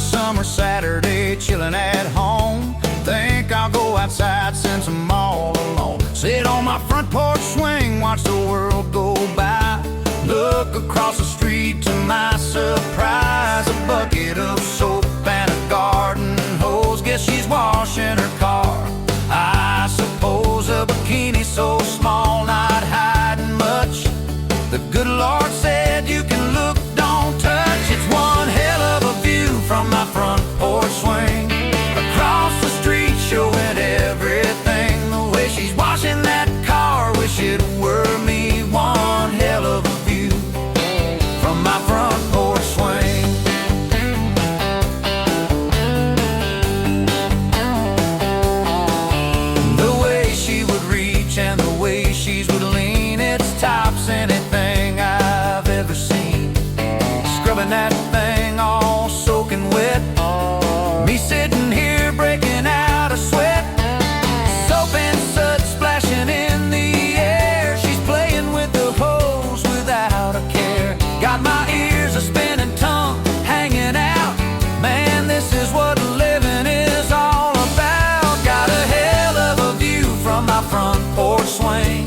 summer Saturday, chilling at home. Think I'll go outside since I'm all alone. Sit on my front porch swing, watch the world go by. Look across the street, to my surprise, a bucket of soap and a garden hose. Guess she's washing her car. I suppose a bikini so small, not hiding much. The good Lord said you can look, don't touch. It's one hell of a view from my front porch swing. Across the street, showing everything. The way she's washing that car, wish it were me. One hell of a view from my front porch swing. The way she would reach and the way she would lean, it's tops anything I've ever seen. Scrubbing that thing all soaking wet, me sitting here breaking out a sweat. Soap and soot splashing in the air, she's playing with the hose without a care. Got my ears a spinning, tongue hanging out. Man, this is what living is all about. Got a hell of a view from my front porch swing.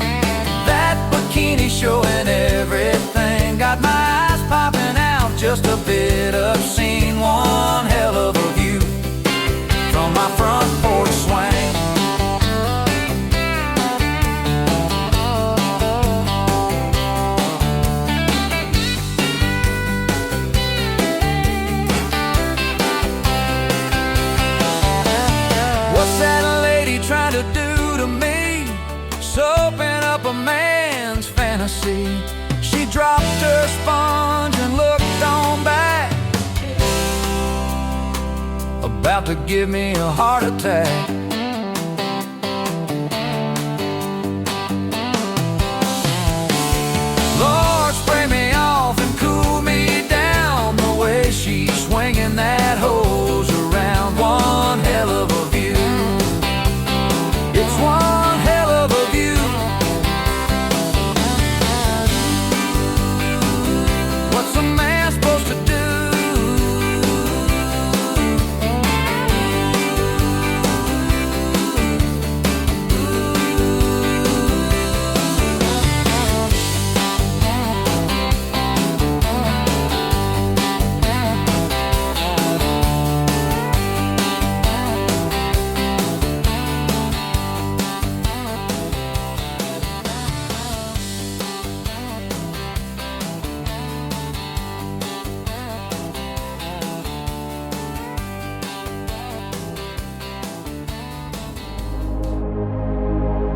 That bikini showing everything. Got my eyes popping out, just a bit obscene. One hell of a view from my front porch swing. What's that lady trying to do to me? Soaping up a man's fantasy. She dropped her sponge and looked on back, about to give me a heart attack. Lord, spray me off and cool me down. The way she's swinging that hose around. One hell of a view. It's one hell of a view. What's a man supposed to do?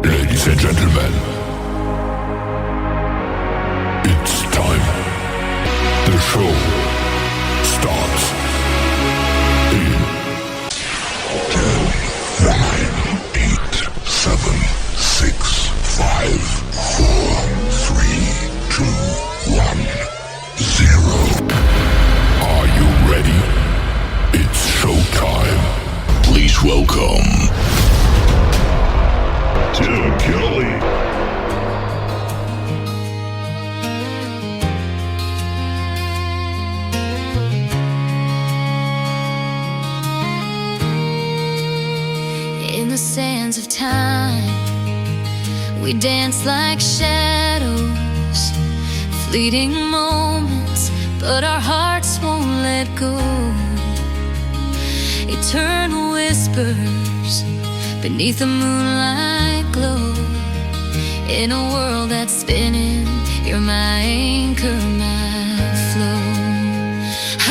Ladies and gentlemen, it's time. The show starts in 10, 9, 8, 7, 6, 5, 4, 3, 2, 1, 0. Are you ready? It's showtime. Please welcome Tim Kelly. In the sands of time, we dance like shadows, fleeting moments, but our hearts won't let go. Eternal whispers beneath the moonlight glow. In a world that's spinning, you're my anchor, my flow.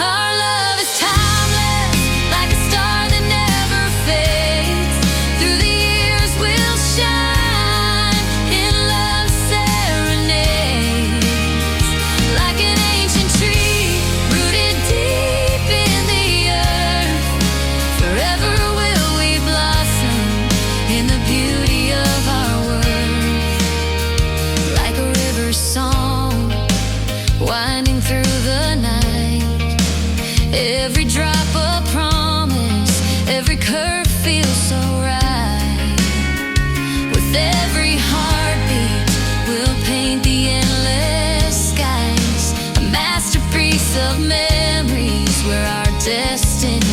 Our love is timeless, like a star that never fades. Through the years we'll shine in love's serenades. Like an ancient tree rooted deep in the earth, forever will we blossom in the beauty of our worth. Like a river song winding through the night, every drop a promise, every curve feels so right. With every heartbeat we'll paint the endless skies, a masterpiece of memories where our destiny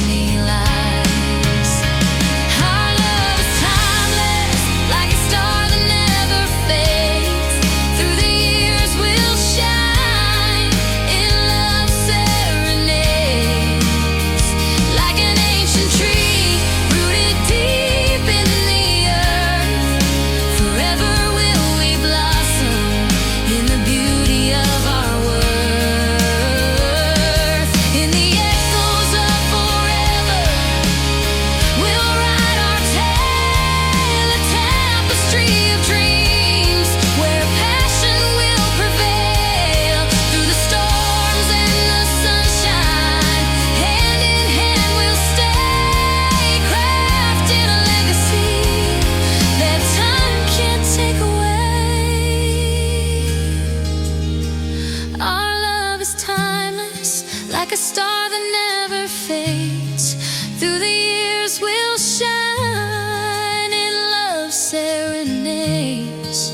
fades. Through the years we'll shine in love serenades.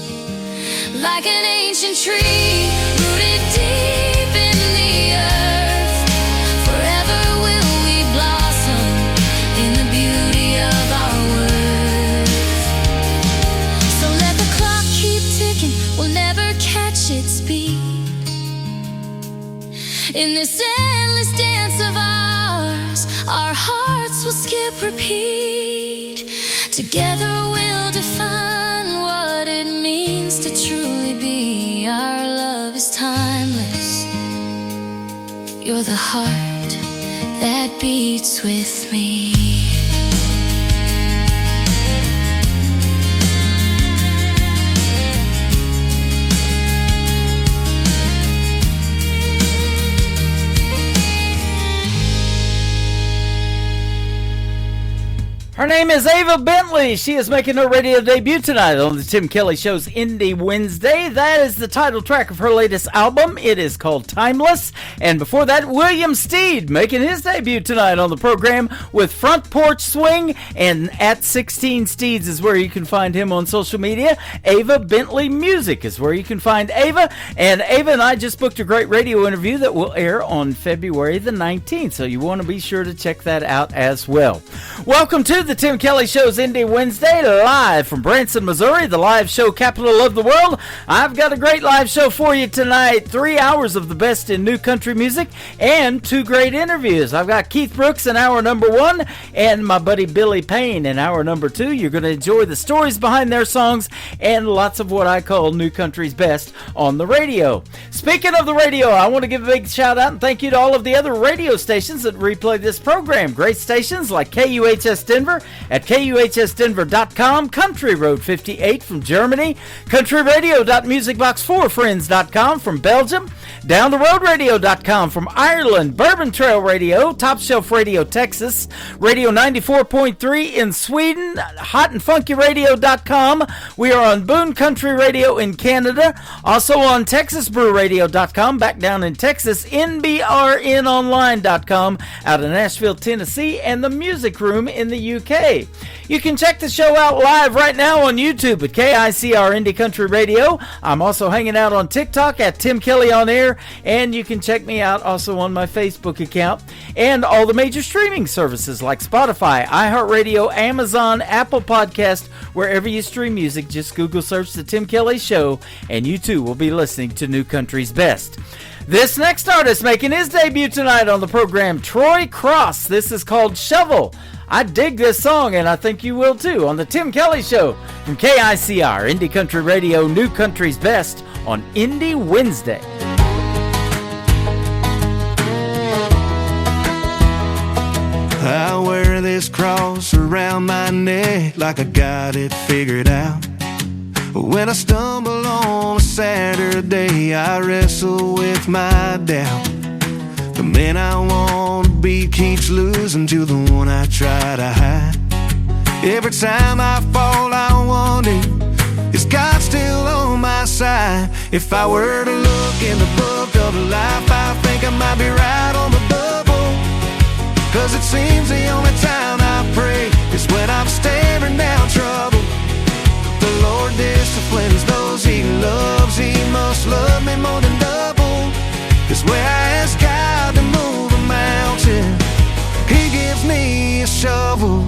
Like an ancient tree rooted deep in the earth, forever will we blossom in the beauty of our worth. So let the clock keep ticking, we'll never catch its beat. In this endless dance of ours, our hearts will skip repeat. Together we'll define what it means to truly be. Our love is timeless. You're the heart that beats with me. Her name is Ava Bentley. She is making her radio debut tonight on the Tim Kelly Show's Indie Wednesday. That is the title track of her latest album. It is called Timeless. And before that, William Steed making his debut tonight on the program with Front Porch Swing. And at 16 Steeds is where you can find him on social media. Ava Bentley Music is where you can find Ava. And Ava and I just booked a great radio interview that will air on February the 19th. So you want to be sure to check that out as well. Welcome to the Tim Kelly Show's Indie Wednesday, live from Branson, Missouri, the live show capital of the world. I've got a great live show for you tonight. 3 hours of the best in new country music and 2 great interviews. I've got Keith Brooks in hour number 1 and my buddy Billy Payne in hour number 2. You're going to enjoy the stories behind their songs and lots of what I call new country's best on the radio. Speaking of the radio, I want to give a big shout out and thank you to all of the other radio stations that replay this program. Great stations like KUHS Denver at KUHSdenver.com, Country Road 58 from Germany, countryradio.musicbox4friends.com from Belgium, downtheroadradio.com from Ireland, Bourbon Trail Radio, Top Shelf Radio Texas, Radio 94.3 in Sweden, hotandfunkyradio.com. We are on Boone Country Radio in Canada, also on TexasBrewRadio.com, back down in Texas, NBRNonline.com out of Nashville, Tennessee, and the Music Room in the UK. You can check the show out live right now on YouTube at KICR Indie Country Radio. I'm also hanging out on TikTok at Tim Kelly On Air, and you can check me out also on my Facebook account and all the major streaming services like Spotify, iHeartRadio, Amazon, Apple Podcast, wherever you stream music. Just Google search The Tim Kelly Show, and you too will be listening to New Country's Best. This next artist making his debut tonight on the program, Troy Cross. This is called Shovel. I dig this song, and I think you will too, on the Tim Kelly Show from KICR, Indie Country Radio, New Country's Best on Indie Wednesday. I wear this cross around my neck like I got it figured out. When I stumble on a Saturday, I wrestle with my doubt. The man I want to be keeps losing to the one I try to hide. Every time I fall, I wonder, is God still on my side? If I were to look in the book of life, I think I might be right on the bubble. 'Cause it seems the only time I pray is when I'm staring down trouble. The Lord disciplines those He loves. He must love me more than double. 'Cause where I ask God to move a mountain, He gives me a shovel.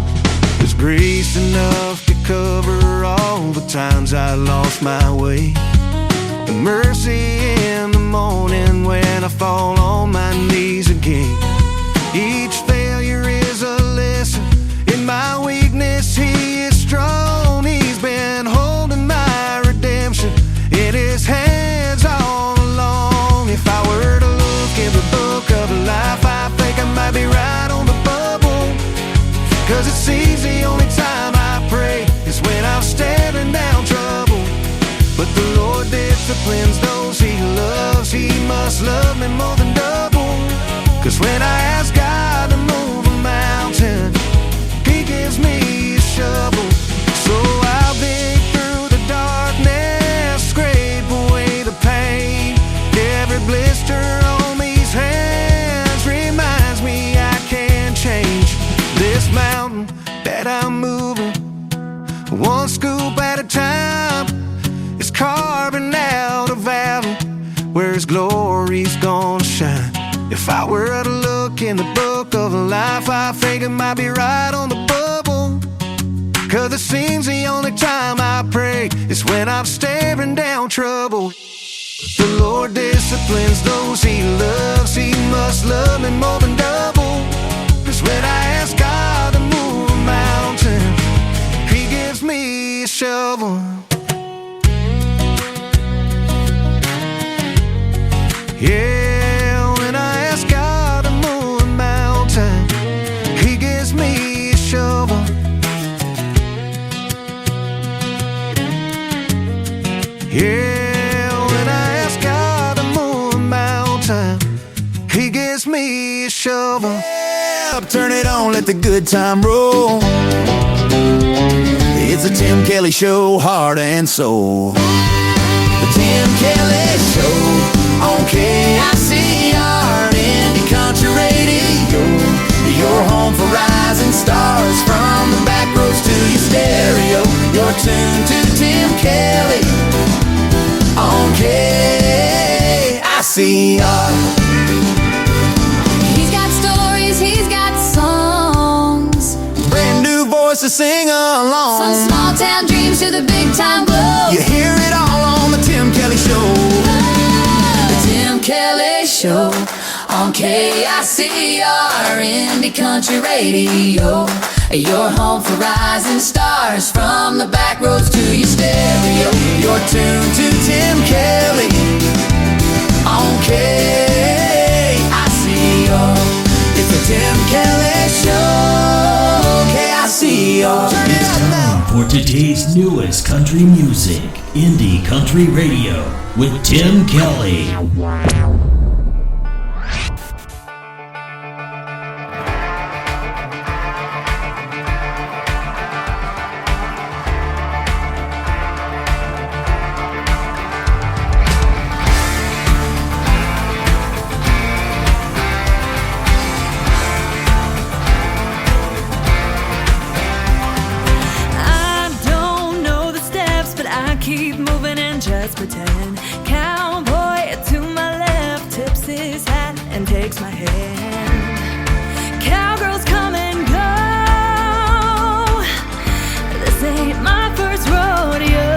There's grace enough to cover all the times I lost my way, and mercy in the morning when I fall on my knees again. Each failure is a lesson. In my weakness, He is strong. He's been holding my redemption in His hands all along. If I were to look in the book of life, I think I might be right on the bubble. 'Cause it seems the only time I pray is when I'm staring down trouble. But the Lord disciplines those He loves. He must love me more than double. 'Cause when I ask God to move a mountain, He gives me a shovel. So I'll dig through the darkness, scrape away the pain. Every blister on these hands reminds me I can't I were to look in the book of life, I think it might be right on the bubble. 'Cause it seems the only time I pray is when I'm staring down trouble. The Lord disciplines those He loves. He must love me more than double. 'Cause when I ask God to move a mountain, He gives me a shovel. Yeah, when I ask God to move a mountain, He gives me a shovel. Yeah, when I ask God to move a mountain, He gives me a shovel. Yeah, turn it on, let the good time roll. It's the Tim Kelly Show, heart and soul. The Tim Kelly Show on KICR, Indie Country Radio. Your home for rising stars, from the back roads to your stereo. You're tuned to Tim Kelly on KICR. He's got stories, he's got songs. Brand new voices sing along. From small town dreams to the big time blues. You hear it all on the Tim Kelly Show. The Tim Kelly Show on KICR, Indie Country Radio. Your home for rising stars, from the back roads to your stereo. You're tuned to Tim Kelly on KICR. It's the Tim Kelly Show, KICR. Turn it up now. For today's newest country music, Indie Country Radio with Tim Kelly. Keep moving and just pretend. Cowboy to my left tips his hat and takes my hand. Cowgirls come and go. This ain't my first rodeo.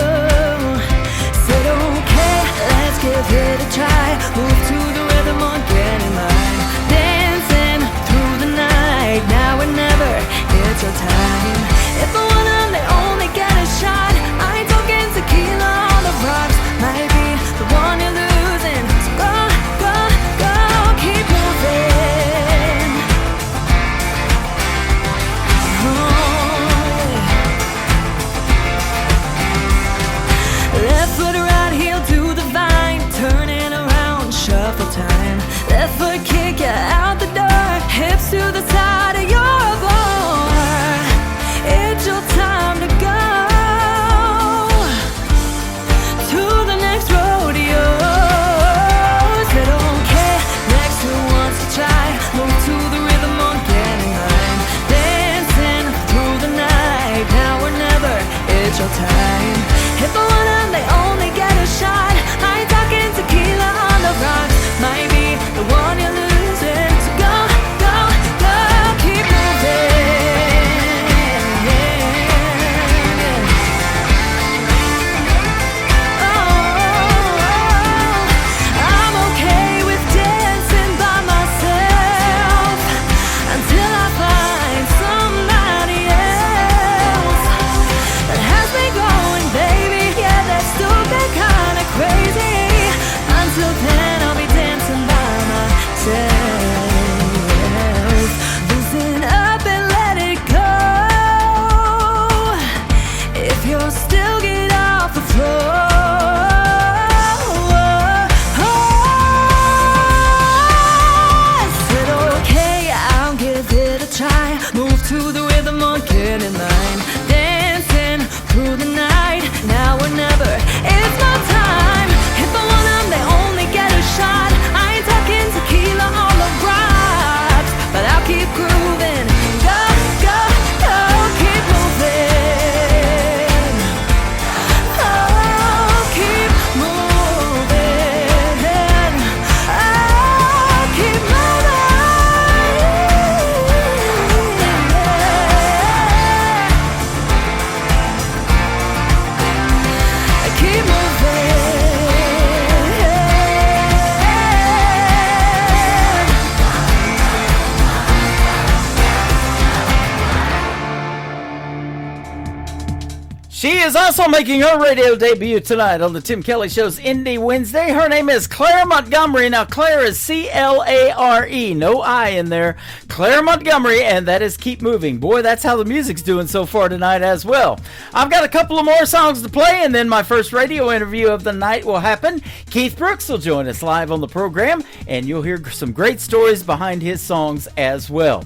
Said okay, let's give it a try. Move to the rhythm or get in line. Dancing through the night, now or never, it's your time. If I want 'em, they only get a shot. I ain't talking tequila on the rocks. Might be the one you're losing. So go, go, go, keep moving. She is also making her radio debut tonight on the Tim Kelly Show's Indie Wednesday. Her name is Claire Montgomery. Now, Claire is C-L-A-R-E. No I in there. Claire Montgomery, and that is Keep Moving. Boy, that's how the music's doing so far tonight as well. I've got a couple of more songs to play, and then my first radio interview of the night will happen. Keith Brooks will join us live on the program, and you'll hear some great stories behind his songs as well.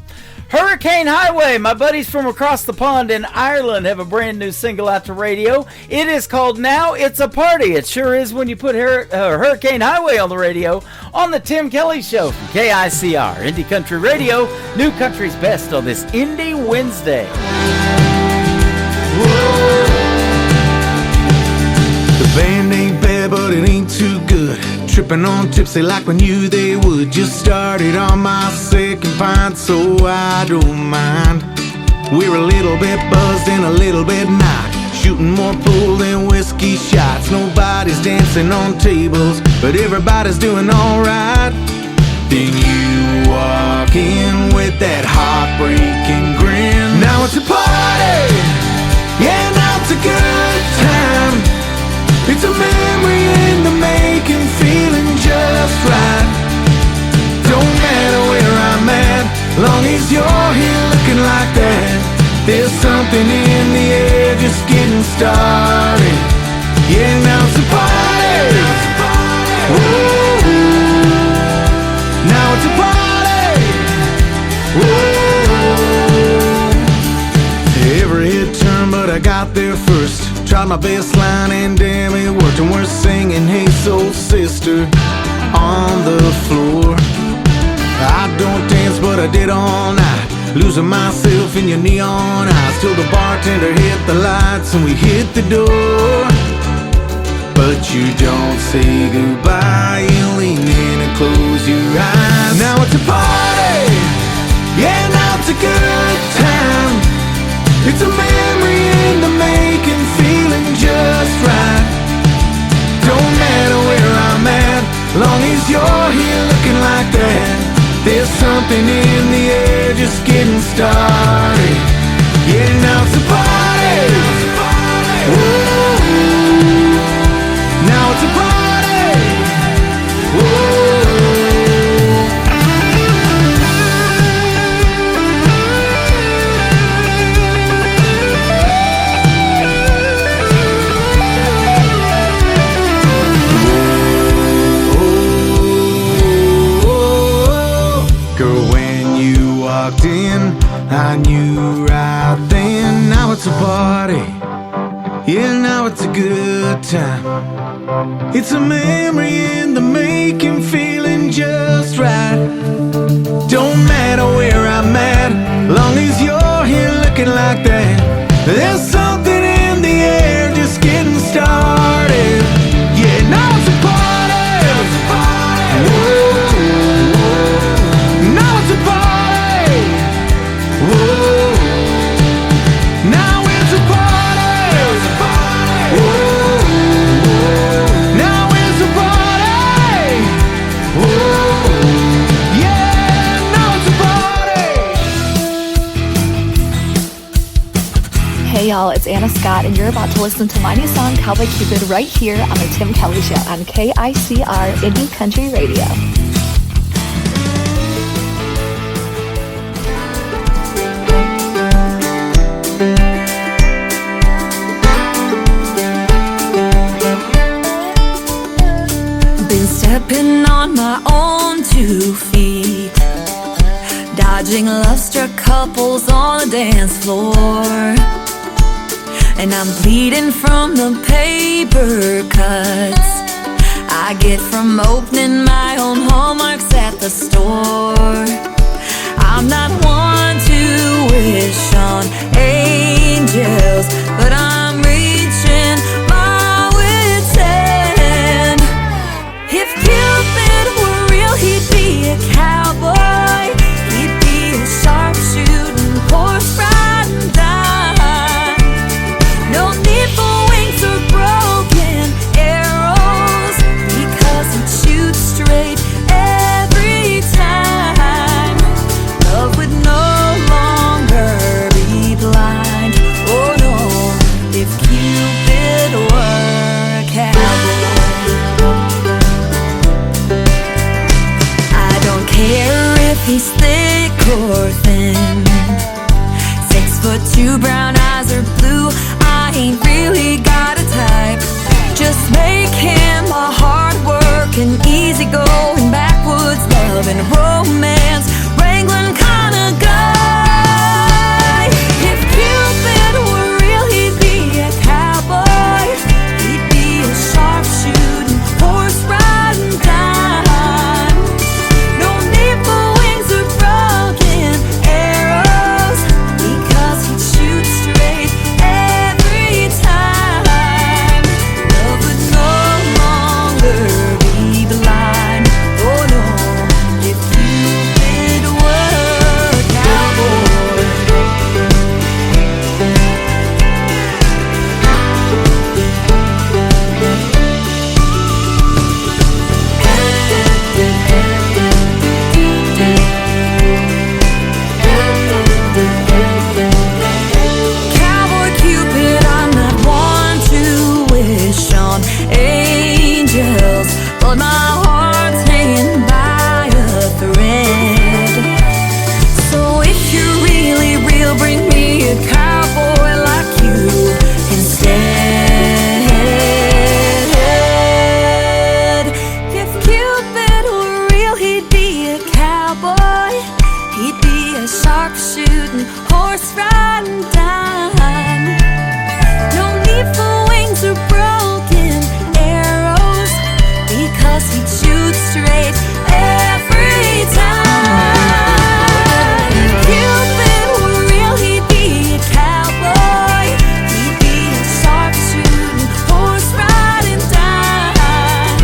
Hurricane Highway, my buddies from across the pond in Ireland have a brand new single out to radio. It is called Now It's a Party. It sure is when you put Hurricane Highway on the radio on the Tim Kelly Show from KICR, Indie Country Radio, New Country's Best on this Indie Wednesday. The band ain't bad, but it ain't too good. Tripping on tipsy like we knew they would. Just started on my second pint, so I don't mind. We're a little bit buzzed and a little bit not. Shooting more pool than whiskey shots. Nobody's dancing on tables, but everybody's doing alright. Then you walk in with that heartbreaking grin. Now it's a party, yeah, now it's a good time. It's a memory in the making, feeling just right. Don't matter where I'm at, long as you're here looking like that. There's something in the air just getting started. Yeah, now it's a party. Whoa. Now it's a party. Whoa. Every hit turn, but I got there first. Tried my best line and damn it worked. And we're singing Hey Soul Sister on the floor. I don't dance but I did all night, losing myself in your neon eyes, till the bartender hit the lights and we hit the door. But you don't say goodbye, you lean in and close your eyes. Now it's a party, yeah, now it's a good time. It's a memory in the making, feeling just right. Don't matter where I'm at, long as you're here looking like that. There's something in the air just getting started. Yeah, now it's a party. Whoa. Now it's a party. Whoa. Walked in, I knew right then. Now it's a party, yeah, now it's a good time. It's a memory in the making, feeling just right. Don't matter where I'm at, long as you're here looking like that. There's something in the air just getting started. Yeah, now it's a party. Whoa. Now it's a party. Whoa. Now it's a party. Whoa. Now it's a party. Whoa. Yeah, now it's a party. Hey y'all, it's Anna Scott, and you're about to listen to my new song, Cowboy Cupid, right here on the Tim Kelly Show on KICR Indie Country Radio. Stepping on my own 2 feet, dodging love-struck couples on the dance floor. And I'm bleeding from the paper cuts I get from opening my own hallmarks at the store. I'm not one to wish on angels, but I'm reaching my wit's end. If Cupid were real, he'd be a cowboy. He'd be a sharpshooting, horse-riding dime. No need for wings or broken arrows, because he'd shoot straight every time. Love would no he's thick or thin. 6'2", brown eyes are blue. I ain't really got a type. Just make him a hard-working, easy-going, backwoods loving, romance wrangling kind of guy. If Cupid were real, he'd be a cowboy. He'd be a sharpshooting, horse-riding dime. No need for wings or broken arrows, because he'd shoot straight every time. Love would no longer be blind. Oh no, if Cupid were a cowboy. Cowboy Cupid, I'm not one to wish on angels, but my heart's hanging by a thread. So if you're really real, bring me a cowboy like you instead. If Cupid were real, he'd be a cowboy. He'd be a sharpshooting, horse-riding dime. No need for wings or broken arrows, because he'd shoot straight every time. If Cupid were real, he'd be a cowboy. He'd be a sharpshooting, horse-riding dime.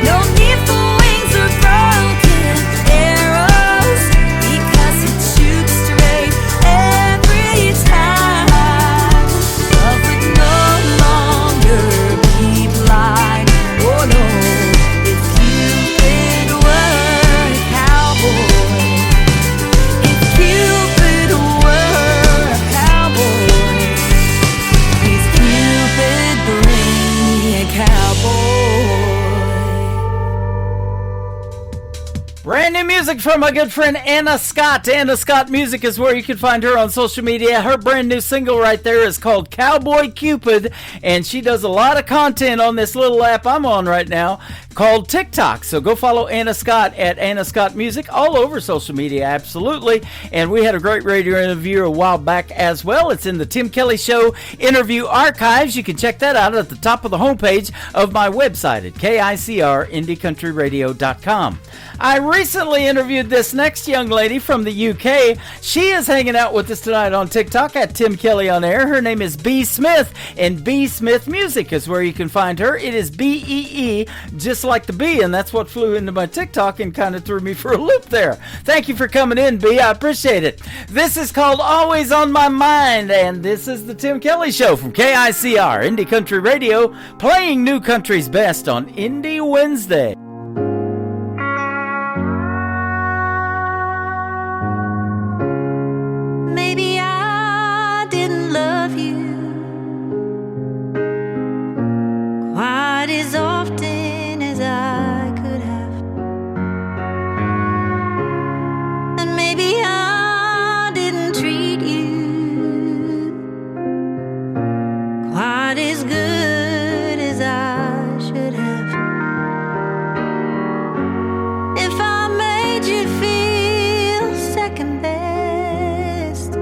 No need for wings or broken arrows, because he'd shoot straight every time. Love would no longer be blind. Oh no, if Cupid were a cowboy. If Cupid were a cowboy. Please, Cupid, bring me a cowboy. Brand new music from my good friend Anna Scott. Anna Scott Music is where you can find her on social media. Her brand new single right there is called Cowboy Cupid, and she does a lot of content on this little app I'm on right now called TikTok. So go follow Anna Scott at Anna Scott Music all over social media, absolutely. And we had a great radio interview a while back as well. It's in the Tim Kelly Show interview archives. You can check that out at the top of the homepage of my website at KICRIndieCountryRadio.com. I recently interviewed this next young lady from the UK. She is hanging out with us tonight on TikTok at Tim Kelly on Air. Her name is B. Smith, and B. Smith Music is where you can find her. It is B-E-E, just like the bee, and that's what flew into my TikTok and kind of threw me for a loop there. Thank you for coming in, B. I appreciate it. This is called Always on My Mind, and this is the Tim Kelly Show from KICR, Indie Country Radio, playing new country's best on Indie Wednesday. Maybe I didn't love you quite as often as I could have. And maybe I didn't treat you quite as good as I should have. If I made you feel second best,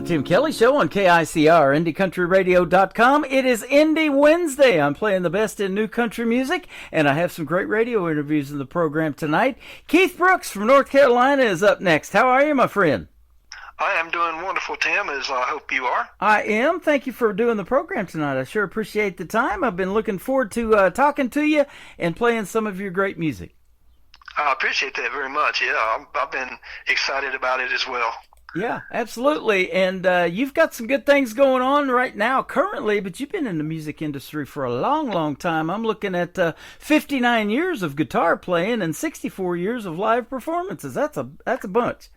Tim Kelly Show on KICR, IndieCountryRadio.com. It is Indie Wednesday. I'm playing the best in new country music, and I have some great radio interviews in the program tonight. Keith Brooks from North Carolina is up next. How are you, my friend? I am doing wonderful, Tim, as I hope you are. I am. Thank you for doing the program tonight. I sure appreciate the time. I've been looking forward to talking to you and playing some of your great music. I appreciate that very much. Yeah, I've been excited about it as well. Yeah, absolutely. And you've got some good things going on right now currently, but you've been in the music industry for a long, long time. I'm looking at 59 years of guitar playing and 64 years of live performances. That's a bunch.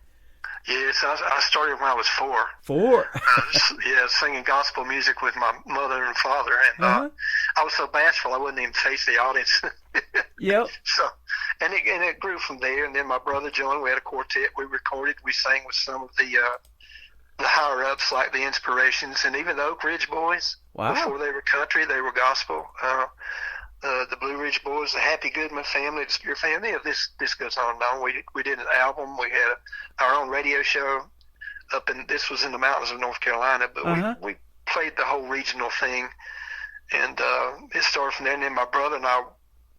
Yes, I started when I was 4. 4? Singing gospel music with my mother and father. And I was so bashful I wouldn't even face the audience. Yep. So, and it grew from there. And then my brother John, we had a quartet. We recorded. We sang with some of the higher ups, like the Inspirations, and even the Oak Ridge Boys. Wow. Before they were country, they were gospel. The Blue Ridge Boys, the Happy Goodman family, the Spear family. This goes on and on. We did an album. We had our own radio show up in. This was in the mountains of North Carolina, but we played the whole regional thing, and it started from there. And then my brother and I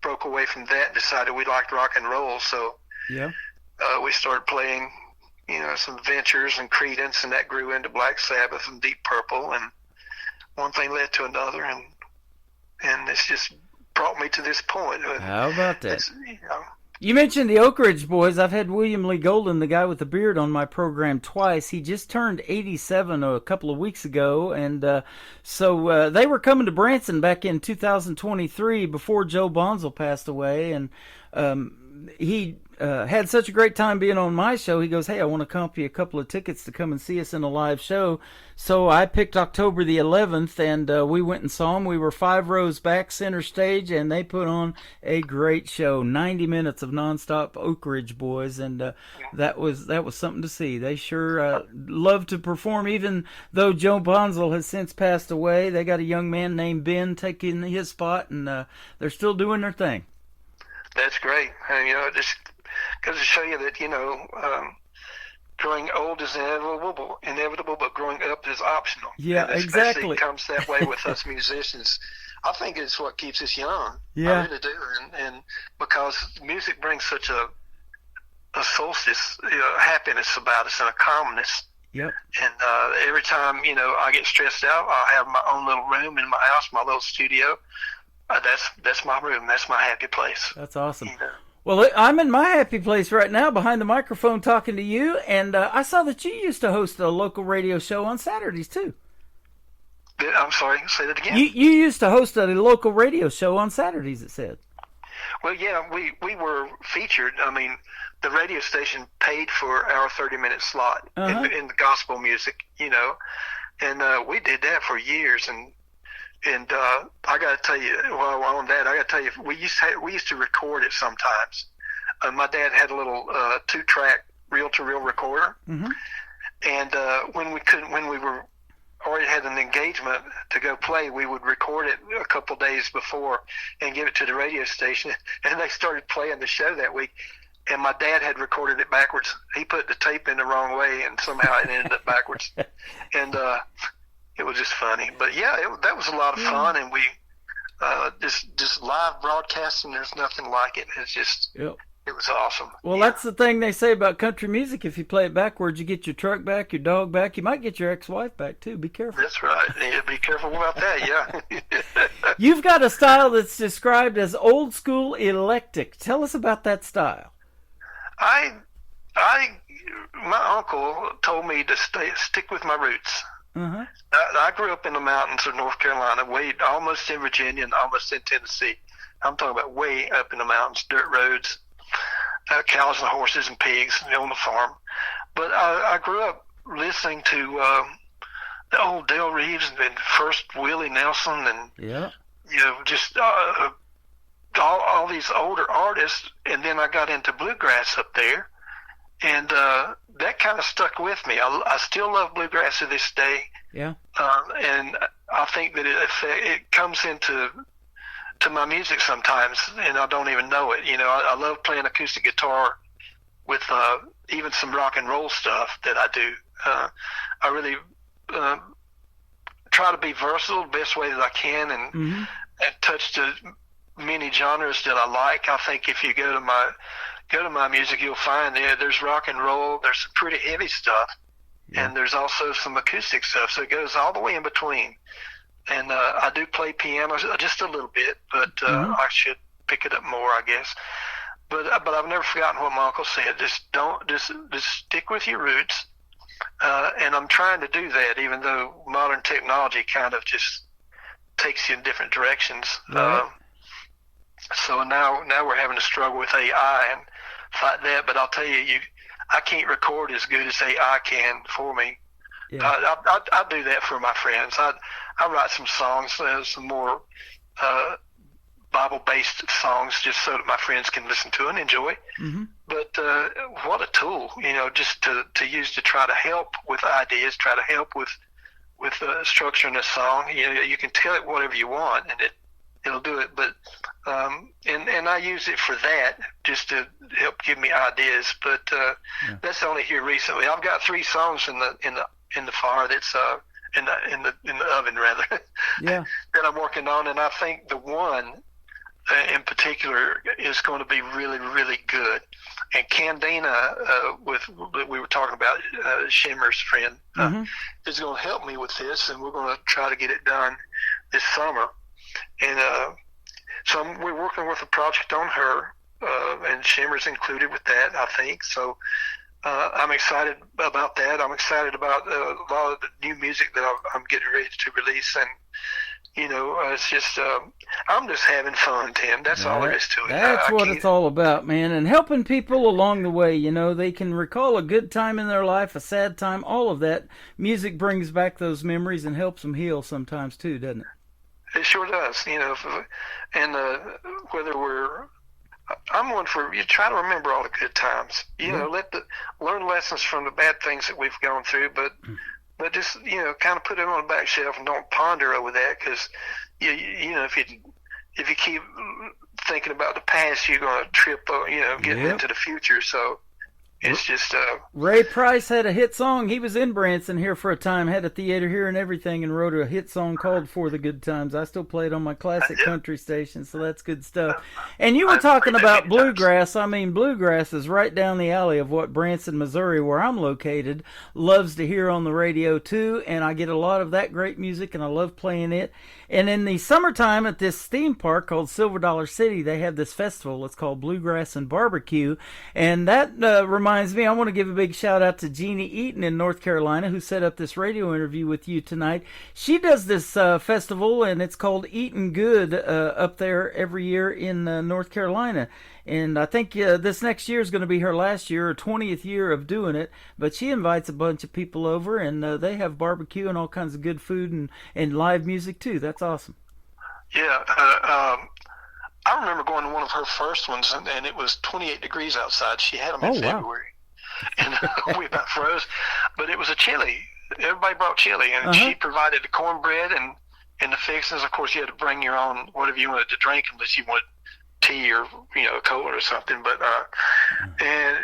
broke away from that and decided we liked rock and roll, so we started playing, some Ventures and Creedence, and that grew into Black Sabbath and Deep Purple, and one thing led to another, and it's just brought me to this point. How about that? You mentioned the Oak Ridge Boys. I've had William Lee Golden, the guy with the beard, on my program twice. He just turned 87 a couple of weeks ago, and so they were coming to Branson back in 2023 before Joe Bonzel passed away, and he had such a great time being on my show. He goes, hey, I want to comp you a couple of tickets to come and see us in a live show. So I picked October the 11th, and we went and saw them. We were 5 rows back, center stage, and they put on a great show. 90 minutes of nonstop Oak Ridge Boys, and that was something to see. They sure love to perform, even though Joe Bonzel has since passed away. They got a young man named Ben taking his spot, and they're still doing their thing. That's great. And, it just goes to show you that, growing old is inevitable, but growing up is optional. Yeah, and exactly. It comes that way with us musicians. I think it's what keeps us young. Yeah. I really do. And because music brings such a solstice, happiness about us and a calmness. Yep. And every time, I get stressed out, I have my own little room in my house, my little studio. That's my room. That's my happy place. That's awesome. Well, I'm in my happy place right now behind the microphone talking to you, and I saw that you used to host a local radio show on Saturdays, too. I'm sorry, say that again? You used to host a local radio show on Saturdays, it said. Well, yeah, we were featured. I mean, the radio station paid for our 30-minute slot in the gospel music, and we did that for years, and I got to tell you, while on that, I got to tell you, we used to record it sometimes. My dad had a little 2-track reel-to-reel recorder, and when we were already had an engagement to go play, we would record it a couple days before and give it to the radio station. And they started playing the show that week, and my dad had recorded it backwards. He put the tape in the wrong way, and somehow it ended up backwards. And it was just funny, but yeah, that was a lot of fun, and we just live broadcasting. There's nothing like it. It's just it was awesome. Well, that's the thing they say about country music. If you play it backwards, you get your truck back, your dog back. You might get your ex-wife back too. Be careful. That's right. Yeah, be careful about that. Yeah. You've got a style that's described as old school eclectic. Tell us about that style. My uncle told me to stick with my roots. I grew up in the mountains of North Carolina, way almost in Virginia and almost in Tennessee. I'm talking about way up in the mountains, dirt roads, cows and horses and pigs on the farm. But I grew up listening to the old Del Reeves and first Willie Nelson and just all these older artists. And then I got into bluegrass up there. And that kind of stuck with me. I still love bluegrass to this day. Yeah. And I think that it comes into my music sometimes, and I don't even know it. I love playing acoustic guitar with even some rock and roll stuff that I do. I really try to be versatile the best way that I can, and touch the many genres that I like. I think if you go to my music, you'll find there's rock and roll, there's some pretty heavy stuff, and there's also some acoustic stuff. So it goes all the way in between. And I do play piano just a little bit, but I should pick it up more, I guess. But I've never forgotten what my uncle said. Just stick with your roots. And I'm trying to do that, even though modern technology kind of just takes you in different directions. Right. So now we're having to struggle with AI and fight that. But I'll tell you, I can't record as good as AI can for me. Yeah. I do that for my friends. I write some songs, some more Bible-based songs, just so that my friends can listen to and enjoy. But what a tool, just to use to try to help with ideas, try to help with structuring a song. You can tell it whatever you want, and it'll do it. But and I use it for that, just to help give me ideas. But that's only here recently. I've got 3 songs in the fire that's in the oven rather. Yeah. that I'm working on, and I think the one in particular is going to be really, really good. And Candina, we were talking about, Shimmer's friend, is going to help me with this, and we're going to try to get it done this summer. And so we're working with a project on her, and Shimmer's included with that, I think. So I'm excited about that. I'm excited about a lot of the new music that I'm getting ready to release, and it's just I'm just having fun, Tim. That's all there is to it. That's what it's all about, man, and helping people along the way. They can recall a good time in their life, a sad time, all of that. Music brings back those memories and helps them heal sometimes too, doesn't it? It sure does. And whether I'm one for you try to remember all the good times. Learn lessons from the bad things that we've gone through, but just kind of put it on the back shelf and don't ponder over that, because if you keep thinking about the past, you're going to trip getting into the future. So it's just Ray Price had a hit song. He was in Branson here for a time, had a theater here and everything, and wrote a hit song called For the Good Times. I still play it on my classic country station, so that's good stuff. And you were talking about bluegrass. I mean, bluegrass is right down the alley of what Branson, Missouri, where I'm located, loves to hear on the radio too, and I get a lot of that great music, and I love playing it. And in the summertime at this theme park called Silver Dollar City, they have this festival. It's called Bluegrass and Barbecue. And that reminds me, I want to give a big shout out to Jeannie Eaton in North Carolina, who set up this radio interview with you tonight. She does this festival, and it's called Eatin' Good up there every year in North Carolina. And I think this next year is going to be her last year, or 20th year of doing it. But she invites a bunch of people over, and they have barbecue and all kinds of good food and live music too. That's awesome. Yeah. I remember going to one of her first ones, and it was 28 degrees outside. She had them in February. And we about froze. But it was a chili. Everybody brought chili, and she provided the cornbread and the fixings. Of course, you had to bring your own whatever you wanted to drink, unless you wanted tea or cola or something. But and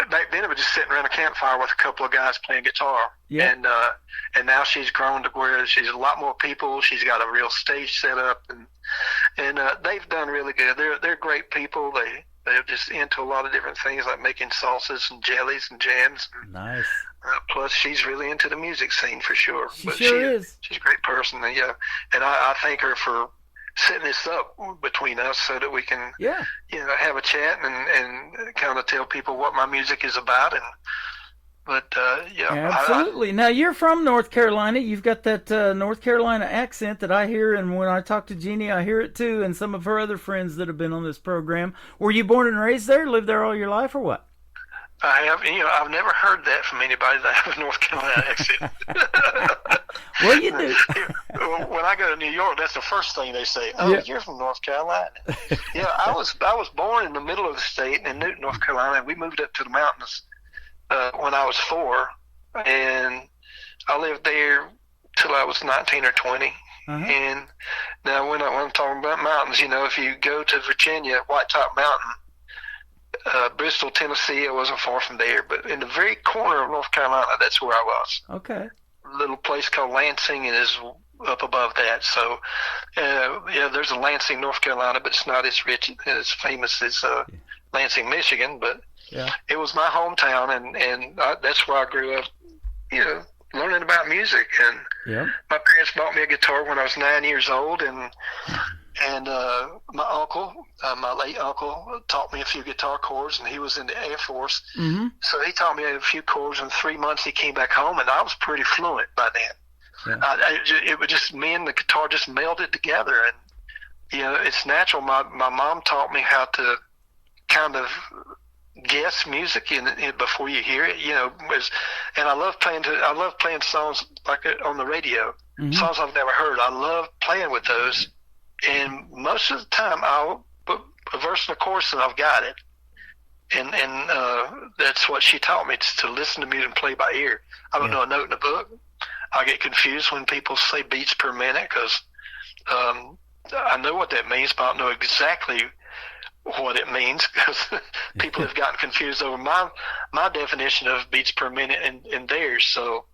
back then it was just sitting around a campfire with a couple of guys playing guitar. Yeah. And now she's grown to where she's a lot more people. She's got a real stage set up, and they've done really good. They're great people. They're just into a lot of different things, like making salsas and jellies and jams. Nice. Plus, she's really into the music scene for sure. She is. She's a great person, and I thank her for setting this up between us so that we can have a chat and kind of tell people what my music is about. Absolutely. Now, you're from North Carolina. You've got that North Carolina accent that I hear, and when I talk to Jeannie, I hear it too, and some of her other friends that have been on this program. Were you born and raised there? Lived there all your life, or what? I have. I've never heard that from anybody that has a North Carolina accent. Well, you do. When I go to New York, that's the first thing they say. Oh, you're from North Carolina. I was born in the middle of the state in Newton, North Carolina, and we moved up to the mountains when I was 4, and I lived there till I was 19 or 20. And now when I'm talking about mountains, if you go to Virginia, White Top Mountain, Bristol, Tennessee, I wasn't far from there, but in the very corner of North Carolina, that's where I was. Okay. little place called Lansing, and is up above that. So, there's a Lansing, North Carolina, but it's not as rich, as famous as Lansing, Michigan. But it was my hometown, and that's where I grew up, learning about music. And my parents bought me a guitar when I was 9 years old, and my uncle, my late uncle, taught me a few guitar chords, and he was in the Air Force. Mm-hmm. So he taught me a few chords. In 3 months, he came back home, and I was pretty fluent by then. It was just me and the guitar just melded together, and it's natural. My mom taught me how to kind of guess music in before you hear it. And I love playing songs like on the radio, songs I've never heard. I love playing with those, and most of the time I'll put a verse and a chorus, and I've got it. And that's what she taught me, to listen to music and play by ear. I don't know a note in the book. I get confused when people say beats per minute, because I know what that means, but I don't know exactly what it means, because people have gotten confused over my definition of beats per minute and theirs. So,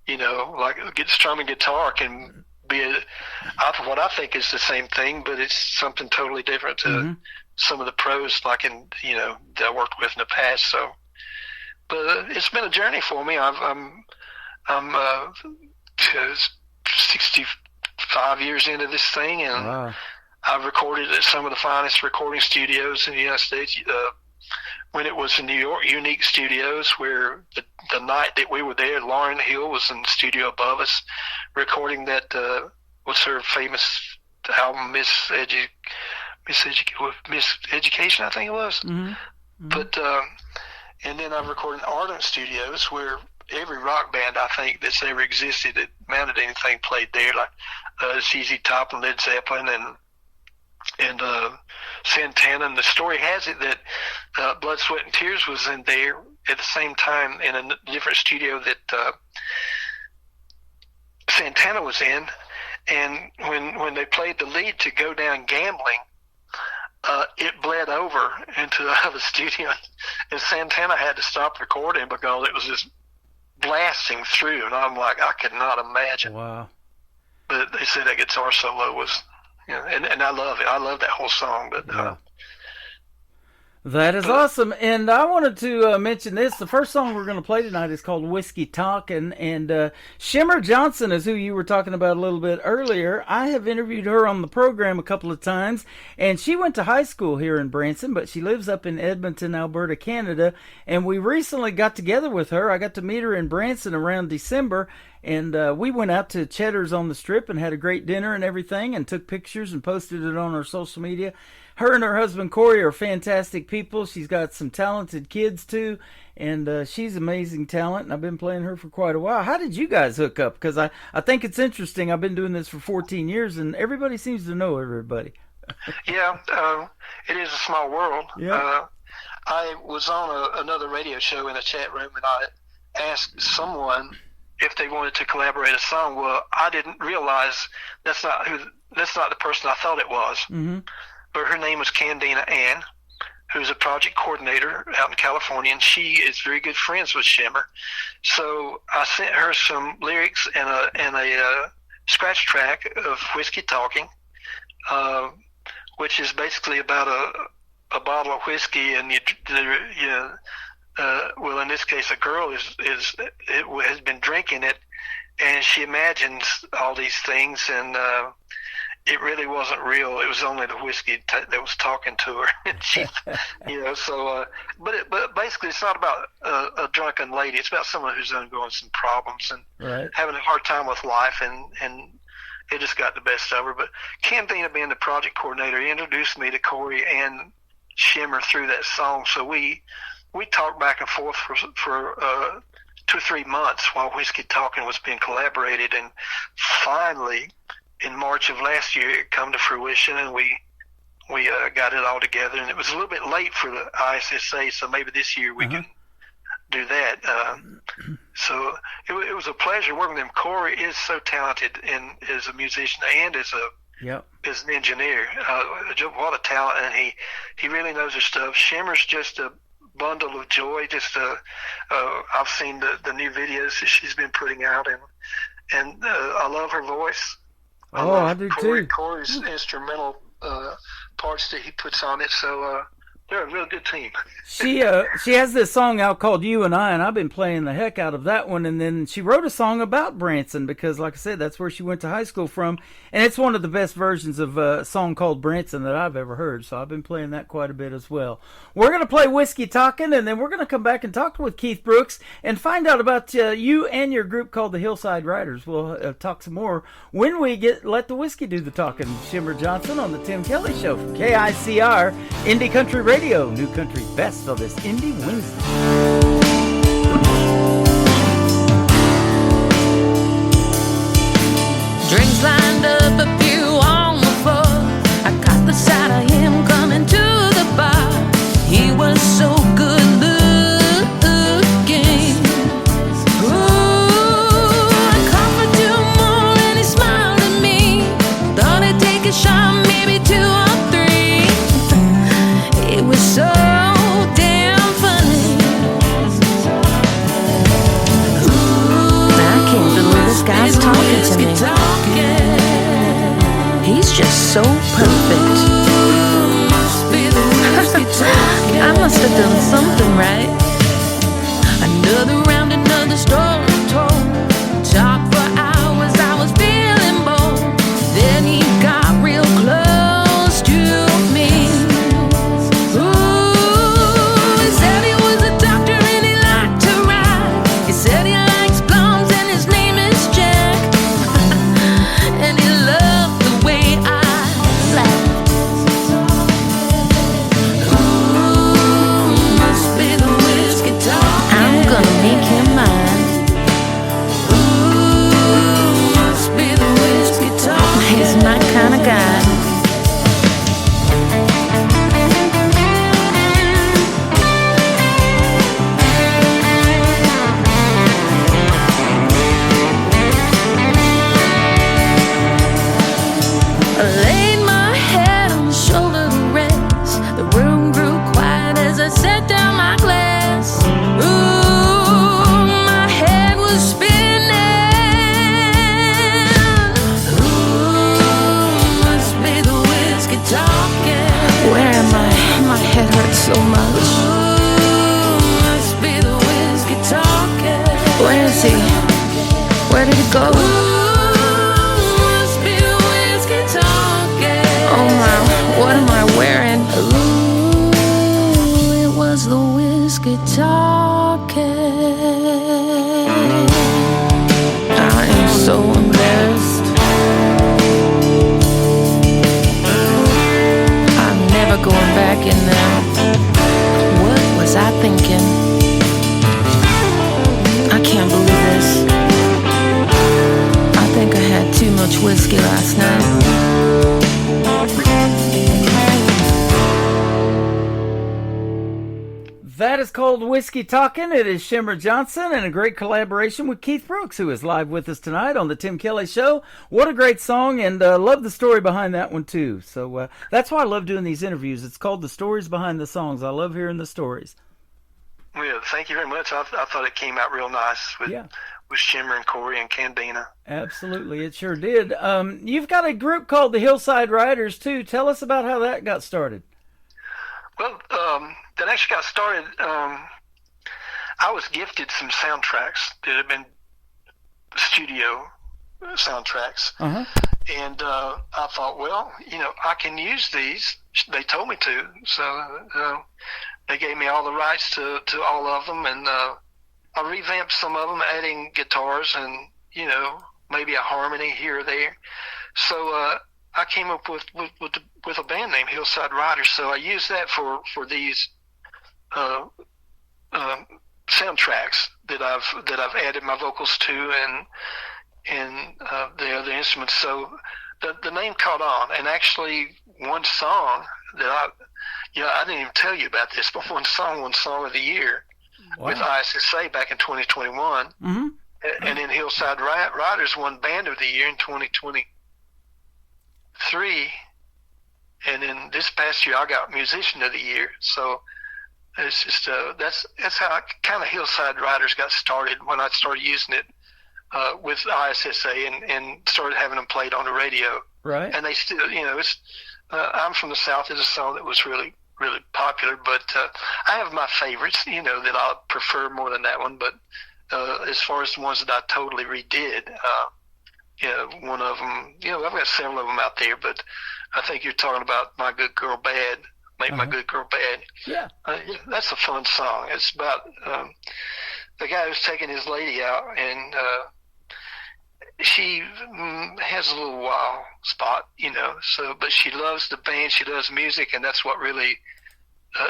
like strumming guitar can be what I think is the same thing, but it's something totally different to some of the pros, like that I worked with in the past. So, but it's been a journey for me. I'm 65 years into this thing, and I've recorded at some of the finest recording studios in the United States. When it was in New York, Unique Studios, where the night that we were there, Lauryn Hill was in the studio above us, recording that what's her famous album, Miss Education, I think it was. But and then I've recorded in Ardent Studios, where every rock band I think that's ever existed that mounted anything played there, like ZZ Top and Led Zeppelin and Santana. And the story has it that Blood, Sweat, and Tears was in there at the same time in a different studio that Santana was in. And when they played the lead to Go Down Gambling, it bled over into the other studio, and Santana had to stop recording because it was just blasting through, and I'm like, I could not imagine. Wow. But they said that guitar solo was, and I love it. I love that whole song. But that is awesome. And I wanted to mention this. The first song we're going to play tonight is called Whiskey Talk, and Shimmer Johnson is who you were talking about a little bit earlier. I have interviewed her on the program a couple of times, and she went to high school here in Branson, but she lives up in Edmonton, Alberta, Canada, and we recently got together with her. I got to meet her in Branson around December, and we went out to Cheddar's on the Strip and had a great dinner and everything, and took pictures and posted it on our social media. Her and her husband Corey are fantastic people. She's got some talented kids too, and she's amazing talent, and I've been playing her for quite a while. How did you guys hook up? Because I think it's interesting. I've been doing this for 14 years, and everybody seems to know everybody. Yeah, it is a small world. Yeah. I was on another radio show in a chat room, and I asked someone if they wanted to collaborate a song. Well, I didn't realize that's not the person I thought it was. Mm-hmm. But her name was Candina Ann, who's a project coordinator out in California, and she is very good friends with Shimmer. So I sent her some lyrics and a scratch track of Whiskey Talking, which is basically about a bottle of whiskey, and well, in this case, a girl has been drinking it, and she imagines all these things, and it really wasn't real. It was only the whiskey that was talking to her. And she, so, but basically it's not about a drunken lady. It's about someone who's undergoing some problems and having a hard time with life, and it just got the best of her. But Candina, being the project coordinator, introduced me to Corey and Shimmer through that song. So we talked back and forth for 2 or 3 months while Whiskey Talking was being collaborated, and finally, in March of last year, it come to fruition, and we got it all together. And it was a little bit late for the ISSA, so maybe this year we can do that. So it was a pleasure working with him. Corey is so talented and as a musician and as an engineer. What a talent, and he really knows his stuff. Shimmer's just a bundle of joy. Just I've seen the new videos that she's been putting out, and I love her voice. I do too. Corey's instrumental parts that he puts on it. So they're a real good team. She has this song out called "You and I've been playing the heck out of that one. And then she wrote a song about Branson because, like I said, that's where she went to high school from, and it's one of the best versions of a song called Branson that I've ever heard. So I've been playing that quite a bit as well. We're gonna play Whiskey Talkin', and then we're gonna come back and talk with Keith Brooks and find out about you and your group called the Hillside Riders. We'll talk some more when we let the whiskey do the talking. Shimmer Johnson on the Tim Kelly Show from KICR Indie Country Radio. New Country Best of this Indie Wednesday. Drinks lined up, a few on the floor. I caught the sight of him coming to the bar. He was so good looking. Ooh, I caught for 2 more and he smiled at me. Thought he'd take a shot, maybe 2 or 3. It was so damn funny. Ooh, I can't believe this guy's talking to me. He's just so perfect. I must have done something right. Another round, another story told. Talked for hours, I was feeling bold. Then he got real close to me. Ooh, he said he was a doctor and he liked to ride. He said he likes blondes and his name is Jack. And he loved the way I laughed. Ooh, must be the whiskey talking. I'm gonna make him mine. Ooh, must be the whiskey talking. He's my kind of guy. I laid my head on the shoulder to rest. The room grew quiet as I set down my glass. Ooh, my head was spinning. Ooh, must be the whiskey talking. Where am I? My head hurts so much. Ooh, must be the whiskey talking. Where is he? Where did he go? Oh my, what am I wearing? Ooh, it was the whiskey talking. I am so embarrassed. I'm never going back in there. What was I thinking? I can't believe this. I think I had too much whiskey last night. That is called Whiskey Talkin'. It is Shimmer Johnson and a great collaboration with Keith Brooks, who is live with us tonight on the Tim Kelly Show. What a great song, and love the story behind that one too. So that's why I love doing these interviews. It's called The Stories Behind the Songs. I love hearing the stories. Well, thank you very much. I thought it came out real nice with Shimmer and Corey and Candina. Absolutely, it sure did. You've got a group called the Hillside Riders too. Tell us about how that got started. Well, that actually got started. I was gifted some soundtracks that had been studio soundtracks, and I thought, well, I can use these. They told me to, so they gave me all the rights to all of them, and I revamped some of them, adding guitars and maybe a harmony here or there. So I came up with a band named Hillside Riders. So I used that for these soundtracks that I've added my vocals to and the other instruments. So the name caught on, and actually one song that I didn't even tell you about this, but one song of the year with ISSA back in 2021, and then Hillside Riders won Band of the Year in 2023, and then this past year I got Musician of the Year. So It's just that's how kind of Hillside Riders got started when I started using it with ISSA and started having them played on the radio. Right. And they still, it's I'm from the South is a song that was really popular, but I have my favorites, that I prefer more than that one. But as far as the ones that I totally redid, one of them, I've got several of them out there, but I think you're talking about My Good Girl Bad, Make My Good Girl Bad. Yeah. That's a fun song. It's about the guy who's taking his lady out, and she has a little wild spot, but she loves the band, she loves music, and that's what really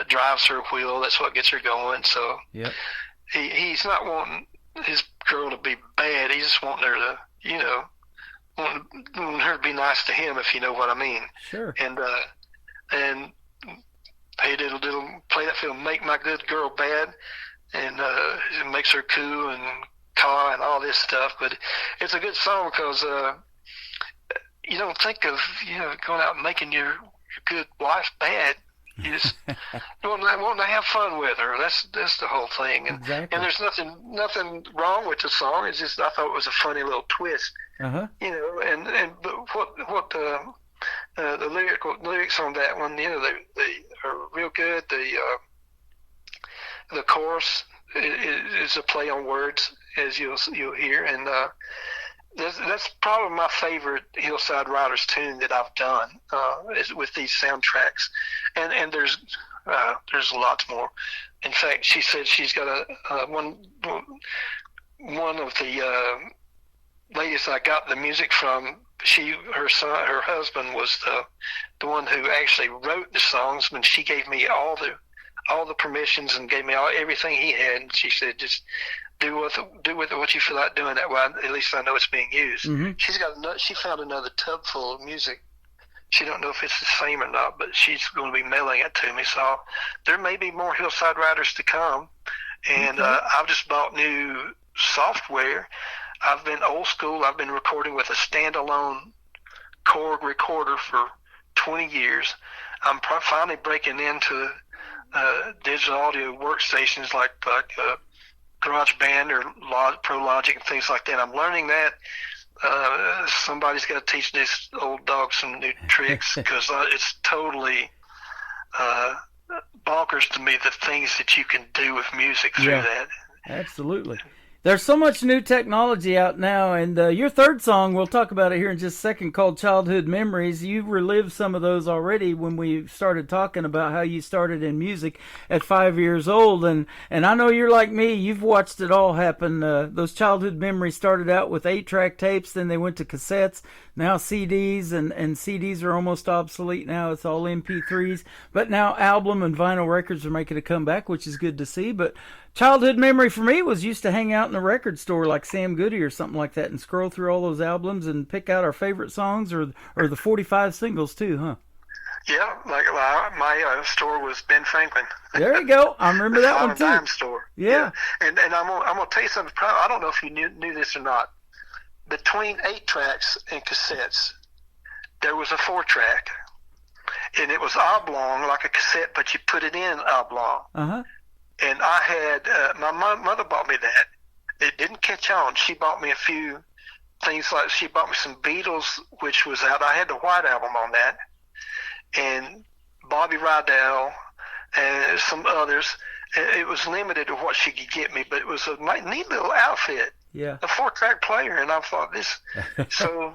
drives her wheel. That's what gets her going. So yep. He's not wanting his girl to be bad. He's just wanting her to, wanting her to be nice to him, if you know what I mean. Sure. And they did play that film, Make My Good Girl Bad, and it makes her cool and car and all this stuff. But it's a good song because you don't think of going out and making your good wife bad. You just want to have fun with her. That's the whole thing. And exactly. And there's nothing wrong with the song. It's just I thought it was a funny little twist. Uh-huh. But what the lyrics on that one, they are real good. The chorus is a play on words, as you'll hear, and that's probably my favorite Hillside Riders tune that I've done is with these soundtracks, and there's lots more. In fact, she said she's got one of the ladies I got the music from. Her husband was the one who actually wrote the songs, and she gave me all the permissions and gave me everything he had. And she said, just do with it what you feel like doing. That way, at least I know it's being used. Mm-hmm. She found another tub full of music. She don't know if it's the same or not, but she's going to be mailing it to me. So there may be more Hillside Riders to come. And I've just bought new software. I've been old school. I've been recording with a standalone Korg recorder for 20 years. I'm finally breaking into digital audio workstations like GarageBand or Pro Logic and things like that. I'm learning that. Somebody's got to teach this old dog some new tricks because it's totally bonkers to me the things that you can do with music through that. Absolutely. There's so much new technology out now, and your third song, we'll talk about it here in just a second, called Childhood Memories. You relived some of those already when we started talking about how you started in music at 5 years old, and I know you're like me. You've watched it all happen. Those childhood memories started out with 8-track tapes, then they went to cassettes, now CDs, and CDs are almost obsolete now. It's all MP3s, but now album and vinyl records are making a comeback, which is good to see. But childhood memory for me was used to hang out in a record store like Sam Goody or something like that and scroll through all those albums and pick out our favorite songs or the 45 singles too, huh? Yeah, like my store was Ben Franklin. There you go. I remember that one too. Dime store. Yeah. And I'm gonna tell you something. I don't know if you knew this or not. Between 8 tracks and cassettes, there was a 4-track, and it was oblong like a cassette, but you put it in oblong. Uh-huh. And I had my mother bought me that. It didn't catch on. She bought me a few things, like she bought me some Beatles, which was out. I had the White Album on that, and Bobby Rydell and some others. It was limited to what she could get me, but it was a neat little outfit. Yeah. A 4-track player, and I thought this. So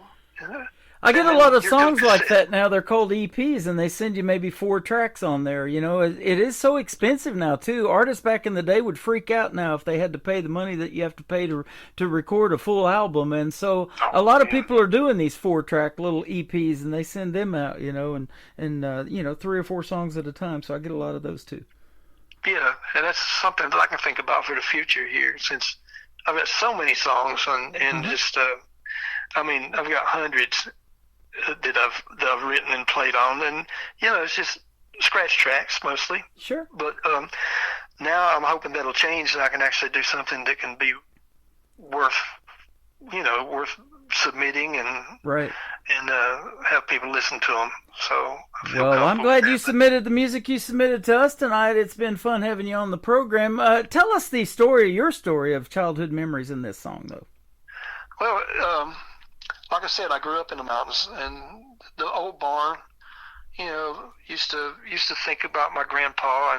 I get a lot of songs like that now. They're called EPs, and they send you maybe 4 tracks on there. It is so expensive now too. Artists back in the day would freak out now if they had to pay the money that you have to pay to record a full album, and so a lot of people are doing these 4-track little EPs, and they send them out, and 3 or 4 songs at a time. So I get a lot of those too. Yeah, and that's something that I can think about for the future here, since I've got so many songs and just I've got hundreds that I've written and played on, and it's just scratch tracks mostly. Sure. But now I'm hoping that'll change, and I can actually do something that can be worth submitting and right, and have people listen to them. So Well, I'm glad you submitted the music you submitted to us tonight. It's been fun having you on the program. Tell us your story of childhood memories in this song, though. Well, like I said, I grew up in the mountains, and the old barn, used to think about my grandpa,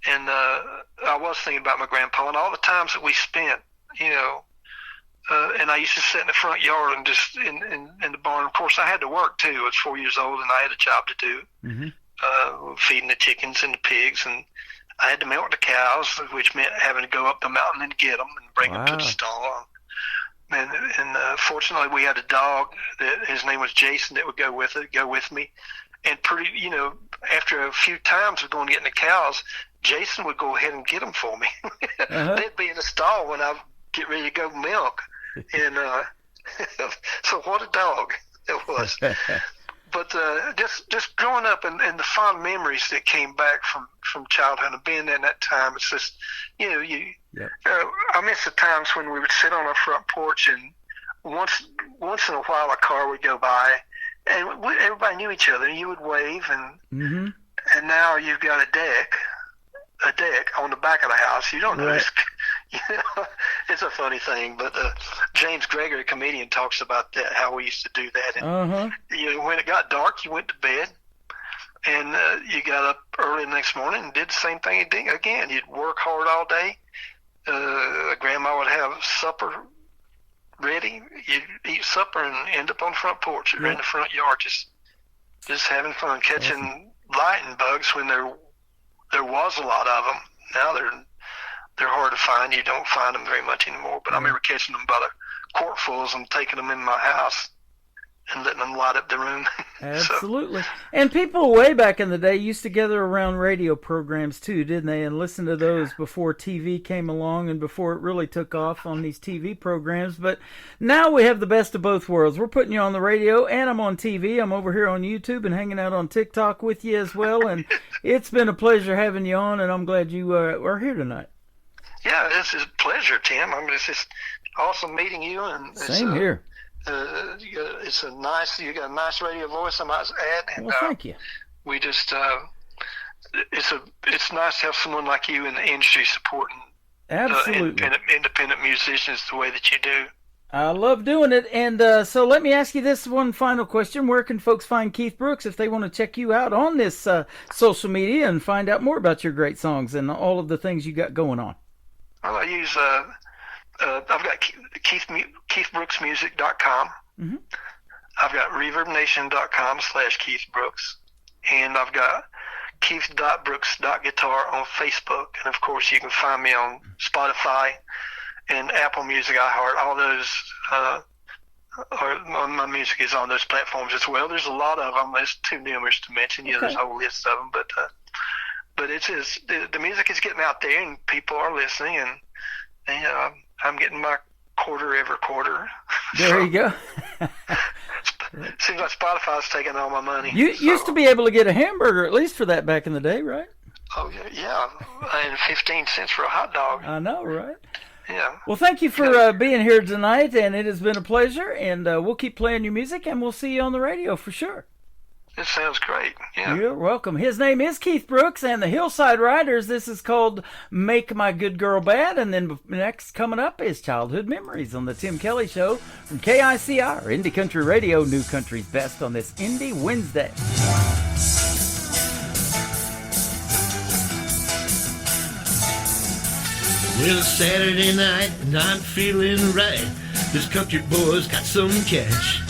and I was thinking about my grandpa and all the times that we spent, and I used to sit in the front yard and just in the barn. Of course, I had to work too. I was 4 years old, and I had a job to do, feeding the chickens and the pigs, and I had to milk the cows, which meant having to go up the mountain and get them and bring them to the stall. And fortunately, we had a dog his name was Jason that would go with me. And after a few times of going getting the cows, Jason would go ahead and get them for me. They'd be in the stall when I get ready to go milk. And so what a dog it was. But just growing up and the fond memories that came back from childhood and being in that time, it's just, I miss the times when we would sit on our front porch, and once in a while a car would go by, and everybody knew each other, and you would wave, and now you've got a deck on the back of the house. You don't notice. It's a funny thing, but James Gregory, a comedian, talks about that, how we used to do that. And when it got dark, you went to bed, and you got up early the next morning and did the same thing again. You'd work hard all day. Grandma would have supper ready. You'd eat supper and end up on the front porch or in the front yard, just having fun, catching lightning bugs when there was a lot of them. Now they're hard to find. You don't find them very much anymore. But I remember catching them by the quartfuls and taking them in my house and letting them light up the room. Absolutely. And people way back in the day used to gather around radio programs too, didn't they? And listen to those before TV came along and before it really took off on these TV programs. But now we have the best of both worlds. We're putting you on the radio and I'm on TV. I'm over here on YouTube and hanging out on TikTok with you as well. And it's been a pleasure having you on, and I'm glad you are here tonight. Yeah, it's a pleasure, Tim. I mean, it's just awesome meeting you. And same here. You got a nice radio voice, I might add. And, well, thank you. We just, it's nice to have someone like you in the industry supporting independent musicians the way that you do. I love doing it. And so let me ask you this one final question. Where can folks find Keith Brooks if they want to check you out on this social media and find out more about your great songs and all of the things you got going on? Well, I use I've got KeithBrooksMusic.com. I've got ReverbNation.com/Keith Brooks, and I've got Keith.Brooks.Guitar on Facebook, and of course you can find me on Spotify and Apple Music, iHeart. All those my music is on those platforms as well. There's a lot of them. There's too numerous to mention. There's a whole list of them, but it's just the music is getting out there, and people are listening, and I'm getting my quarter every quarter. There you go. Seems like Spotify's taking all my money. You used to be able to get a hamburger at least for that back in the day, right? Oh yeah, and 15 cents for a hot dog. I know, right? Yeah. Well, thank you for being here tonight, and it has been a pleasure. And we'll keep playing your music, and we'll see you on the radio for sure. It sounds great. Yeah. You're welcome. His name is Keith Brooks and the Hillside Riders. This is called Make My Good Girl Bad. And then next coming up is Childhood Memories on the Tim Kelly Show from KICR, Indie Country Radio, New Country's Best on this Indie Wednesday. Well, it's Saturday night and I'm feeling right. This country boy's got some cash.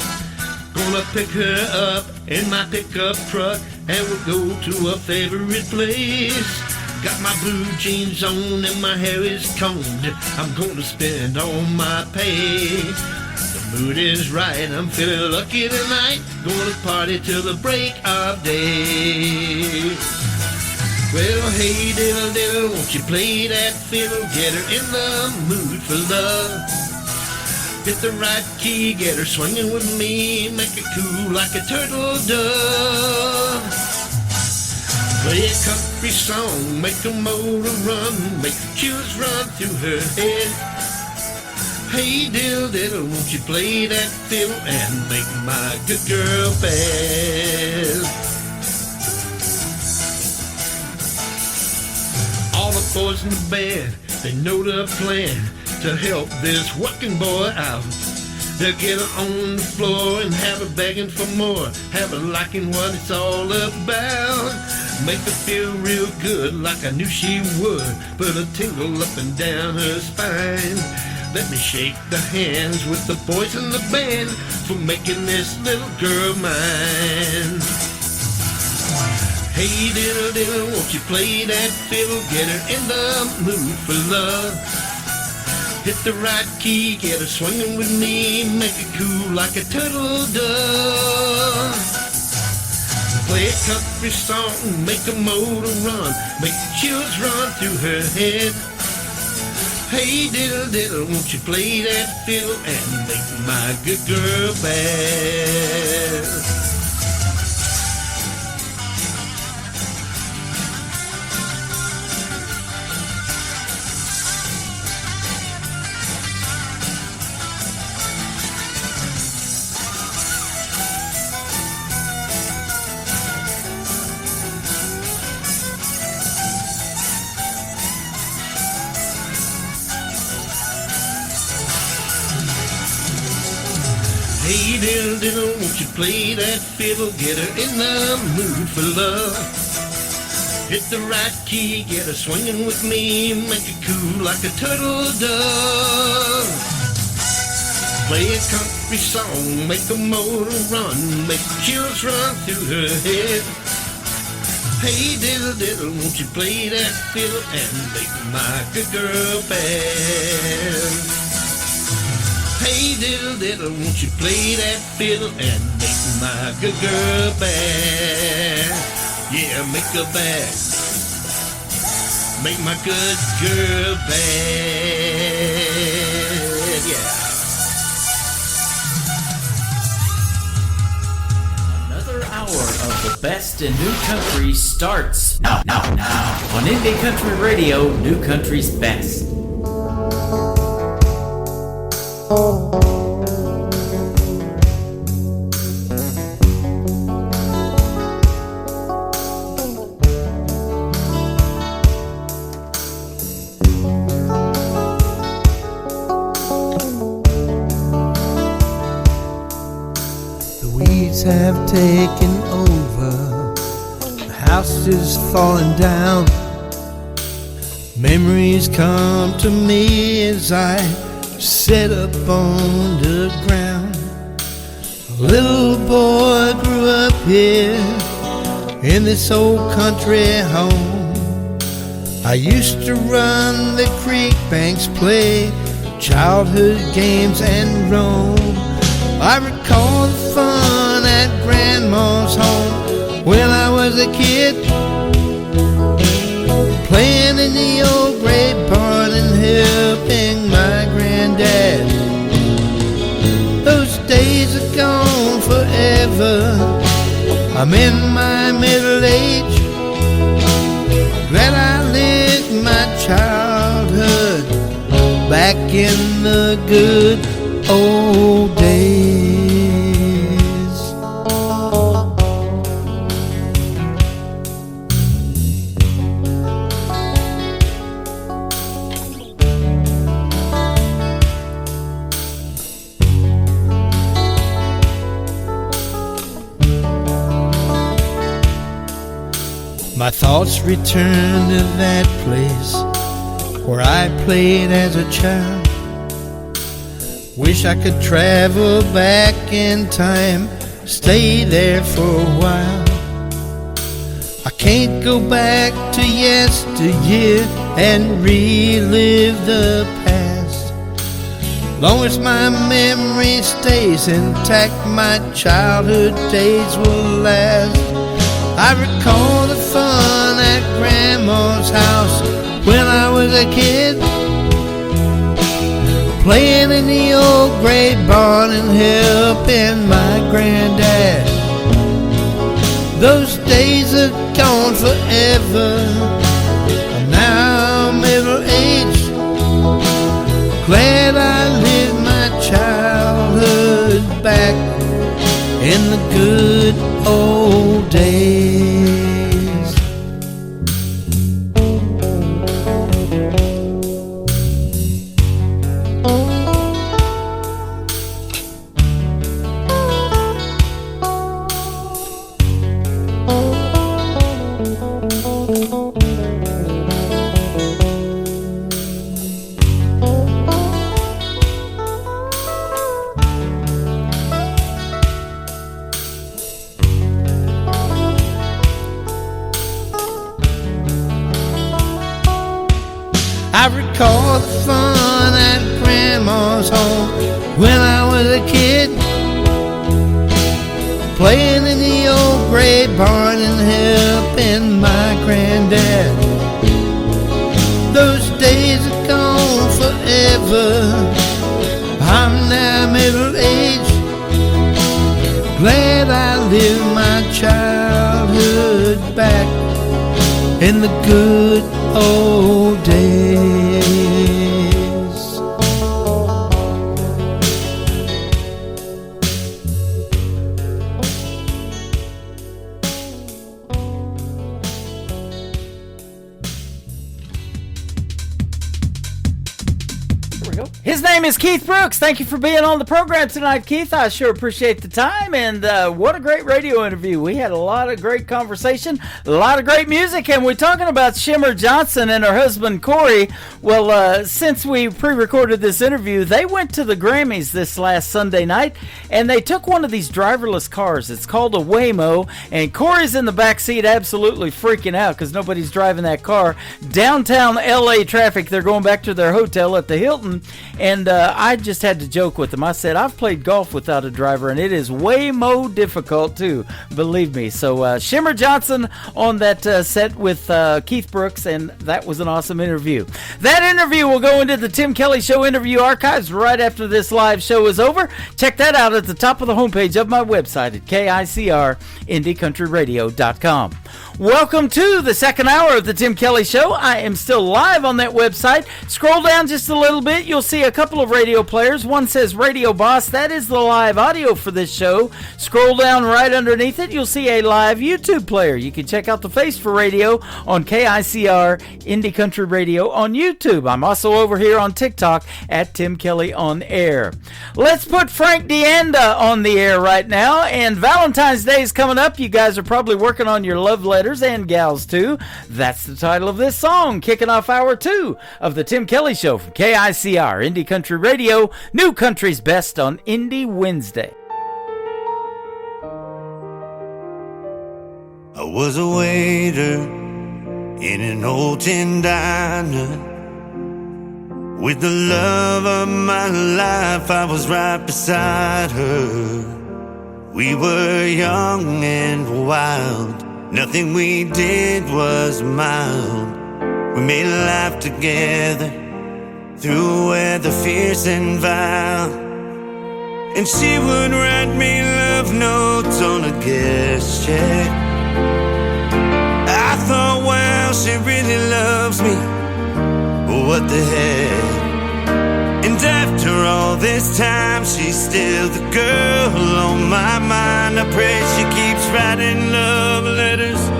Gonna pick her up in my pickup truck and we'll go to a favorite place. Got my blue jeans on and my hair is combed. I'm gonna spend all my pay. The mood is right, I'm feeling lucky tonight. Gonna party till the break of day. Well, hey diddle diddle, won't you play that fiddle? Get her in the mood for love. Hit the right key, get her swinging with me. Make it cool like a turtle dove. Play a country song, make a motor run. Make the chills run through her head. Hey diddle diddle, won't you play that fiddle and make my good girl bad? boys in the band, they know the plan to help this working boy out. They'll get her on the floor and have her begging for more, have her liking what it's all about. Make her feel real good like I knew she would, put a tingle up and down her spine. Let me shake the hands with the boys in the band for making this little girl mine. Hey diddle diddle, won't you play that fiddle, get her in the mood for love. Hit the right key, get her swinging with me, make it cool like a turtle dove. Play a country song, make a motor run, make the chills run through her head. Hey diddle diddle, won't you play that fiddle and make my good girl bad. Hey diddle diddle, won't you play that fiddle, get her in the mood for love. Hit the right key, get her swinging with me, make it cool like a turtle dove. Play a country song, make a motor run, make the chills run through her head. Hey diddle diddle, won't you play that fiddle and make my good girl bad. Hey diddle diddle, won't you play that fiddle and make my good girl bad. Yeah, make her bad. Make my good girl bad. Yeah. Another hour of the best in new country starts now on Indie Country Radio, New Country's Best. The weeds have taken over, the house is falling down. Memories come to me as I sit up on the ground. A little boy grew up here in this old country home. I used to run the creek banks, play childhood games and roam. I recall the fun at Grandma's home when I was a kid, playing in the old gray barn and helping my granddad. Those days are gone forever. I'm in my middle age, glad I lived my childhood back in the good old days. My thoughts return to that place where I played as a child. Wish I could travel back in time, stay there for a while. I can't go back to yesteryear and relive the past. Long as my memory stays intact, my childhood days will last. I recall the fun at Grandma's house when I was a kid, playing in the old gray barn and helping my granddad. Those days are gone forever. I'm now middle-aged, glad I lived my childhood back in the good old days. all the fun at Grandma's home. When I was a kid, playing in the old gray barn and helping my granddad. Those days are gone forever. I'm now middle-aged, glad I lived my childhood back in the good old days. His name is Keith Brooks. Thank you for being on the program tonight, Keith. I sure appreciate the time, and what a great radio interview. We had a lot of great conversation, a lot of great music, and we're talking about Shimmer Johnson and her husband, Corey. Well, since we pre-recorded this interview, they went to the Grammys this last Sunday night, and they took one of these driverless cars. It's called a Waymo, and Corey's in the back seat absolutely freaking out because nobody's driving that car. Downtown L.A. traffic, they're going back to their hotel at the Hilton. And I just had to joke with them. I said, I've played golf without a driver, and it is way more difficult, too. Believe me. So Shimmer Johnson on that set with Keith Brooks, and that was an awesome interview. That interview will go into the Tim Kelly Show interview archives right after this live show is over. Check that out at the top of the homepage of my website at KICR-IndieCountryRadio.com. Welcome to the second hour of the Tim Kelly Show. I am still live on that website. Scroll down just a little bit. You'll see a couple of radio players. One says Radio Boss. That is the live audio for this show. Scroll down right underneath it. You'll see a live YouTube player. You can check out the face for radio on KICR Indie Country Radio on YouTube. I'm also over here on TikTok at Tim Kelly On Air. Let's put Frank Deanda on the air right now. And Valentine's Day is coming up. You guys are probably working on your love letters and gals too. That's the title of this song, kicking off hour 2 of the Tim Kelly Show from KICR Indie Country Radio, New Country's Best on Indie Wednesday. I was a waiter in an old tin diner. With the love of my life, I was right beside her. We were young and wild. Nothing we did was mild. We made life together through weather fierce and vile. And she would write me love notes on a guest check. I thought, wow, she really loves me. What the heck? And after all this time, she's still the girl on my mind. I pray she keeps writing love letters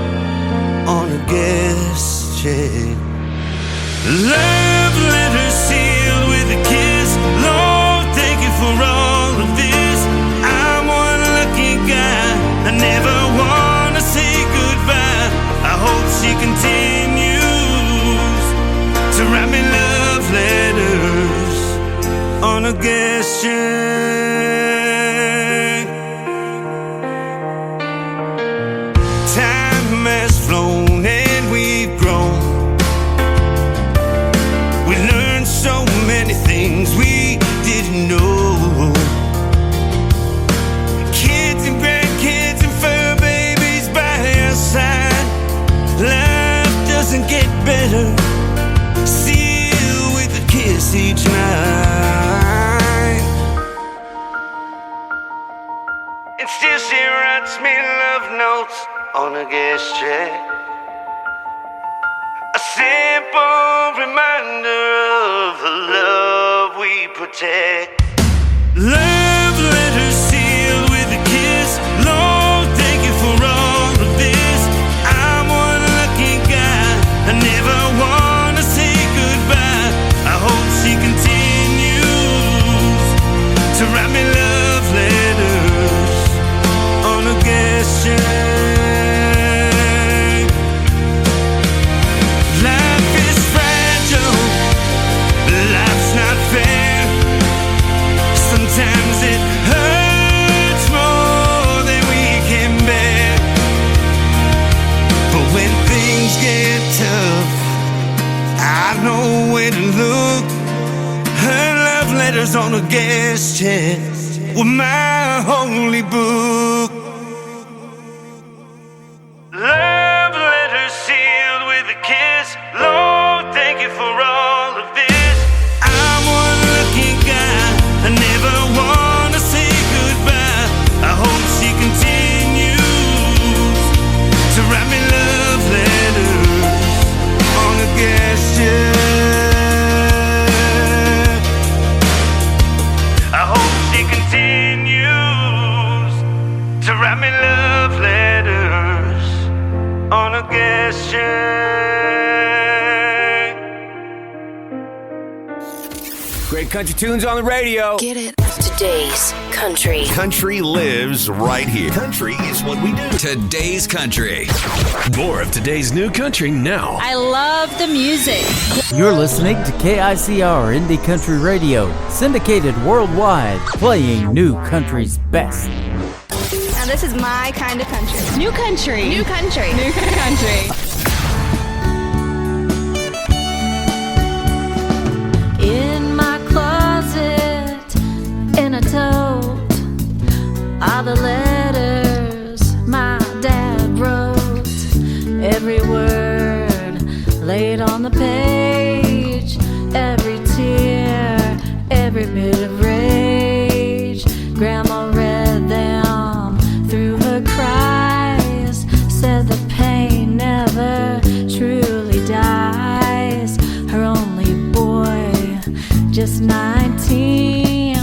on a guest check. Love letters sealed with a kiss. Lord, thank you for all of this. I'm one lucky guy. I never want to say goodbye. I hope she continues to write me love letters on a guest check. Time has flown and we've grown. We learned so many things we didn't know. Kids and grandkids and fur babies by our side. Life doesn't get better. Sealed with a kiss each night. And still she writes me love notes on a guest check. A simple reminder of the love we protect. Love letters sealed with a kiss. Lord, thank you for all of this. I'm one lucky guy. I never want to say goodbye. I hope she continues to write me love letters on a guest check. Life is fragile, life's not fair. Sometimes on a guest chair with my holy book. Love letter sealed with a kiss. Lord, thank you for all of this. I'm one lucky guy. I never wanna say goodbye. I hope she continues to write me love letters on a guest chair. I hope she continues to write me love letters on a guest chair. Great country tunes on the radio. Get it. Today's country. Country lives right here. Country is what we do. Today's country. More of today's new country now. I love the music. You're listening to KICR Indie Country Radio, syndicated worldwide, playing new country's best. Now this is my kind of country. New country. New country. New country. In my closet, in a tote, are the letters my dad wrote. Every word laid on the page, every tear, every bit of rage. Grandma read them through her cries, said the pain never truly dies. Her only boy, just 19,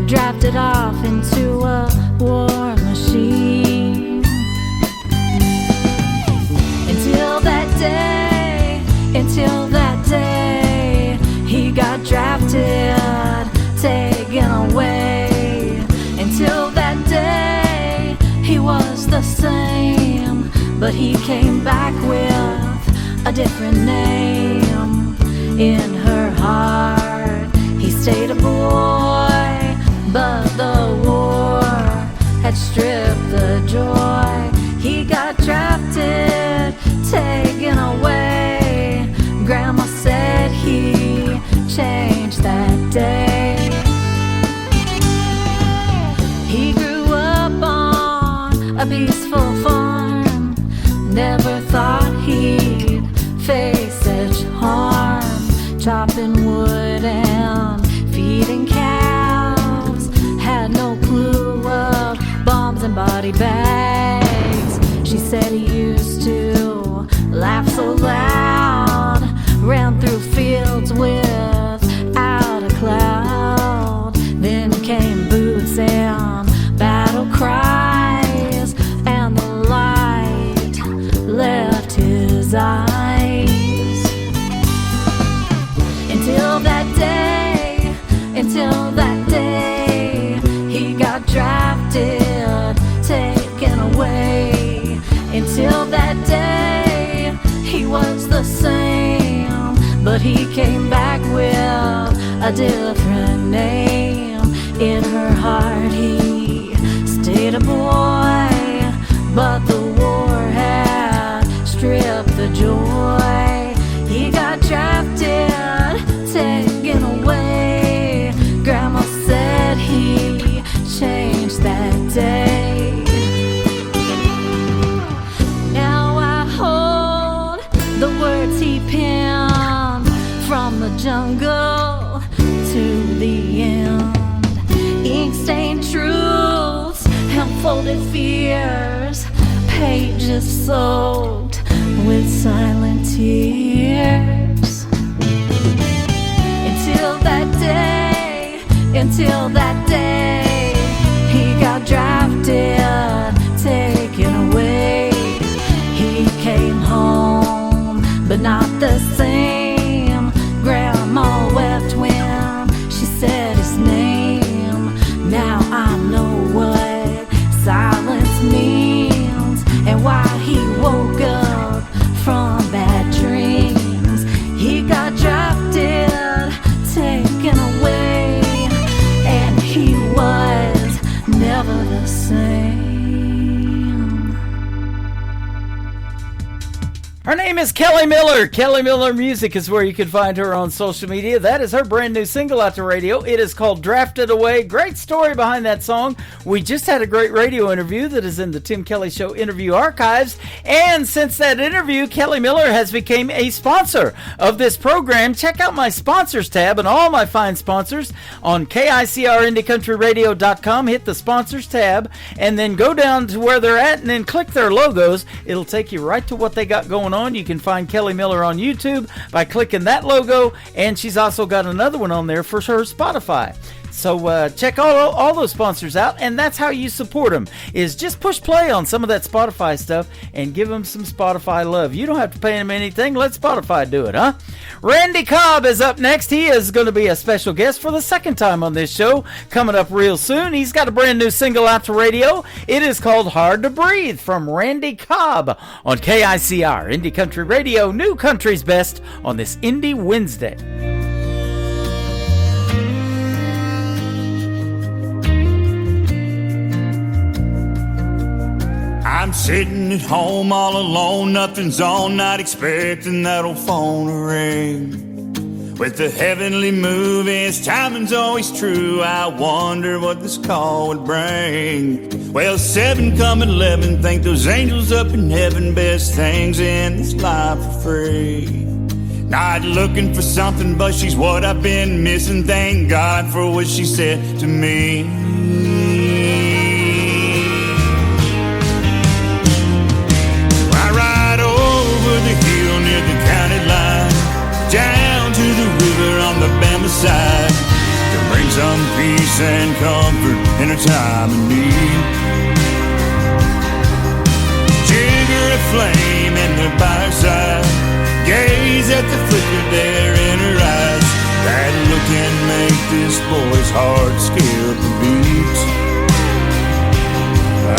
drafted off into a war machine. Until that day, he got drafted, taken away. Until that day, he was the same, but he came back with a different name. In her heart, he stayed a boy, but the war had stripped the joy. He got drafted, taken away. Grandma said he changed that day. He grew up on a peaceful farm, never thought he'd face such harm. Chopping wood and feeding cows, had no clue of bombs and body bags. She said he used to laugh so loud, ran through fields without a cloud. Then came boots and battle cries, and the light left his eyes. Until that day, he got drafted, taken away. Until that day, he was the same, but he came back with a different name. In her heart, he stayed a boy, but the war had stripped the joy. He got drafted, taken away. Grandma said he changed that day. Now I hold the words he penned, from the jungle to the end. Ink-stained truths and folded fears, pages soaked with silent tears. Until that day, he got drafted, taken away. He came home, but not the same. Grandma wept when she said his name. Now I know what silence means, and why he woke up from bad dreams. He got drafted, taken away, and he was never the same. Her name is Kelly Miller. Kelly Miller Music is where you can find her on social media. That is her brand new single out to radio. It is called Drafted Away. Great story behind that song. We just had a great radio interview that is in the Tim Kelly Show interview archives. And since that interview, Kelly Miller has become a sponsor of this program. Check out my sponsors tab and all my fine sponsors on KICRIndieCountryRadio.com. Hit the sponsors tab and then go down to where they're at and then click their logos. It'll take you right to what they got going on. You can find Kelly Miller on YouTube by clicking that logo, and she's also got another one on there for her Spotify. So check all those sponsors out, and that's how you support them, is just push play on some of that Spotify stuff and give them some Spotify love. You don't have to pay them anything. Let Spotify do it, huh? Randy Cobb is up next. He is going to be a special guest for the second time on this show, coming up real soon. He's got a brand new single out to radio. It is called Hard to Breathe from Randy Cobb on KICR, Indie Country Radio, New Country's Best on this Indie Wednesday. I'm sitting at home all alone, nothing's on, not expecting that old phone to ring. With the heavenly moving, its timing's always true, I wonder what this call would bring. Well, 7 come 11, think those angels up in heaven, best things in this life for free. Not looking for something, but she's what I've been missing, thank God for what she said to me. The hill near the county line, down to the river on the Bama side, to bring some peace and comfort in a time of need. Jigger a flame in the by her side, gaze at the flicker there in her eyes. That look can make this boy's heart skip a beat.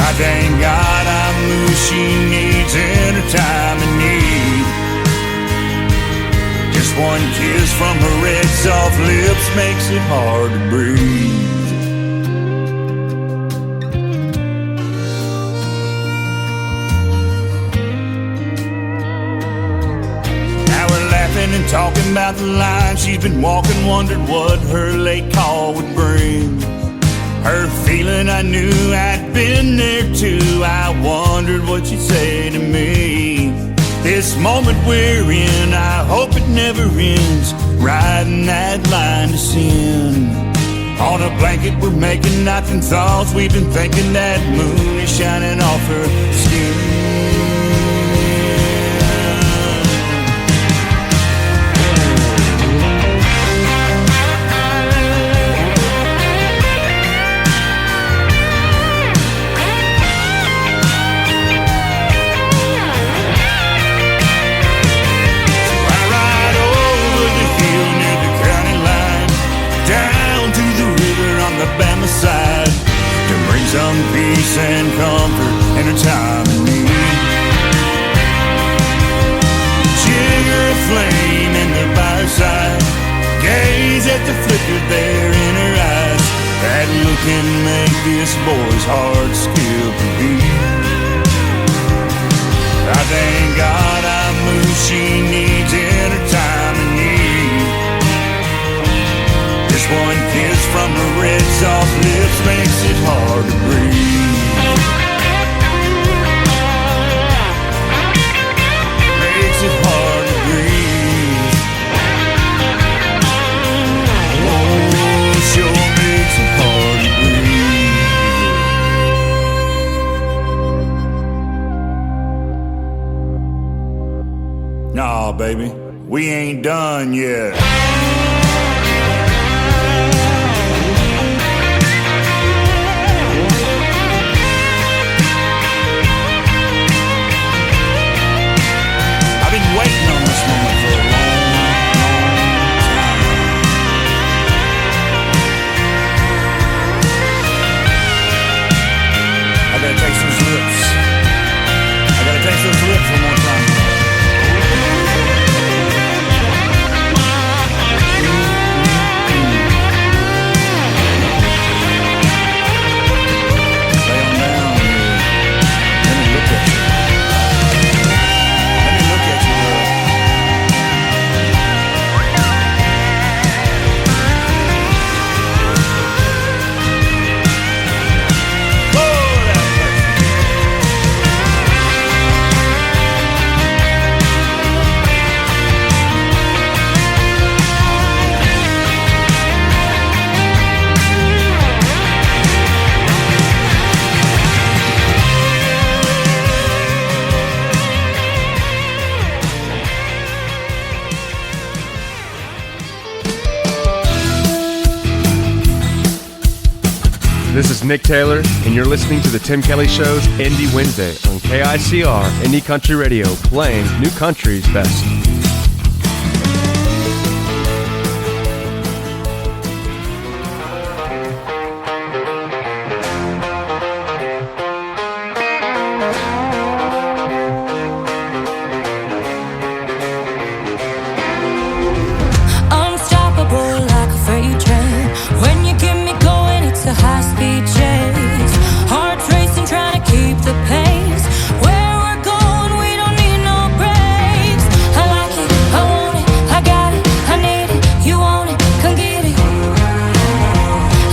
I thank God I'm who she needs in her time of need. Just one kiss from her red soft lips makes it hard to breathe. Now we're laughing and talking about the line she's been walking, wondered what her late call would bring. Her feeling, I knew I'd been there too. I wondered what she'd say to me. This moment we're in, I hope it never ends. Riding that line to sin. On a blanket we're making nothing thoughts. We've been thinking that moon is shining off her skin. Alabama side to bring some peace and comfort in a time of need. Jigger a flame in the by her side, gaze at the flicker there in her eyes. That look can make this boy's heart skip a beat. I thank God I'm who she needs in her time of need. One kiss from her red soft lips makes it hard to breathe. Makes it hard to breathe. Oh, sure makes it hard to breathe. Nah, baby, we ain't done yet. Waiting on this moment for a long, long time. I gotta taste those lips. I gotta taste those lips one more time. Lay on down here. Let me look at you. Let me look at you. Nick Taylor, and you're listening to The Tim Kelly Show's Indie Wednesday on KICR, Indie Country Radio, playing New Country's best. Unstoppable like a freight train. When you get me going, it's a high-speed chase. Heart's racing, trying to keep the pace. Where we're going, we don't need no brakes. I like it, I want it, I got it, I need it. You want it, come get it.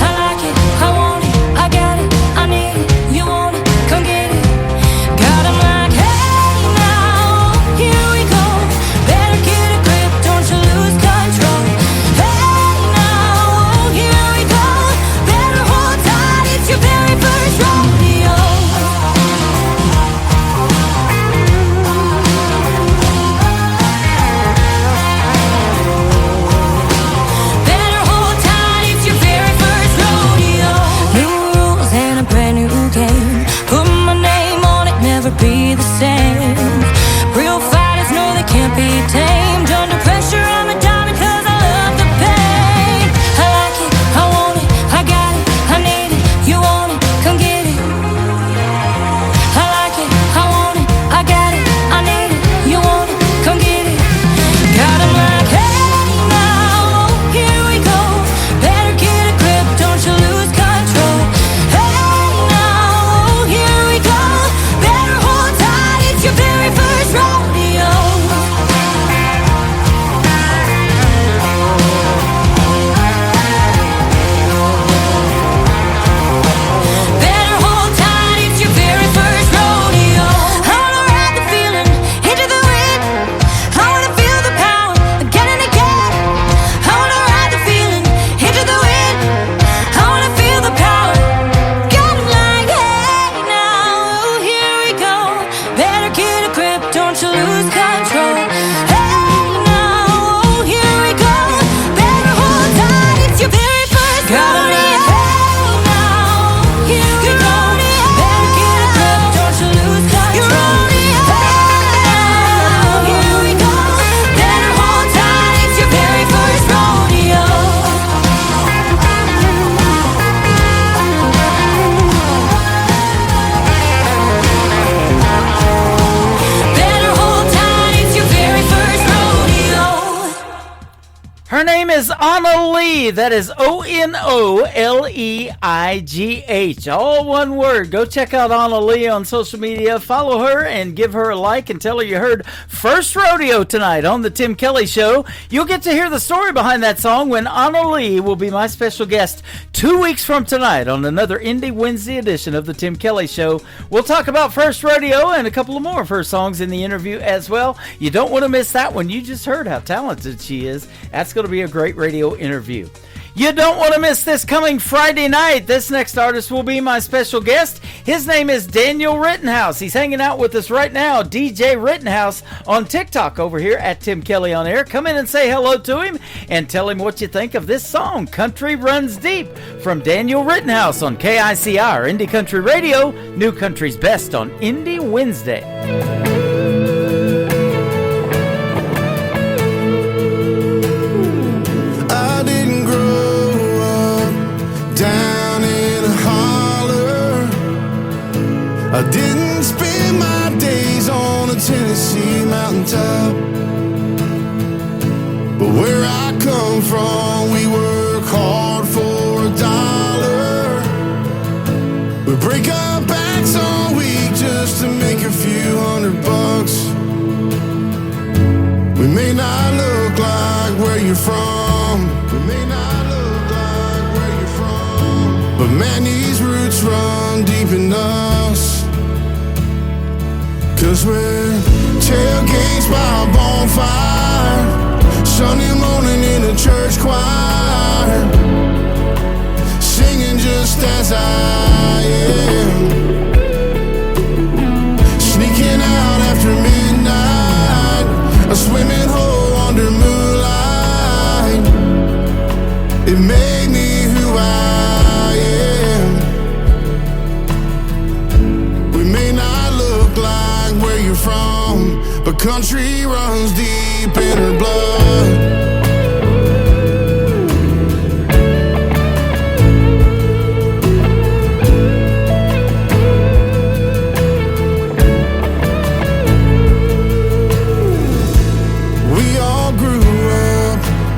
I like it, I want it, I got it, I need it. You want it, come get it. Got 'em like, hey now, here we go. Better get a grip, don't you lose control. Hey now, here we go. Better hold tight, it's your very first rodeo. Better hold tight, it's your very first rodeo. New rules and a brand new game. Put my name on it, never be the same. Real fighters know they can't be tamed. Under pressure, I'm a diamond 'cause I love the pain. I like it, I want it, I got it, I need it. You want it, come get it. I like it, I want it, I got it, I need it. You want it, come get it. Got 'em like, hey now, here we go. Better get a grip, don't you lose control. Hey now, here we go. Better hold tight, it's your very first rodeo. Better hold tight, it's your very first rodeo. I wanna ride the feeling into the wind. I wanna feel the power again and again. I wanna ride the feeling into the wind. I wanna feel the power. Got 'em like, hey now, here we go. Better get a grip, don't you lose control. Hey now, here we go. Better hold tight, it's your very first rodeo. Here we go. Better get a grip, don't you lose control. Here we go. Better hold tight, it's your very first rodeo. Better hold tight, it's your very first rodeo. Her name is Anna Lee. That is ONOLEIGH. All one word. Go check out Anna Lee on social media. Follow her and give her a like and tell her you heard First Rodeo tonight on The Tim Kelly Show. You'll get to hear the story behind that song when Anna Lee will be my special guest 2 weeks from tonight on another Indie Wednesday edition of The Tim Kelly Show. We'll talk about First Rodeo and a couple of more of her songs in the interview as well. You don't want to miss that one. You just heard how talented she is. That's going to be a great radio interview. You don't want to miss this coming Friday night. This next artist will be my special guest. His name is Daniel Rittenhouse. He's hanging out with us right now, DJ Rittenhouse, on TikTok over here at Tim Kelly on Air. Come in and say hello to him and tell him what you think of this song, Country Runs Deep, from Daniel Rittenhouse on KICR, Indie Country Radio, New Country's Best on Indie Wednesday. I didn't grow up down in a holler. I didn't spend my days on a Tennessee mountaintop. But where I come from, we work hard for $1. We break our backs all week just to make a few $100. We may not look like where you're from. We may not look like where you're from. But man, these roots run deep in us. 'Cause we're tailgates by a bonfire, Sunday morning in a church choir, singing just as I am, sneaking out after midnight, a swimming hole under moonlight. It made me who I am. from, but country runs deep in her blood.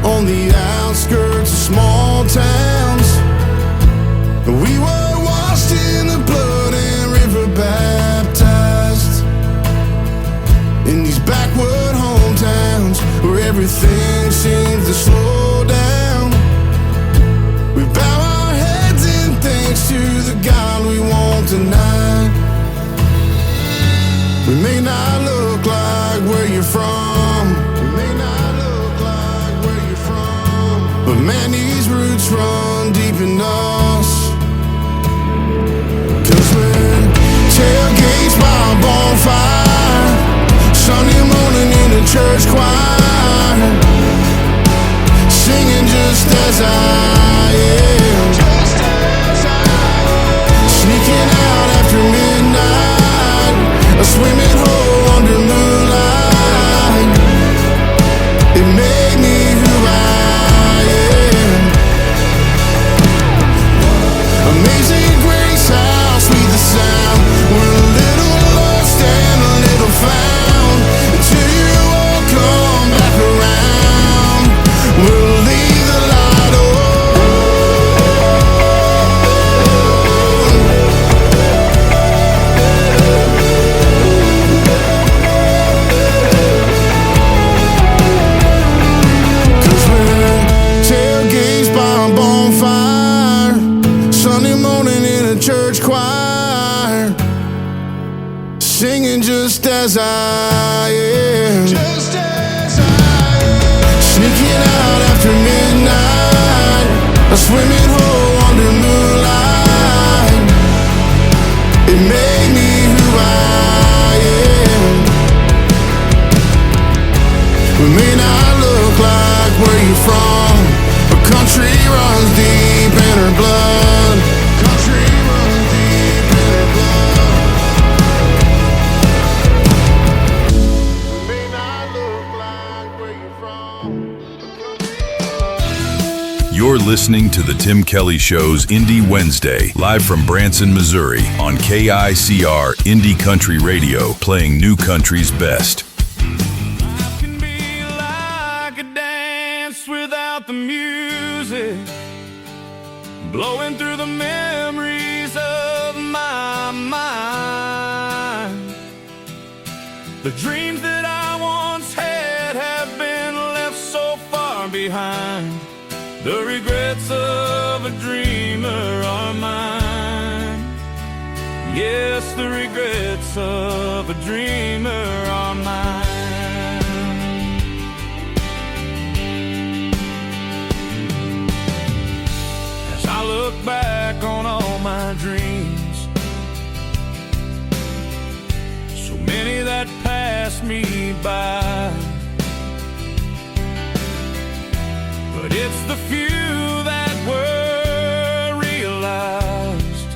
On the outskirts of small towns, we were washed in the blood and river baptized. In these backward hometowns where everything seems to slow down, we bow our heads in thanks to the God we won't deny. We may not look like where you're from, but man, these roots run deep in us. 'Cause we're tailgates by a bonfire, Sunday morning in the church choir, singing just as I am, sneaking out after midnight, a swimming hole under moonlight. It made me who I am. Amazing grace, how sweet the sound. We're a little lost and a little found, until you all come back around. We'll leave the light on. 'Cause we're tailgates by a bonfire, Sunday morning in a church choir, singing just as I am, sneaking out after midnight, a swimming hole under moonlight. It made me who I am. We may not look like where you're from, but country runs deep in her blood. Country runs deep in her blood. We may not look like where you're from. You're listening to The Tim Kelly Show's Indie Wednesday, live from Branson, Missouri, on KICR Indie Country Radio, playing new country's best. Without the music, blowing through the memories of my mind. The dreams that I once had have been left so far behind. The regrets of a dreamer are mine. Yes, the regrets of a dreamer are mine. I look back on all my dreams, so many that passed me by, but it's the few that were realized.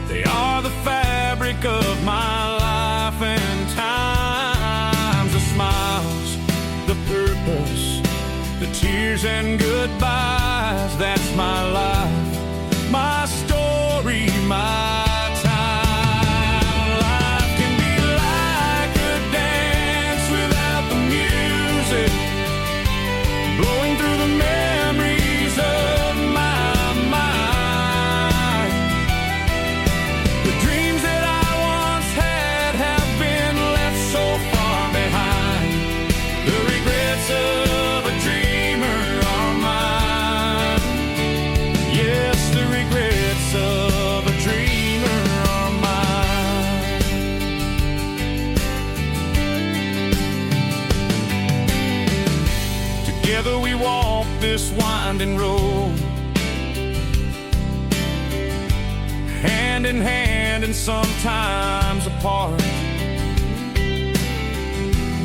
They are the fabric of my life and times, the smiles, the purpose, the tears and goodbyes. That's my life, my story, my time. Life can be like a dance without the music, blowing through the memories of my mind. The dreams that I once had have been left so far behind. The regrets of a dreamer are mine. Yes, the regrets of a dreamer are mine. Together we walk this winding road, hand in hand and sometimes apart.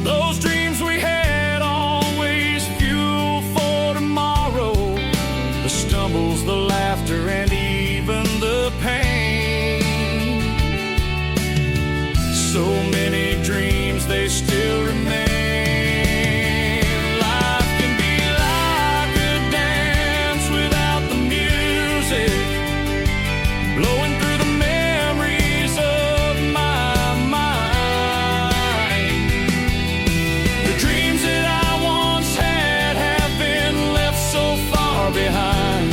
Those dreams we had always fuel for tomorrow, the stumbles, the laughter, and even the pain. So many dreams, they still remain. Life can be like a dance without the music, blowing through the memories of my mind. The dreams that I once had have been left so far behind.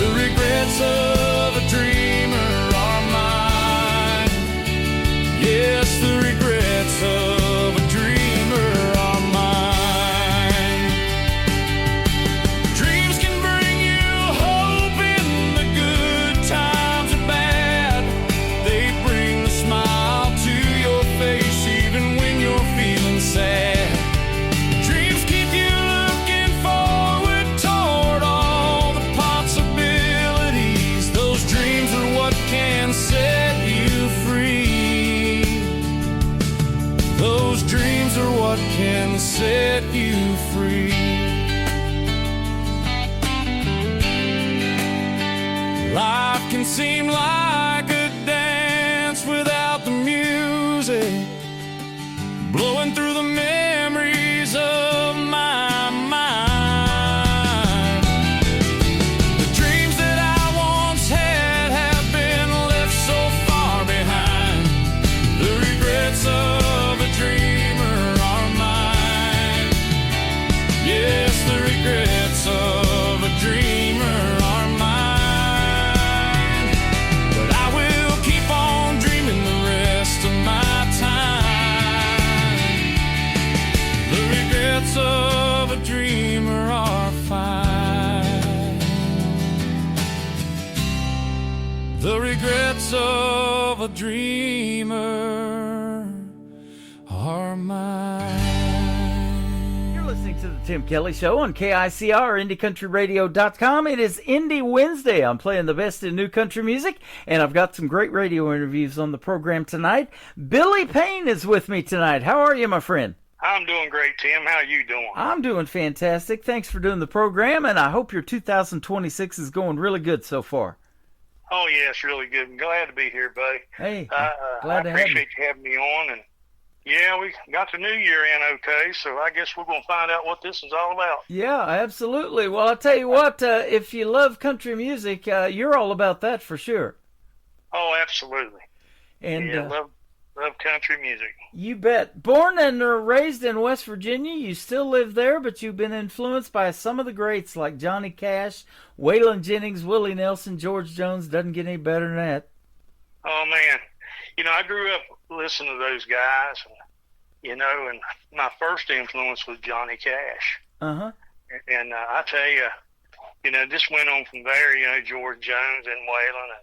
The regrets of a dreamer are mine. Yes, the regrets of a dreamer are mine. Dreams can bring you hope in the good times and bad. They bring a smile to your face even when you're feeling sad. Dreams keep you looking forward toward all the possibilities. Those dreams are what can set you free. Those dreams are what can set you free. Life can seem like a dance without the music, blowing through the memories of my mind. The dreams that I once had have been left so far behind. The regrets of a dreamer are mine. Yes, the regrets of a dreamer are mine. But I will keep on dreaming the rest of my time. The regrets of a dreamer are fine. The regrets of a dreamer are mine. You're listening to the Tim Kelly Show on KICR, IndieCountryRadio.com. It is Indie Wednesday. I'm playing the best in new country music, and I've got some great radio interviews on the program tonight. Billy Payne is with me tonight. How are you, my friend? I'm doing great, Tim. How are you doing? I'm doing fantastic. Thanks for doing the program, and I hope your 2026 is going really good so far. Oh, yes, really good. I'm glad to be here, buddy. Hey, I glad to have you. appreciate you having me on. And yeah, we got the new year in okay, so I guess we're going to find out what this is all about. Yeah, absolutely. Well, I'll tell you what, if you love country music, you're all about that for sure. Oh, absolutely. And yeah, love country music. You bet. Born and raised in West Virginia, you still live there, but you've been influenced by some of the greats like Johnny Cash, Waylon Jennings, Willie Nelson, George Jones. Doesn't get any better than that. Oh, man. You know, I grew up listening to those guys, and my first influence was Johnny Cash. Uh-huh. And I tell you, this went on from there, George Jones and Waylon.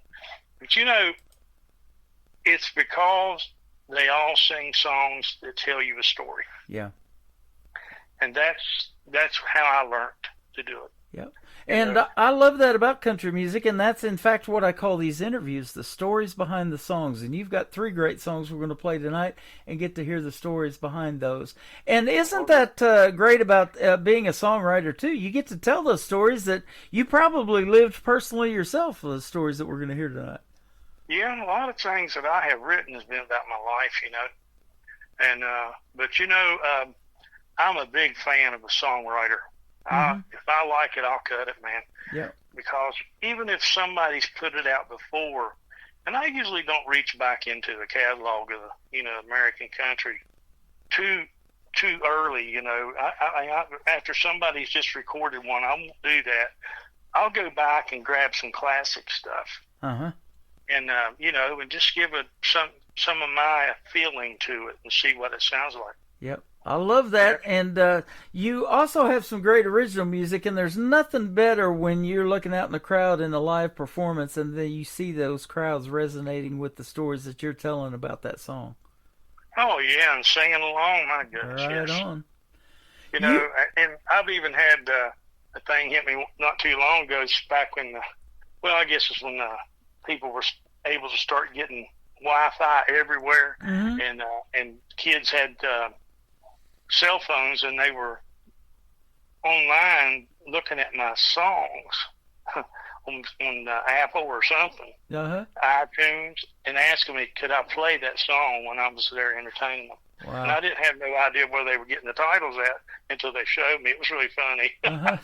But, it's because they all sing songs that tell you a story. Yeah. And that's how I learned to do it. Yep. And I love that about country music, and that's in fact what I call these interviews, the stories behind the songs. And you've got 3 great songs we're going to play tonight and get to hear the stories behind those. And isn't that great about being a songwriter too? You get to tell those stories that you probably lived personally yourself, the stories that we're going to hear tonight. Yeah, a lot of things that I have written has been about my life, And but I'm a big fan of a songwriter. If I like it, I'll cut it, man. Yeah. Because even if somebody's put it out before, and I usually don't reach back into the catalog of American country too early. I after somebody's just recorded one, I won't do that. I'll go back and grab some classic stuff. Uh-huh. And and just give it some of my feeling to it and see what it sounds like. Yep. I love that. And you also have some great original music, and there's nothing better when you're looking out in the crowd in a live performance and then you see those crowds resonating with the stories that you're telling about that song. Oh, yeah, and singing along, my goodness. Right yes. on. And I've even had a thing hit me not too long ago. It's back when, I guess it's when people were able to start getting Wi-Fi everywhere, and kids had cell phones, and they were online looking at my songs on Apple or something, Uh-huh. iTunes, and asking me could I play that song when I was there entertaining them. Wow. And I didn't have no idea where they were getting the titles at until they showed me. It was really funny. Uh-huh.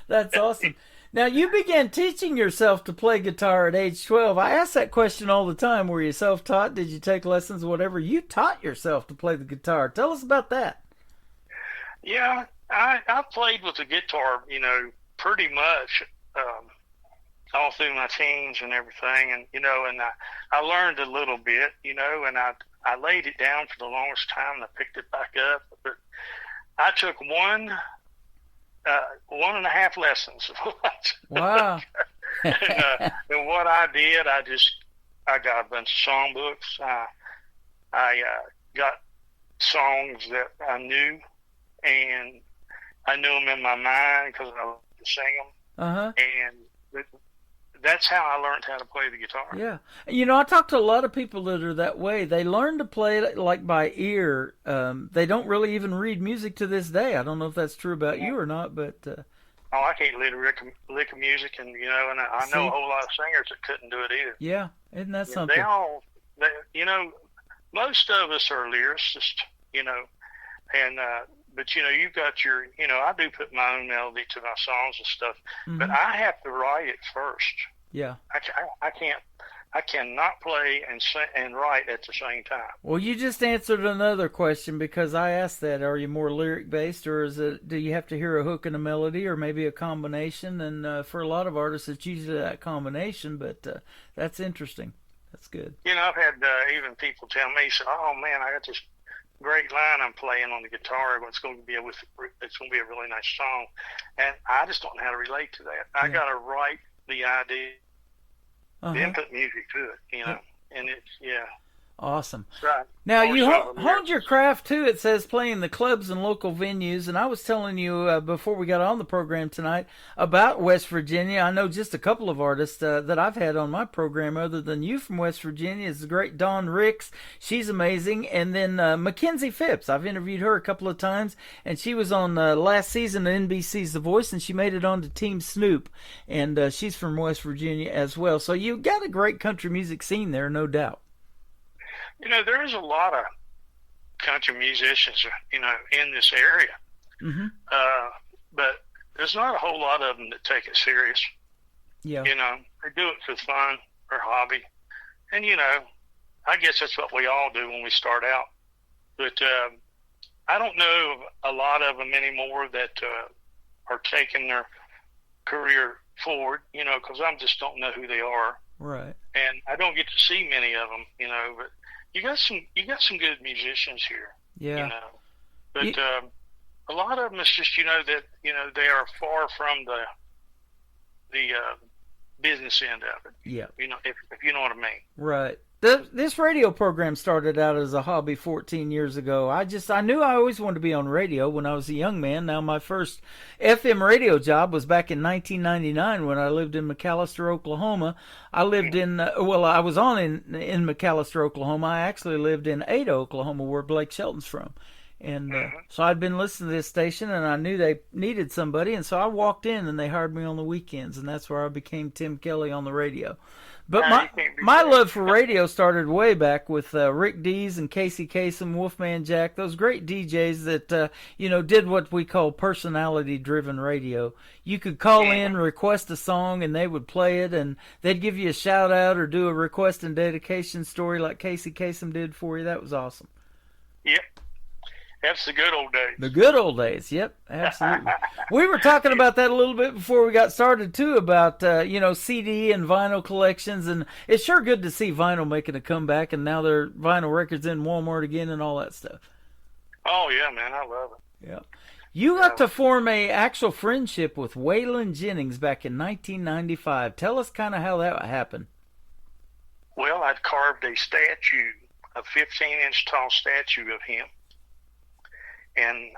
That's awesome. Now, you began teaching yourself to play guitar at age 12. I ask that question all the time. Were you self-taught? Did you take lessons, whatever? You taught yourself to play the guitar. Tell us about that. Yeah, I played with the guitar, pretty much all through my teens and everything. And, and I learned a little bit, and I laid it down for the longest time and I picked it back up. But I took 1.5 lessons. Wow. And what I did, I got a bunch of songbooks. I got songs that I knew, and I knew them in my mind because I loved to sing them. Uh-huh. And that's how I learned how to play the guitar. Yeah. I talk to a lot of people that are that way. They learn to play it like by ear. They don't really even read music to this day. I don't know if that's true about you or not, but... Oh, I can't read a lick of music, and, and I know a whole lot of singers that couldn't do it either. Yeah, isn't that something? Most of us are lyricists, and... But, you've got your, I do put my own melody to my songs and stuff, but I have to write it first. Yeah. I cannot play and sing and write at the same time. Well, you just answered another question because I asked that. Are you more lyric-based, or do you have to hear a hook and a melody, or maybe a combination? And for a lot of artists, it's usually that combination, but that's interesting. That's good. I've had even people tell me, oh, man, I got this great line I'm playing on the guitar. It's going to be a really nice song, and I just don't know how to relate to that. I got to write the idea, then put music to it, and it's awesome. That's right. Now you honed your craft too. It says playing the clubs and local venues, and I was telling you before we got on the program tonight about West Virginia. I know just a couple of artists that I've had on my program other than you from West Virginia. Is the great Dawn Ricks. She's amazing. And then Mackenzie Phipps. I've interviewed her a couple of times, and she was on last season of NBC's The Voice, and she made it on to Team Snoop, and she's from West Virginia as well. So you got a great country music scene there, no doubt. There's a lot of country musicians, in this area. Mm-hmm. But there's not a whole lot of them that take it serious. Yeah. They do it for fun or hobby. And, I guess that's what we all do when we start out. But I don't know a lot of them anymore that are taking their career forward, because I just don't know who they are. Right. And I don't get to see many of them, but you got some good musicians here. Yeah. But a lot of them is just that they are far from the business end of it. Yeah. If you know what I mean. Right. This radio program started out as a hobby 14 years ago. I knew I always wanted to be on radio when I was a young man. Now, my first FM radio job was back in 1999 when I lived in McAllister, Oklahoma. I lived I was in McAllister, Oklahoma. I actually lived in Ada, Oklahoma, where Blake Shelton's from. And so I'd been listening to this station, and I knew they needed somebody, and so I walked in, and they hired me on the weekends, and that's where I became Tim Kelly on the radio. But my love for radio started way back with Rick Dees and Casey Kasem, Wolfman Jack, those great DJs that, did what we call personality-driven radio. You could call in, request a song, and they would play it, and they'd give you a shout-out or do a request and dedication story like Casey Kasem did for you. That was awesome. Yep. That's the good old days. The good old days, yep, absolutely. We were talking about that a little bit before we got started, too, about, CD and vinyl collections, and it's sure good to see vinyl making a comeback, and now their vinyl records in Walmart again and all that stuff. Oh, yeah, man, I love it. Yeah. You got to form a actual friendship with Waylon Jennings back in 1995. Tell us kind of how that happened. Well, I'd carved a 15-inch tall statue of him. And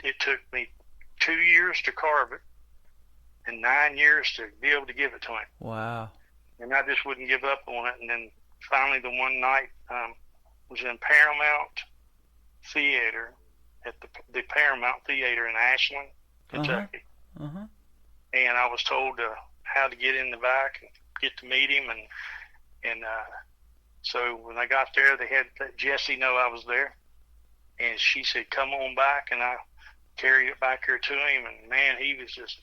it took me 2 years to carve it and 9 years to be able to give it to him. Wow. And I just wouldn't give up on it. And then finally the one night was in Paramount Theater, at the Paramount Theater in Ashland, Kentucky. Uh-huh. And I was told to how to get in the back and get to meet him, and so when I got there, they had let Jessie know I was there, and she said, "Come on back," and I carried it back here to him, and man, he was just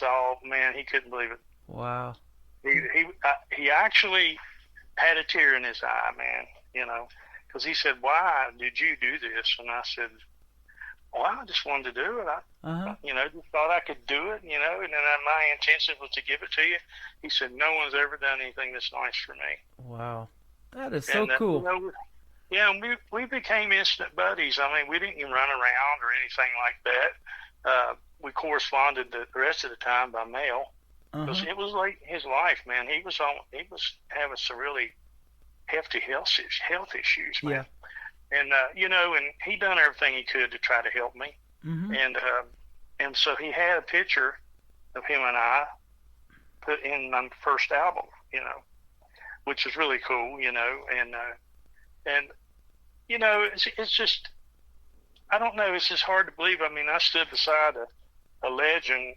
all, man, he couldn't believe it. Wow. He actually had a tear in his eye, man, you know, because he said, "Why did you do this?" And I said, "Well, I just wanted to do it. I you know, just thought I could do it, you know, and then my intention was to give it to you." He said, "No one's ever done anything this nice for me." Wow. That is so cool. You know, yeah, and we became instant buddies. I mean, we didn't even run around or anything like that. We corresponded the rest of the time by mail. Because it was like his life, man. He was having some really hefty health issues, man. Yeah. And you know, and he done everything he could to try to help me. And so he had a picture of him and I put in my first album, you know, which is really cool, you know. And you know, it's just, I don't know, it's just hard to believe. I mean, I stood beside a legend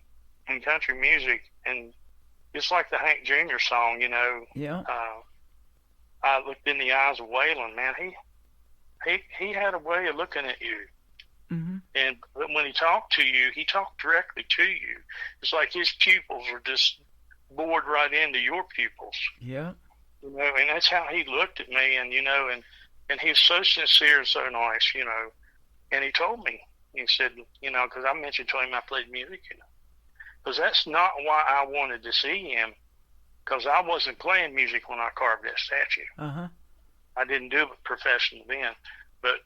in country music, and it's like the Hank Jr. song, you know. Yeah. I looked in the eyes of Waylon, man. He had a way of looking at you, and when he talked to you, he talked directly to you. It's like his pupils were just bored right into your pupils. Yeah. You know, and that's how he looked at me, and you know, and he was so sincere and so nice, you know. And he told me, he said, you know, because I mentioned to him I played music, you know. Because that's not why I wanted to see him, because I wasn't playing music when I carved that statue. I didn't do it professionally then. But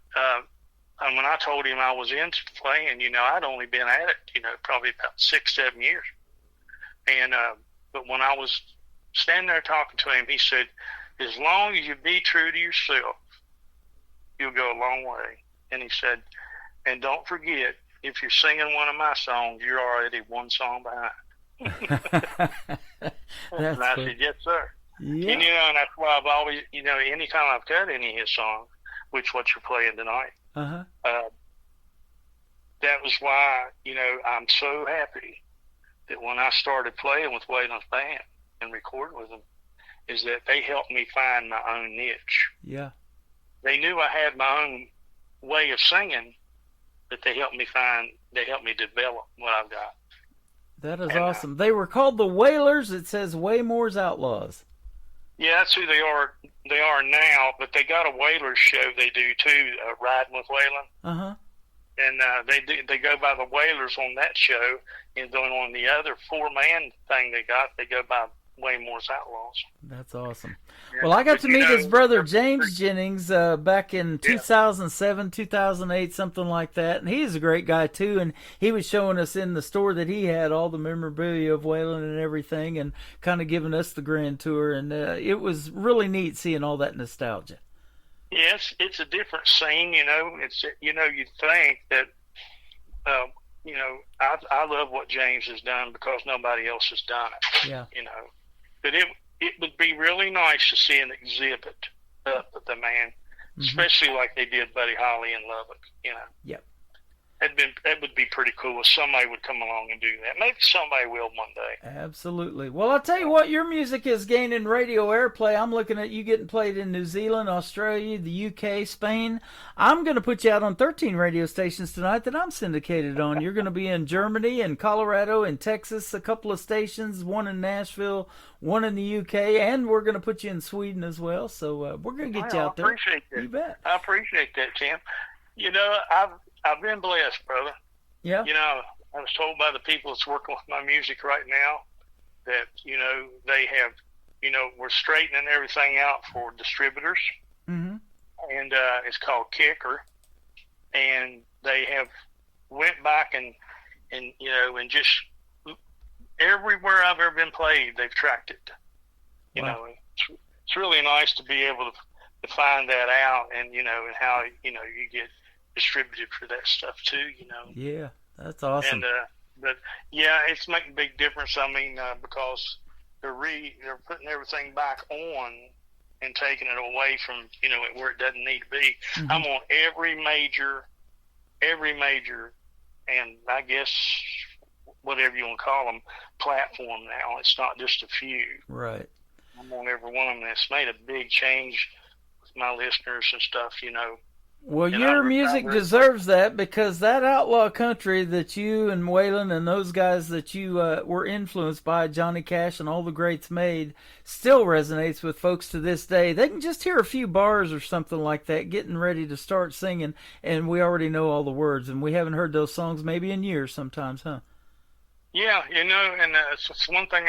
and when I told him I was into playing, you know, I'd only been at it, you know, probably about 6-7 years. And but when I was standing there talking to him, he said, "As long as you be true to yourself, you'll go a long way." And he said, "And don't forget, if you're singing one of my songs, you're already one song behind." And I said, "Yes, sir." Yeah. And, you know, and that's why I've always, you know, anytime I've cut any of his songs, which what you're playing tonight, that was why, you know, I'm so happy that when I started playing with Waylon's band and recording with them, is that they helped me find my own niche. Yeah. They knew I had my own way of singing, but they helped me develop what I've got. That is awesome. They were called the Wailers. It says Waymore's Outlaws. Yeah, that's who they are. They are now, but they got a Wailers show they do too, Riding with Waylon. And they go by the Wailers on that show, and then on the other 4-man thing they go by Waymore's Outlaws. That's awesome. Yeah, well, I got to meet his brother James Yeah. Jennings back in 2007, 2008, something like that. And he's a great guy too. And he was showing us in the store that he had all the memorabilia of Waylon and everything, and kind of giving us the grand tour. And it was really neat seeing all that nostalgia. Yes, it's a different scene, you know. It's, you know, you think that, you know, I love what James has done because nobody else has done it. Yeah. You know, but it would be really nice to see an exhibit up at the man, especially like they did Buddy Holly in Lubbock. You know. Yep. That would be pretty cool if somebody would come along and do that. Maybe somebody will one day. Absolutely. Well, I'll tell you what, your music is gaining radio airplay. I'm looking at you getting played in New Zealand, Australia, the UK, Spain. I'm going to put you out on 13 radio stations tonight that I'm syndicated on. You're going to be in Germany and Colorado and Texas, a couple of stations, one in Nashville, one in the UK, and we're going to put you in Sweden as well. So we're going to get you out there. I appreciate that. You bet. I appreciate that, Tim. You know, I've been blessed, brother. Yeah. You know, I was told by the people that's working with my music right now that, you know, they have, you know, we're straightening everything out for distributors. And it's called Kicker. And they have went back and you know, and just everywhere I've ever been played, they've tracked it. You know, it's really nice to be able to find that out, and, you know, and how, you know, you get distributed for that stuff too, you know. Yeah, that's awesome. And but yeah, it's making a big difference. I mean, because they're putting everything back on and taking it away from, you know, where it doesn't need to be. I'm on every major, and I guess whatever you want to call them, platform now. It's not just a few. Right. I'm on every one of them. It's made a big change with my listeners and stuff, you know. Well, And your music deserves that, because that outlaw country that you and Waylon and those guys that you were influenced by, Johnny Cash and all the greats made, still resonates with folks to this day. They can just hear a few bars or something like that, getting ready to start singing, and we already know all the words, and we haven't heard those songs maybe in years sometimes, huh? Yeah, you know, and it's one thing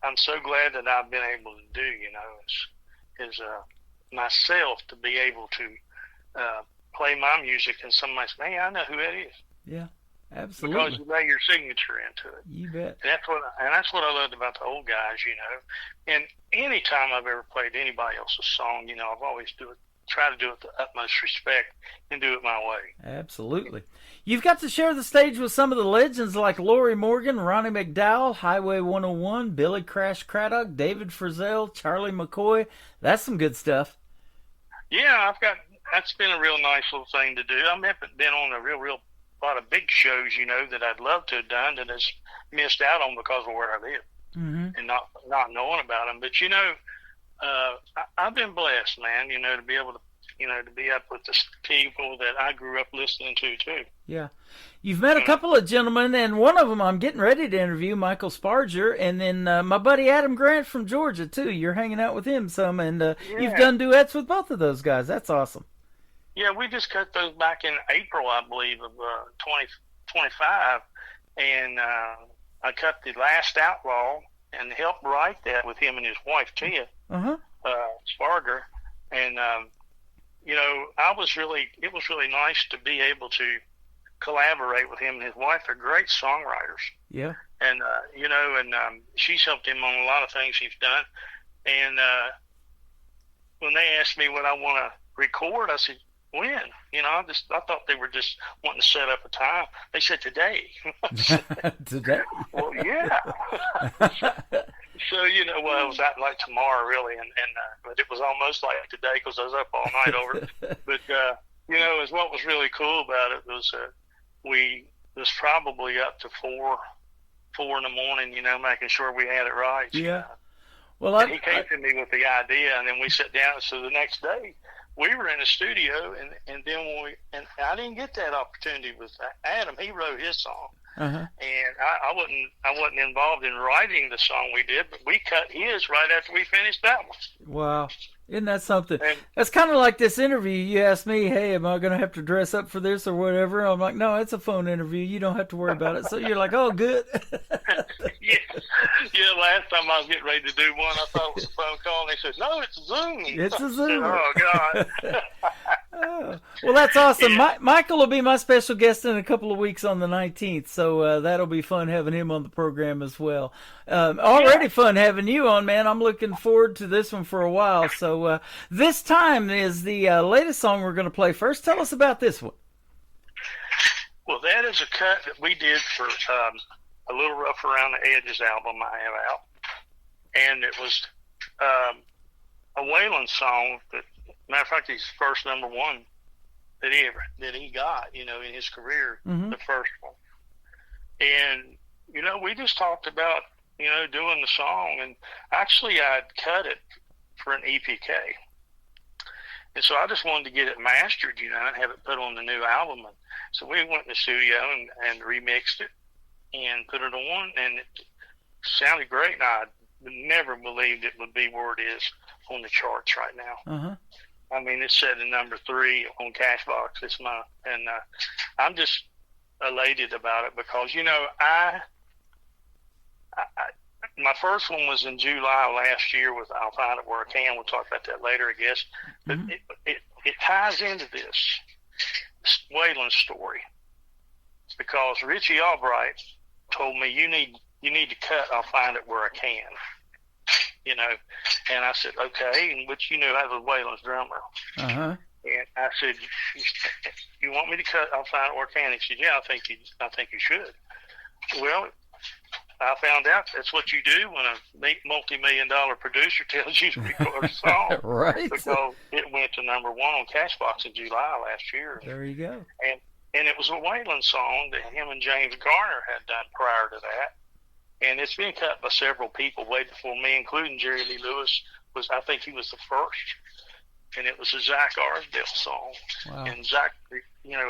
I'm so glad that I've been able to do, you know, is myself to be able to play my music, and somebody says, "Man, I know who that is." Yeah, absolutely. Because you lay your signature into it. You bet. And that's what I loved about the old guys, you know. And any time I've ever played anybody else's song, you know, I've always try to do it with the utmost respect and do it my way. Absolutely. You've got to share the stage with some of the legends like Lori Morgan, Ronnie McDowell, Highway 101, Billy Crash Craddock, David Frizzell, Charlie McCoy. That's some good stuff. Yeah, that's been a real nice little thing to do. I haven't been on a real lot of big shows, you know, that I'd love to have done that has missed out on because of where I live and not knowing about them. But, you know, I've been blessed, man, you know, to be able to, you know, to be up with the people that I grew up listening to, too. Yeah. You've met a couple of gentlemen, and one of them I'm getting ready to interview, Michael Sparger, and then my buddy Adam Grant from Georgia, too. You're hanging out with him some, and you've done duets with both of those guys. That's awesome. Yeah, we just cut those back in April, I believe, of 2025, and I cut the Last Outlaw and helped write that with him and his wife, Tia Sparger, and you know, it was really nice to be able to collaborate with him and his wife. They're great songwriters. Yeah. And, you know, and she's helped him on a lot of things he's done. And when they asked me what I want to record, I said, when? You know, I thought they were just wanting to set up a time. They said today. Today? Well, yeah. So, you know, well, it was that like tomorrow, really, and but it was almost like today because I was up all night over it. But, you know, what was really cool about it was we was probably up to 4 in the morning, you know, making sure we had it right. Yeah. Well, he came to me with the idea, and then we sat down. So the next day, we were in the studio, and then and I didn't get that opportunity with Adam. He wrote his song. And I wasn't involved in writing the song we did, but we cut his right after we finished that one. Wow. Isn't that something? That's kind of like this interview. You asked me, hey, am I going to have to dress up for this or whatever? I'm like, no, it's a phone interview. You don't have to worry about it. So you're like, oh, good. Yeah, last time I was getting ready to do one, I thought it was a phone call, and they said, no, it's a Zoom. It's a Zoom. Oh, God. Well, that's awesome. Yeah. Michael will be my special guest in a couple of weeks on the 19th, so that'll be fun having him on the program as well. Already fun having you on, man. I'm looking forward to this one for a while. So this time is the latest song we're going to play. First, tell us about this one. Well, that is a cut that we did for A Little Rough Around the Edges album I have out. And it was a Waylon song that, matter of fact, he's first number one that he got, you know, in his career, the first one. And, you know, we just talked about, you know, doing the song. And actually, I'd cut it for an EPK. And so I just wanted to get it mastered, you know, and have it put on the new album. And so we went in the studio and remixed it and put it on, and it sounded great. And I never believed it would be where it is on the charts right now. I mean, it's set in number 3 on Cashbox. And I'm just elated about it because, you know, my first one was in July last year with I'll Find It Where I Can. We'll talk about that later, I guess. But it ties into this Waylon story because Richie Albright told me you need to cut I'll Find It Where I Can. You know, and I said, okay, and which, you know, I was Waylon's drummer. And I said, you want me to cut I'll Find It Where I Can? He said, yeah, I think you should. Well, I found out that's what you do when a multi-million-dollar producer tells you to record a song. Right. Because it went to number 1 on Cashbox in July last year. There you go. And it was a Waylon song that him and James Garner had done prior to that. And it's been cut by several people way before me, including Jerry Lee Lewis. I think he was the first. And it was a Zach Arsdale song. Wow. And Zach,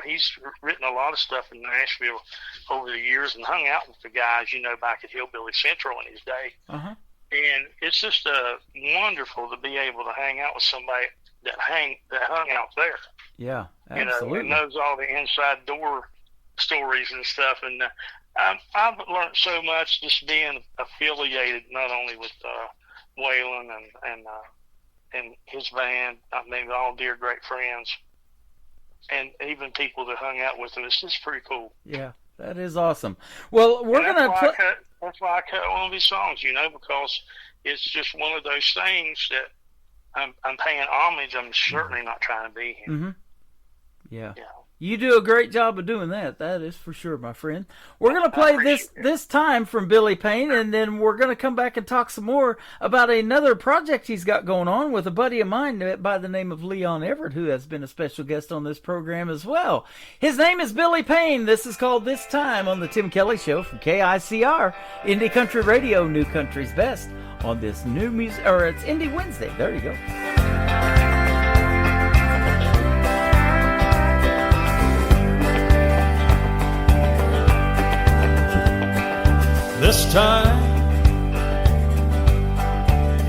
he's written a lot of stuff in Nashville over the years and hung out with the guys, back at Hillbilly Central in his day. Uh-huh. And it's just wonderful to be able to hang out with somebody that hung out there. Yeah, absolutely. And knows all the inside door stories and stuff. And I've learned so much just being affiliated not only with Waylon and his band. I mean, all dear great friends, and even people that hung out with him. It's just pretty cool. Yeah, that is awesome. Well, we're gonna play. That's why I cut one of these songs, because it's just one of those things that I'm paying homage. I'm certainly not trying to be him. Mm-hmm. Yeah. You do a great job of doing that. That is for sure, my friend. We're going to play this time from Billy Payne, and then we're going to come back and talk some more about another project he's got going on with a buddy of mine by the name of Leon Everett, who has been a special guest on this program as well. His name is Billy Payne. This is called This Time on the Tim Kelly Show from KICR, Indie Country Radio, New Country's Best, on this new music, or it's Indie Wednesday. There you go. This time,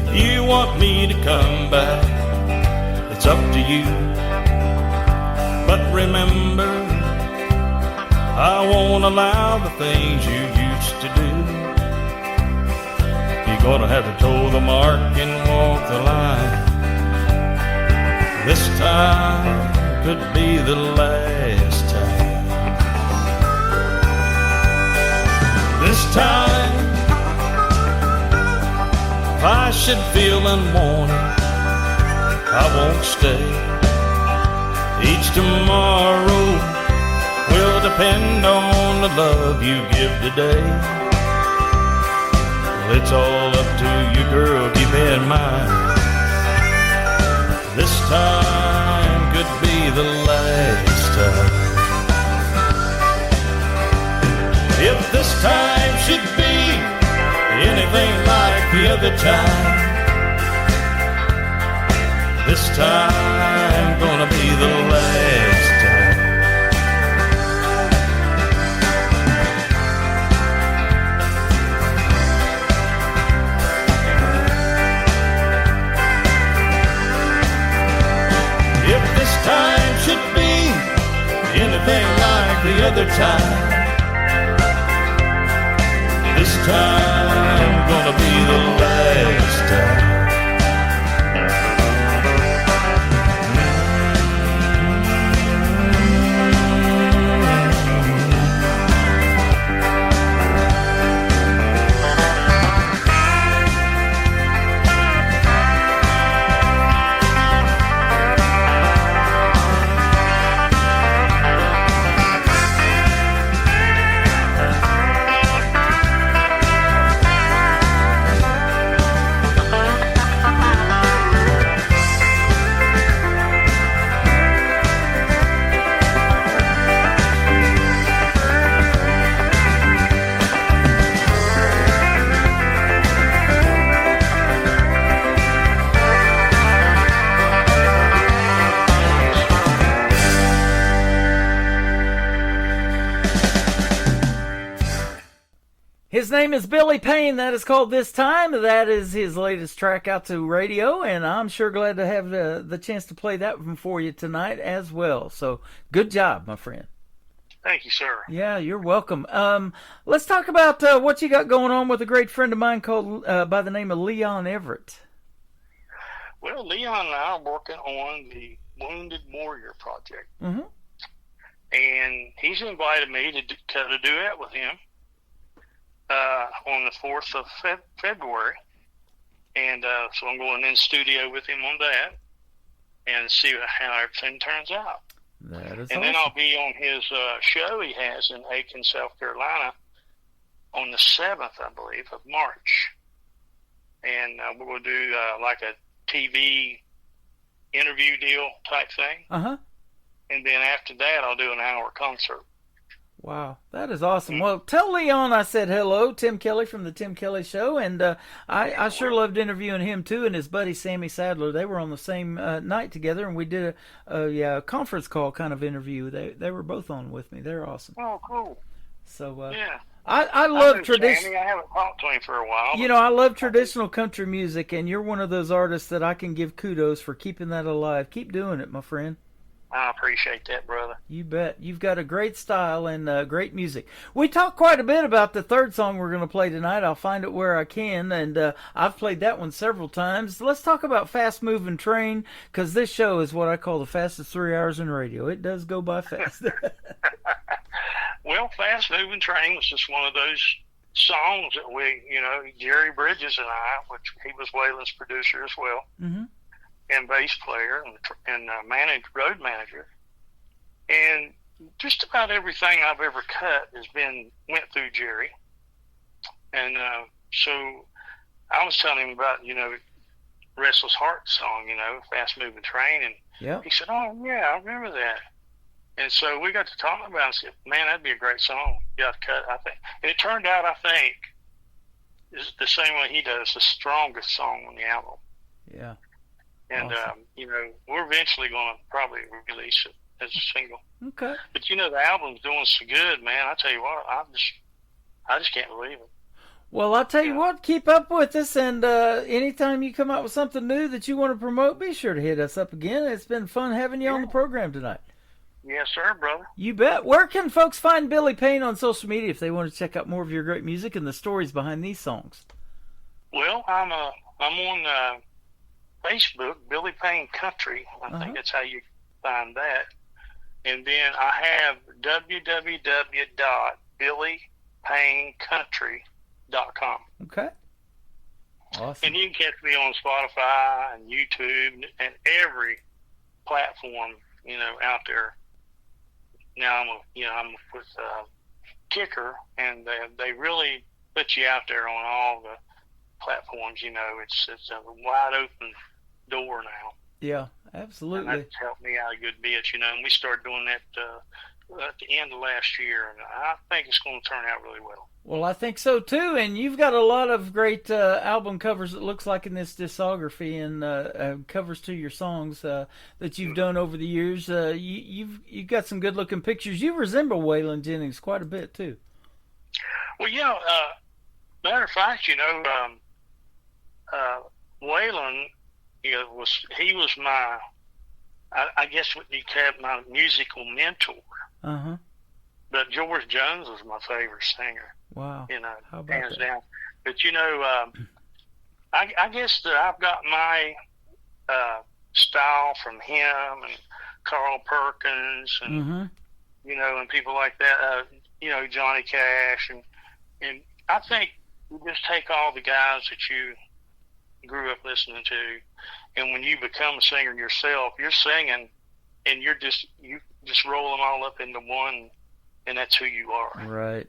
if you want me to come back, it's up to you. But remember, I won't allow the things you used to do. You're gonna have to toe the mark and walk the line. This time could be the last time. This time, if I should feel unwanted, I won't stay. Each tomorrow will depend on the love you give today. Well, it's all up to you, girl, keep in mind. This time could be the last time. If this time should be anything like the other time, this time gonna be the last time. If this time should be anything like the other time, this time gonna be the last time. His name is Billy Payne. That is called This Time. That is his latest track out to radio, and I'm sure glad to have the chance to play that one for you tonight as well. So good job, my friend. Thank you, sir. Yeah, you're welcome. Let's talk about what you got going on with a great friend of mine called by the name of Leon Everett. Well, Leon and I are working on the Wounded Warrior project. Mm-hmm. And he's invited me to cut a duet with him on the 4th of February. And so I'm going in studio with him on that and see how everything turns out. That is and awesome. then I'll be on his show he has in Aiken, South Carolina on the 7th, I believe, of March. And we're going to do like a TV interview deal type thing. Uh-huh. and then after that, I'll do an hour concert. Wow, that is awesome. Well, tell Leon I said hello, Tim Kelly from the Tim Kelly Show, and I sure loved interviewing him too, and his buddy Sammy Sadler. They were on the same night together, and we did a conference call kind of interview. They were both on with me. They're awesome. Oh, cool. So yeah. I love tradition. I haven't talked to him for a while. You know, I love traditional country music, and you're one of those artists that I can give kudos for keeping that alive. Keep doing it, my friend. I appreciate that, brother. You bet. You've got a great style and great music. We talked quite a bit about the third song we're going to play tonight. I'll find it where I can, and I've played that one several times. Let's talk about Fast Moving Train, because this show is what I call the fastest 3 hours in radio. It does go by fast. Well, Fast Moving Train was just one of those songs that we, Jerry Bridges and I, which he was Waylon's producer as well. Mm-hmm. And bass player and road manager, and just about everything I've ever cut went through Jerry. And so I was telling him about Restless Heart song, Fast Moving Train, and he said, "Oh yeah, I remember that." And so we got to talking about it and said, "Man, that'd be a great song. You got to cut, I think." And it turned out, I think, is the same way he does, the strongest song on the album. Yeah. And, awesome. We're eventually going to probably release it as a single. Okay. But, the album's doing so good, man. I tell you what, I just can't believe it. Well, I'll tell you what, keep up with us, and anytime you come out with something new that you want to promote, be sure to hit us up again. It's been fun having you on the program tonight. Yes, sir, brother. You bet. Where can folks find Billy Payne on social media if they want to check out more of your great music and the stories behind these songs? Well, I'm on Facebook, Billy Payne Country. I think that's how you find that. And then I have www.billypaynecountry.com. Okay. Awesome. And you can catch me on Spotify and YouTube and every platform, out there. Now I'm with Kicker, and they really put you out there on all the platforms. It's a wide open door now. Yeah, absolutely. And that's helped me out a good bit, and we started doing that at the end of last year, and I think it's going to turn out really well. Well, I think so too, and you've got a lot of great album covers, it looks like, in this discography, and covers to your songs that you've done over the years. You've got some good looking pictures. You resemble Waylon Jennings quite a bit too. Well, yeah. Matter of fact, Waylon, was my, I guess what you call my musical mentor. Uh-huh. But George Jones was my favorite singer. Wow. How about hands that? down. But I guess that I've got my style from him and Carl Perkins and and people like that. Johnny Cash and I think you just take all the guys that you grew up listening to, and when you become a singer yourself, you're singing, and you just roll them all up into one, and that's who you are. Right.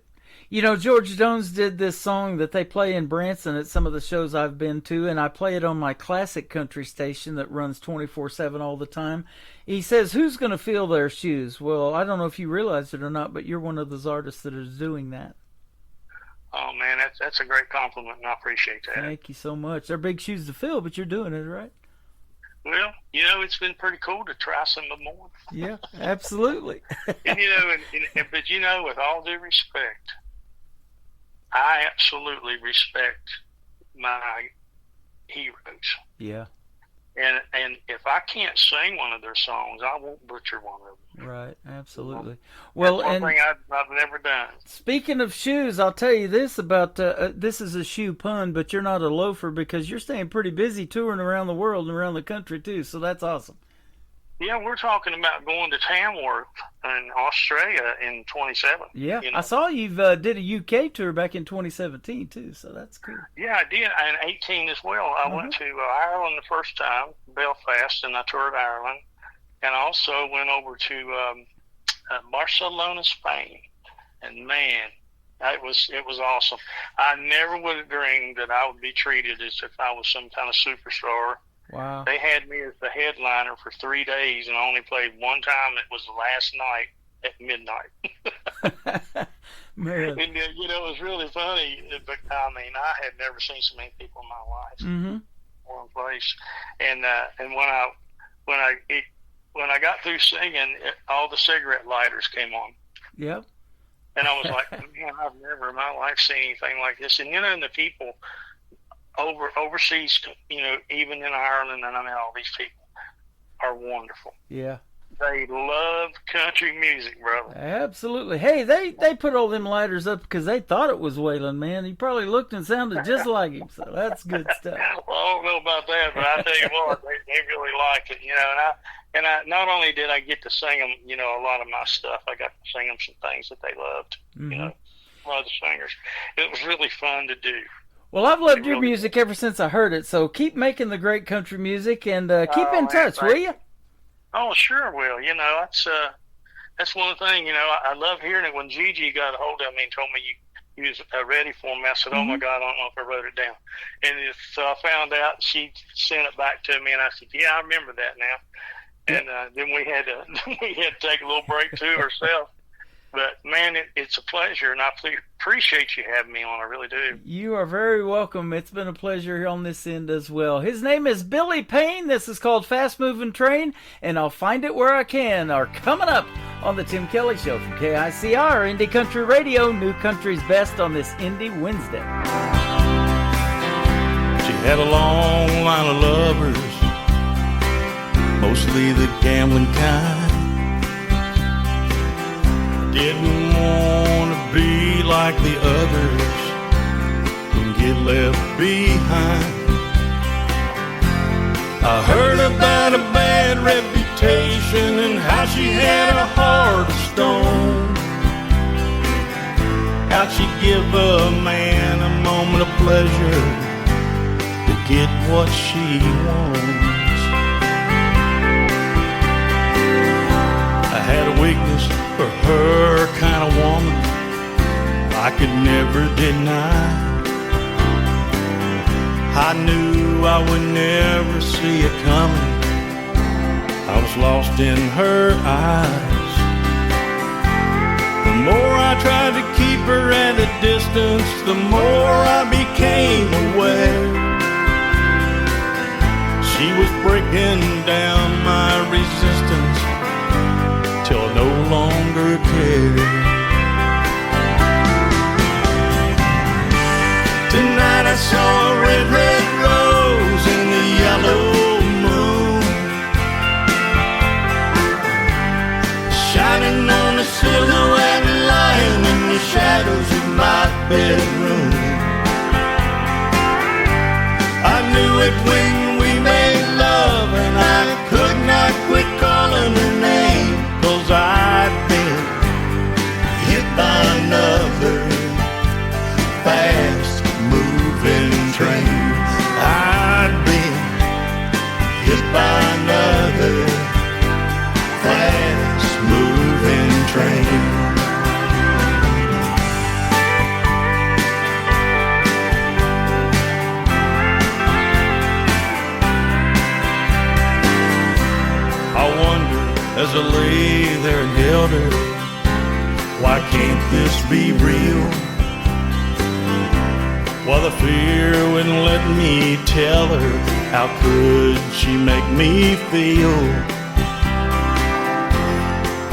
George Jones did this song that they play in Branson at some of the shows I've been to, and I play it on my classic country station that runs 24/7 all the time. He says, "Who's going to fill their shoes?" Well, I don't know if you realize it or not, but you're one of those artists that is doing that. Oh, man, that's a great compliment, and I appreciate that. Thank you so much. They're big shoes to fill, but you're doing it, right? Well, it's been pretty cool to try some more. Yeah, absolutely. and but with all due respect, I absolutely respect my heroes. Yeah. And if I can't sing one of their songs, I won't butcher one of them. Right, absolutely. Well, that's one thing I've never done. Speaking of shoes, I'll tell you this about this is a shoe pun, but you're not a loafer because you're staying pretty busy touring around the world and around the country too. So that's awesome. Yeah, we're talking about going to Tamworth in Australia in 27. Yeah, I saw you did a UK tour back in 2017 too, so that's cool. Yeah, I did, and 18 as well. I went to Ireland the first time, Belfast, and I toured Ireland, and I also went over to Barcelona, Spain, and man, it was awesome. I never would have dreamed that I would be treated as if I was some kind of superstar. Wow. They had me as the headliner for 3 days, and I only played one time. It was the last night at midnight. Man. And, you know, it was really funny. But I mean, I had never seen so many people in my life. Mm-hmm. One place, and when I got through singing, all the cigarette lighters came on. Yep. And I was like, man, I've never in my life seen anything like this. And, you know, and the people overseas, you know, even in Ireland, and I mean, all these people are wonderful. Yeah. They love country music, brother. Absolutely. Hey, they put all them lighters up because they thought it was Waylon, man. He probably looked and sounded just like him, so that's good stuff. Well, I don't know about that, but I tell you what, they really like it, you know. And I not only did I get to sing them, you know, a lot of my stuff, I got to sing them some things that they loved, you know, a lot of the singers. It was really fun to do. Well, I've loved your music ever since I heard it, so keep making the great country music and keep in touch, will you? Oh, sure will. You know, that's one thing, you know, I love hearing it. When Gigi got a hold of me and told me you was ready for me, I said, oh, my God, I don't know if I wrote it down. And so I found out, she sent it back to me, and I said, yeah, I remember that now. And then we had to take a little break, too, ourselves. But, man, it's a pleasure, and I appreciate you having me on. I really do. You are very welcome. It's been a pleasure here on this end as well. His name is Billy Payne. This is called Fast Moving Train, and I'll Find It Where I Can are coming up on the Tim Kelly Show from KICR, Indie Country Radio, New Country's Best on this Indie Wednesday. She had a long line of lovers, mostly the gambling kind. Didn't want to be like the others and get left behind. I heard about a bad reputation and how she had a heart of stone. How'd she give a man a moment of pleasure to get what she wants? I had a weakness for her kind of woman I could never deny. I knew I would never see it coming. I was lost in her eyes. The more I tried to keep her at a distance, the more I became aware. She was breaking down my resistance till I no longer cared. Tonight I saw a red, red rose in the yellow moon, shining on a silhouette lying in the shadows of my bedroom. I knew it when we made love, and I could not quit calling her name, 'cause I'd been hit by another fast moving train. I'd been hit by another fast moving train. I wonder as I lay there and held her, why can't this be real? While the fear wouldn't let me tell her, how could she make me feel?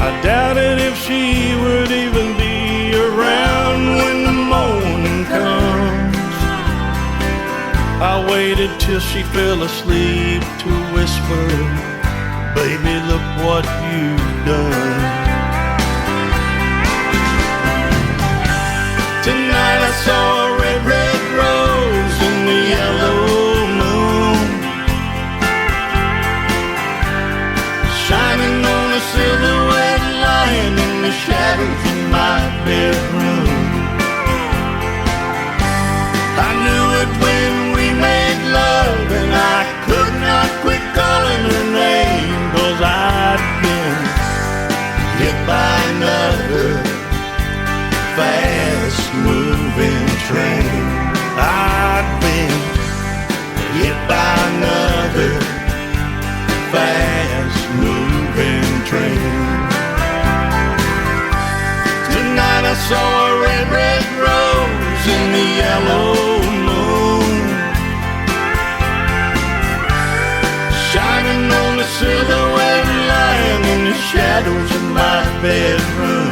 I doubted if she would even be around when the morning comes. I waited till she fell asleep to whisper, baby, look what you've done. Tonight I saw a red, red rose in the yellow moon, shining on a silhouette lying in the shadows of my bedroom. I knew it when we made love, and I could not quit calling her name, 'cause I'd been hit by another fast moving train. I'd been hit by another bedroom.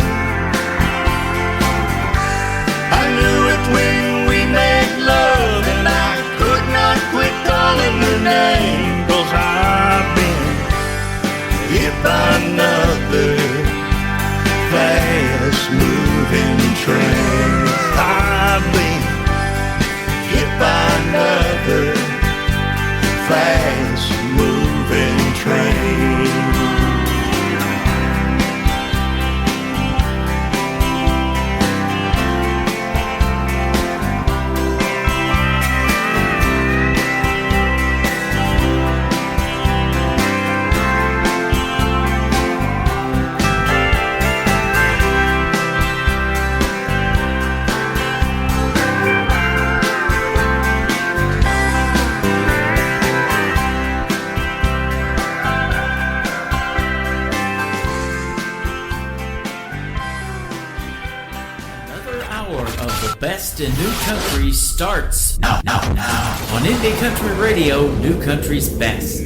I knew it when we made love, and I could not quit calling her name, 'cause I've been hit by another fast-moving train. I've been hit by another fast-moving train. Best in New Country starts now on Indie Country Radio, New Country's Best.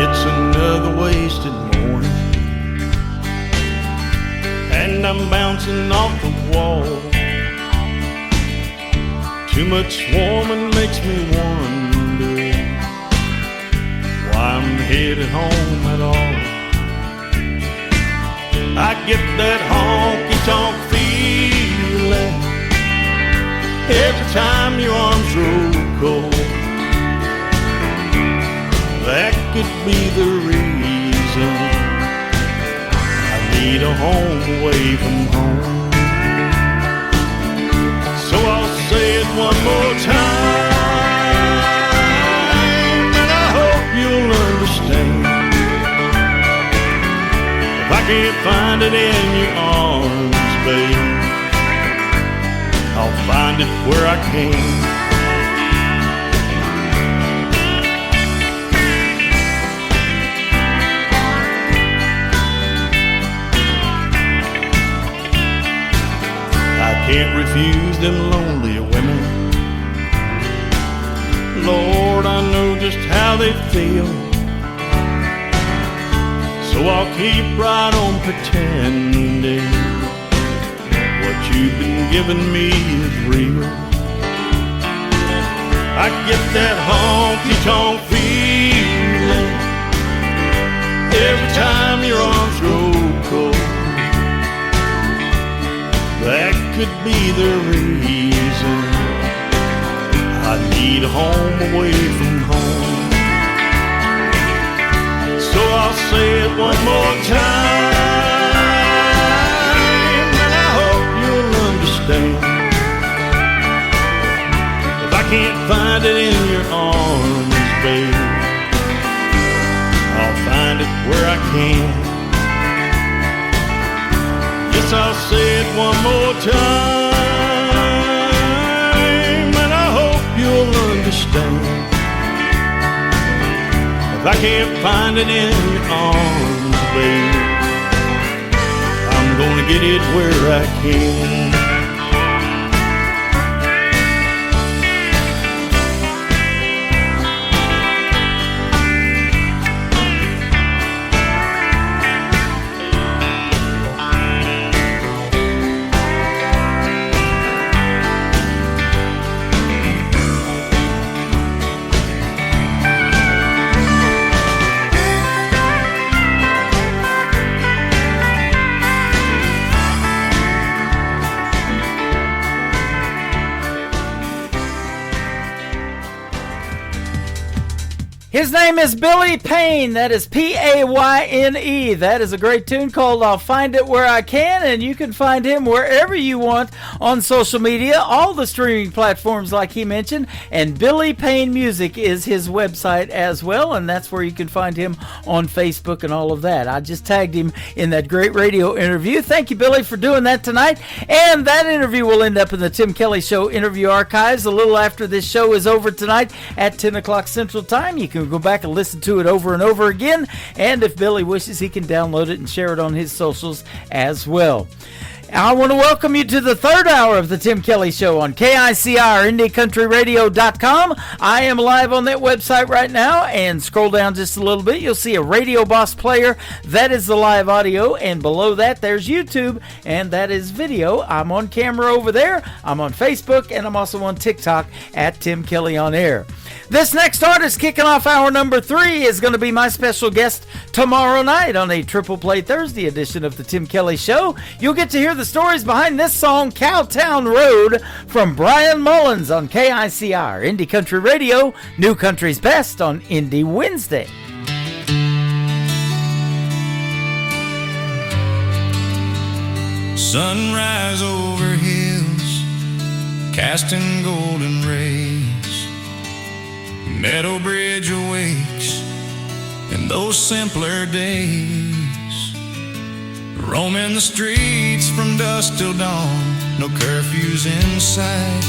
It's another wasted morning, and I'm bouncing off the wall. Too much swarming makes me wonder why I'm headed home at all. I get that honky-tonk feeling every time your arms roll cold. That could be the reason I need a home away from home. So I'll say it one more time, and I hope you'll understand. If I can't find it in your arms, babe, I'll find it where I can. Can't refuse them lonely women. Lord, I know just how they feel. So I'll keep right on pretending what you've been giving me is real. I get that honky-tonk feeling every time your arms roll cold. That could be the reason I need a home away from home. So I'll say it one more time, and I hope you'll understand. If I can't find it in your arms, babe, I'll find it where I can. Yes, I'll say it one more time, and I hope you'll understand. If I can't find it in your arms, babe, I'm gonna get it where I can. His name is Billy Payne. That is Payne. That is a great tune called I'll Find It Where I Can, and you can find him wherever you want on social media, all the streaming platforms like he mentioned, and Billy Payne Music is his website as well, and that's where you can find him on Facebook and all of that. I just tagged him in that great radio interview. Thank you, Billy, for doing that tonight, and that interview will end up in the Tim Kelly Show interview archives a little after this show is over tonight at 10 o'clock Central Time. You can go back and listen to it over and over again, and if Billy wishes, he can download it and share it on his socials as well. I want to welcome you to the third hour of the Tim Kelly Show on KICR, IndieCountryRadio.com. I am live on that website right now, and scroll down just a little bit. You'll see a Radio Boss player. That is the live audio, and below that, there's YouTube, and that is video. I'm on camera over there. I'm on Facebook, and I'm also on TikTok at Tim Kelly on Air. This next artist kicking off hour number 3 is going to be my special guest tomorrow night on a Triple Play Thursday edition of the Tim Kelly Show. You'll get to hear the stories behind this song, Cowtown Road, from Brian Mullins on KICR, Indie Country Radio, New Country's Best on Indie Wednesday. Sunrise over hills, casting golden rays. Meadow Bridge awakes in those simpler days. Roaming the streets from dusk till dawn, no curfews in sight.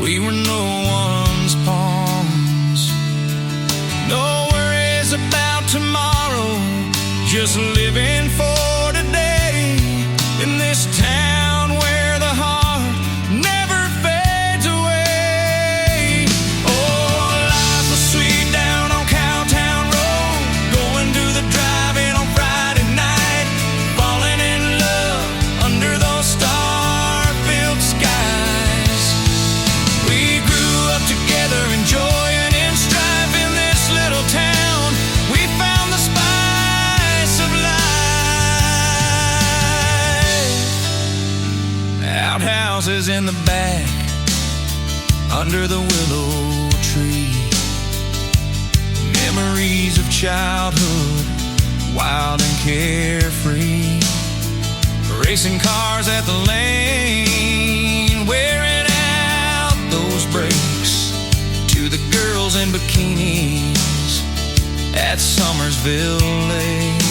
We were no one's pawns. No worries about tomorrow, just living for today. In this town where the heart never fades away. Oh, life was sweet down on Cowtown Road, going to the drive-in on Friday night, falling in love under those star-filled skies. We grew up together, enjoying in strife in this little town. We found the spice of life. Outhouses in the back, under the willow tree. Memories of childhood, wild and carefree. Racing cars at the lane, wearing out those brakes. To the girls in bikinis at Summersville Lake.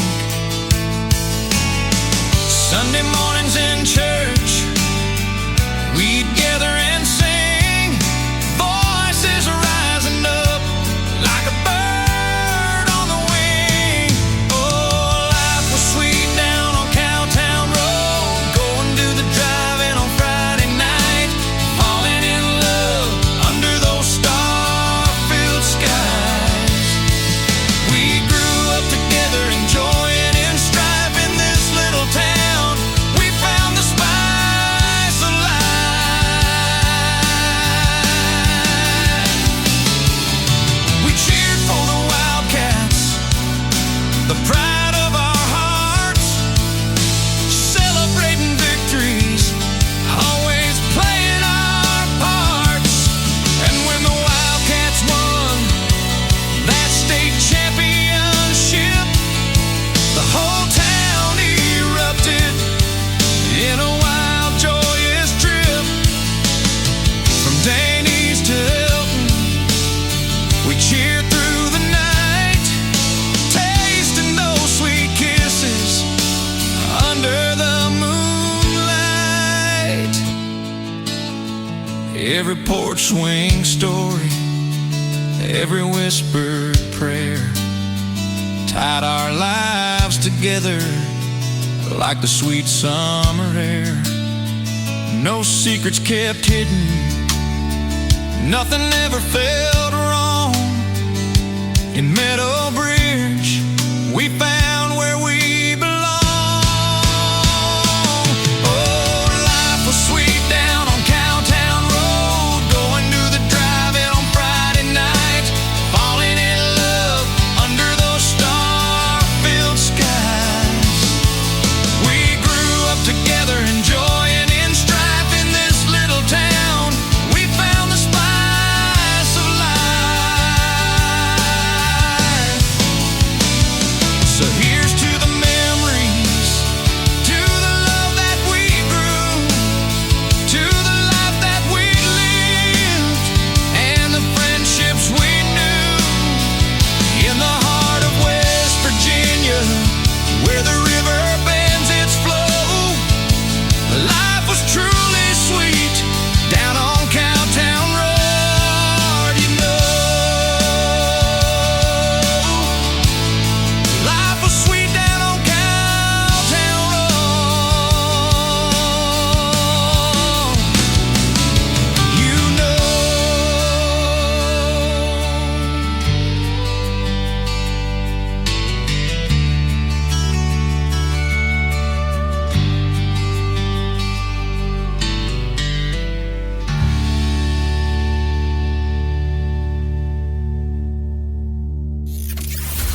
Sunday mornings in church, we'd gather and sing, voices rising up like a bird on the wing. Oh, life was sweet down on Cowtown Road, going to the drive-in on Friday night, falling in love under those star-filled skies. We grew up together, enjoying in strife in this little town. We found the spice of life. We cheered for the Wildcats, the pride of our hearts, celebrating victories, always playing our parts. And when the Wildcats won that state championship, the whole town erupted in a wild, joyous trip. From Danny's to Hilton, we cheered through the night, tasting those sweet kisses under the moonlight. Every porch swing story, every whispered prayer, tied our lives together like the sweet summer air. No secrets kept hidden, nothing ever felt wrong. In Meadow Bridge, we found where we belong. Oh, life was sweet down on Cowtown Road, going to the drive-in on Friday night, falling in love under those star-filled skies. We grew up together, enjoying in strife in this little town. We found the spice of life.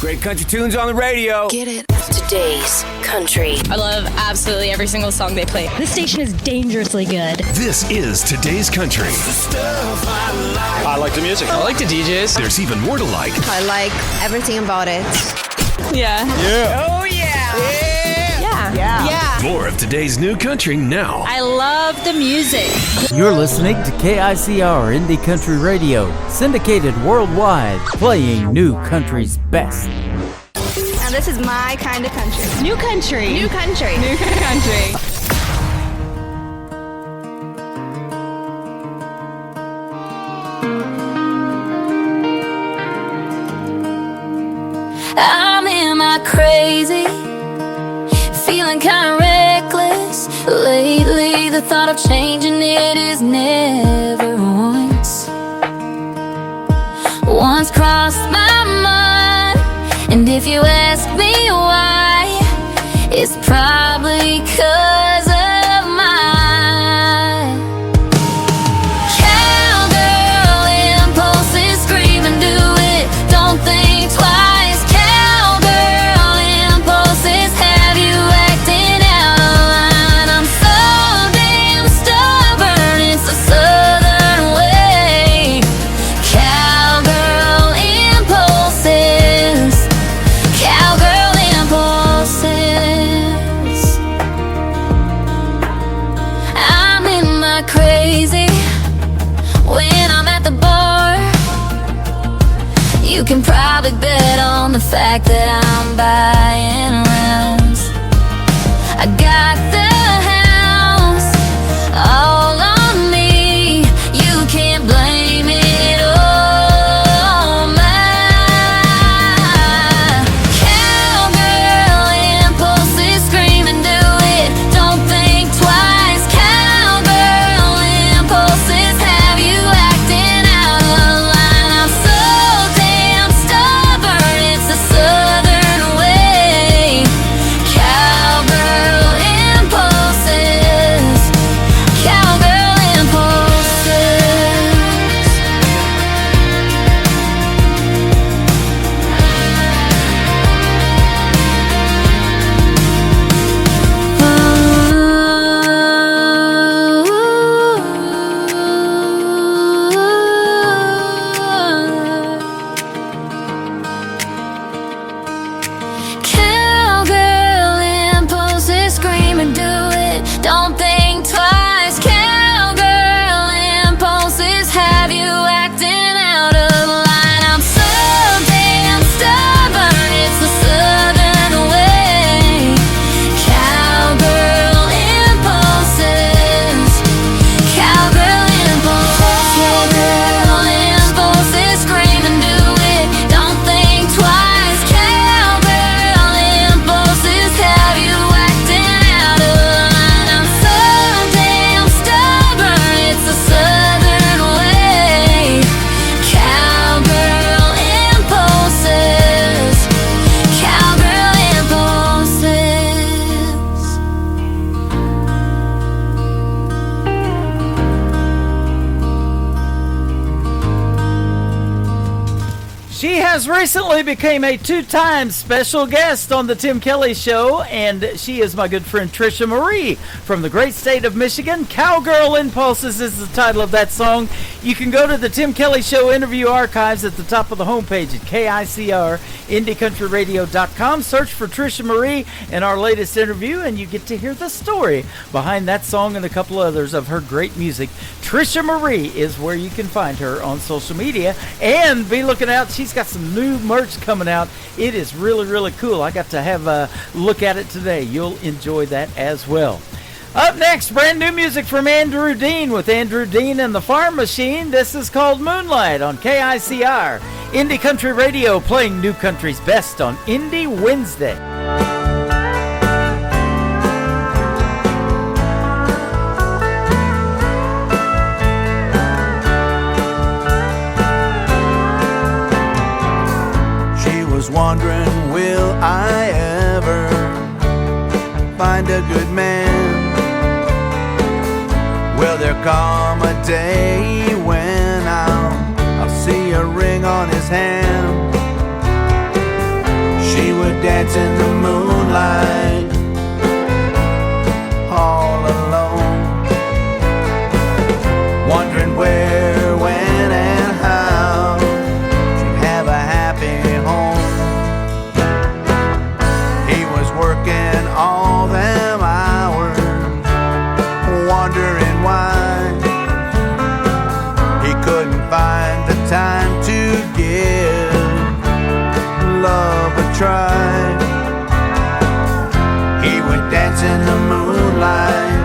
Great country tunes on the radio. Get it. Today's country. I love absolutely every single song they play. This station is dangerously good. This is today's country. I like the music. I like the DJs. There's even more to like. I like everything about it. Yeah. Yeah. Oh, yeah. Yeah. More of today's new country now. I love the music. You're listening to KICR Indie Country Radio, syndicated worldwide, playing new country's best. Now this is my kind of country. New country. New country. New country. I'm in my crazy, feeling kinda reckless. Lately the thought of changing it is never once crossed my mind. And if you ask me why, it's probably 'cause of my cowgirl impulses. Scream and do it, don't think twice. Cowgirl impulses have you acting out of line. I'm so damn stubborn, it's a southern way. Cowgirl impulses. Cowgirl impulses. I'm in my crazy when I'm at the bar. You can probably bet on the fact that I'm buying rounds. I got the house all on me. You can't blame it on my cowgirl impulses. Scream and do it, don't think twice. Cowgirl impulses have you acting out of line. I'm so damn stubborn, it's a southern way. Cowgirl impulses. Cowgirl impulses. Cowgirl impulses. Scream and do it, don't think twice. Cowgirl impulses have you acting out of line. I'm so damn stubborn, it's the southern way. Cowgirl impulses. Cowgirl impulses. Cowgirl impulses. Scream and do it, don't think twice. Cowgirl impulses have you acting out of line. I'm so damn stubborn, it's the southern way. Cowgirl impulses. Cowgirl impulses. She has recently become a two-time special guest on the Tim Kelly Show, and she is my good friend Trisha Marie from the great state of Michigan. Cowgirl Impulses is the title of that song. You can go to the Tim Kelly Show interview archives at the top of the homepage at KICR-IndieCountryRadio.com. Search for Trisha Marie and our latest interview, and you get to hear the story behind that song and a couple others of her great music. Trisha Marie is where you can find her on social media, and be looking out. She's got some new merch coming out. It is really, really cool. I got to have a look at it today. You'll enjoy that as well. Up next, brand new music from Andrew Dean with Andrew Dean and the Farm Machine. This is called Moonlight on KICR Indie Country Radio, playing new country's best on Indie Wednesday. Wondering, will I ever find a good man? Will there come a day when I'll see a ring on his hand? dance in the moonlight, all alone, wondering where, when, and how she'd have a happy home. He was working all them hours, wondering why he couldn't find the time to give love a try. He would dance in the moonlight,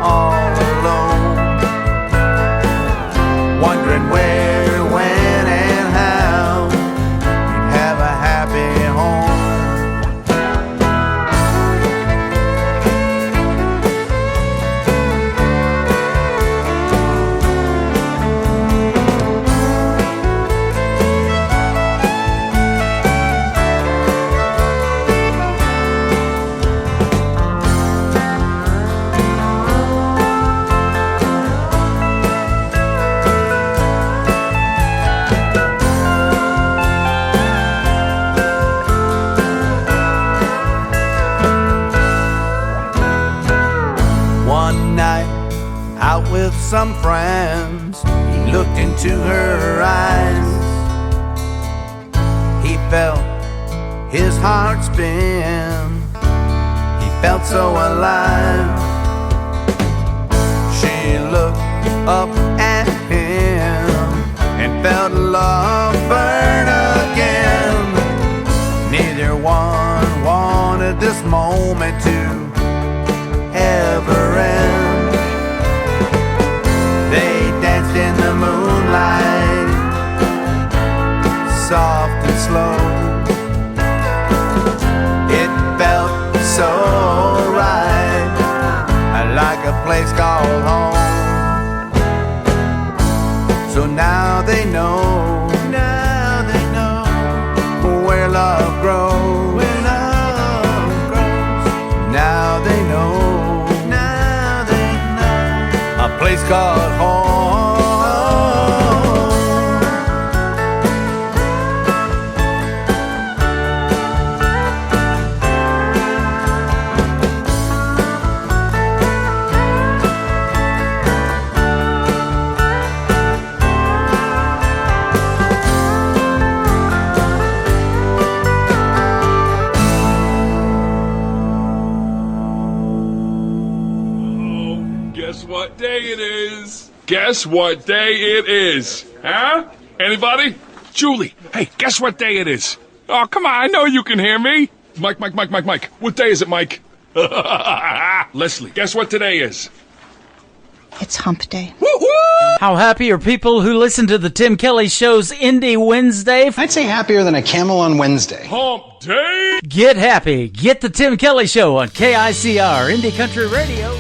all alone, wondering where, when, and how he'd have a happy home. One night, out with some friends, he looked into her eyes. He felt his heart spin, he felt so alive. She looked up at him and felt love burn again. Neither one wanted this moment to ever end. They danced in the moonlight, soft and slow. It felt so right, like a place called home. So now they know where love grows. Now they know a place called home. Guess what day it is? Guess what day it is? Huh? Anybody? Julie, hey, guess what day it is? Oh, come on, I know you can hear me. Mike. What day is it, Mike? Leslie, guess what today is? It's hump day. How happy are people who listen to the Tim Kelly Show's Indie Wednesday? I'd say happier than a camel on Wednesday. Hump day? Get happy. Get the Tim Kelly Show on KICR Indie Country Radio.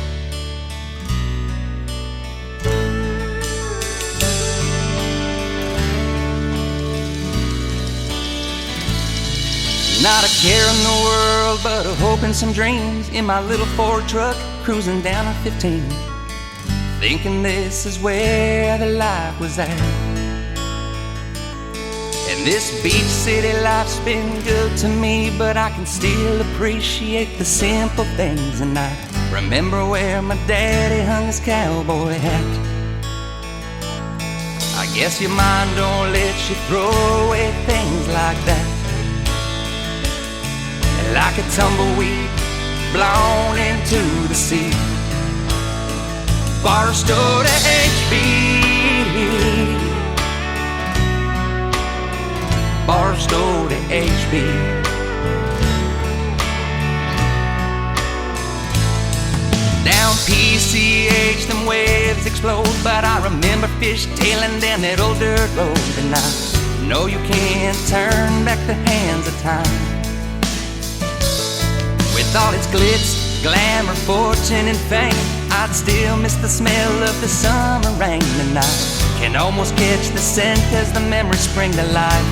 Not a care in the world, but a hope and some dreams in my little Ford truck, cruising down on 15, thinking this is where the life was at. And this beach city life's been good to me, but I can still appreciate the simple things. And I remember where my daddy hung his cowboy hat. I guess your mind don't let you throw away things like that. Like a tumbleweed blown into the sea. Barstow to HB, Barstow to HB. Down PCH, them waves explode, but I remember fishtailing down that old dirt road. And I know you can't turn back the hands of time. With all its glitz, glamour, fortune, and fame, I'd still miss the smell of the summer rain. And I can almost catch the scent as the memories spring to life.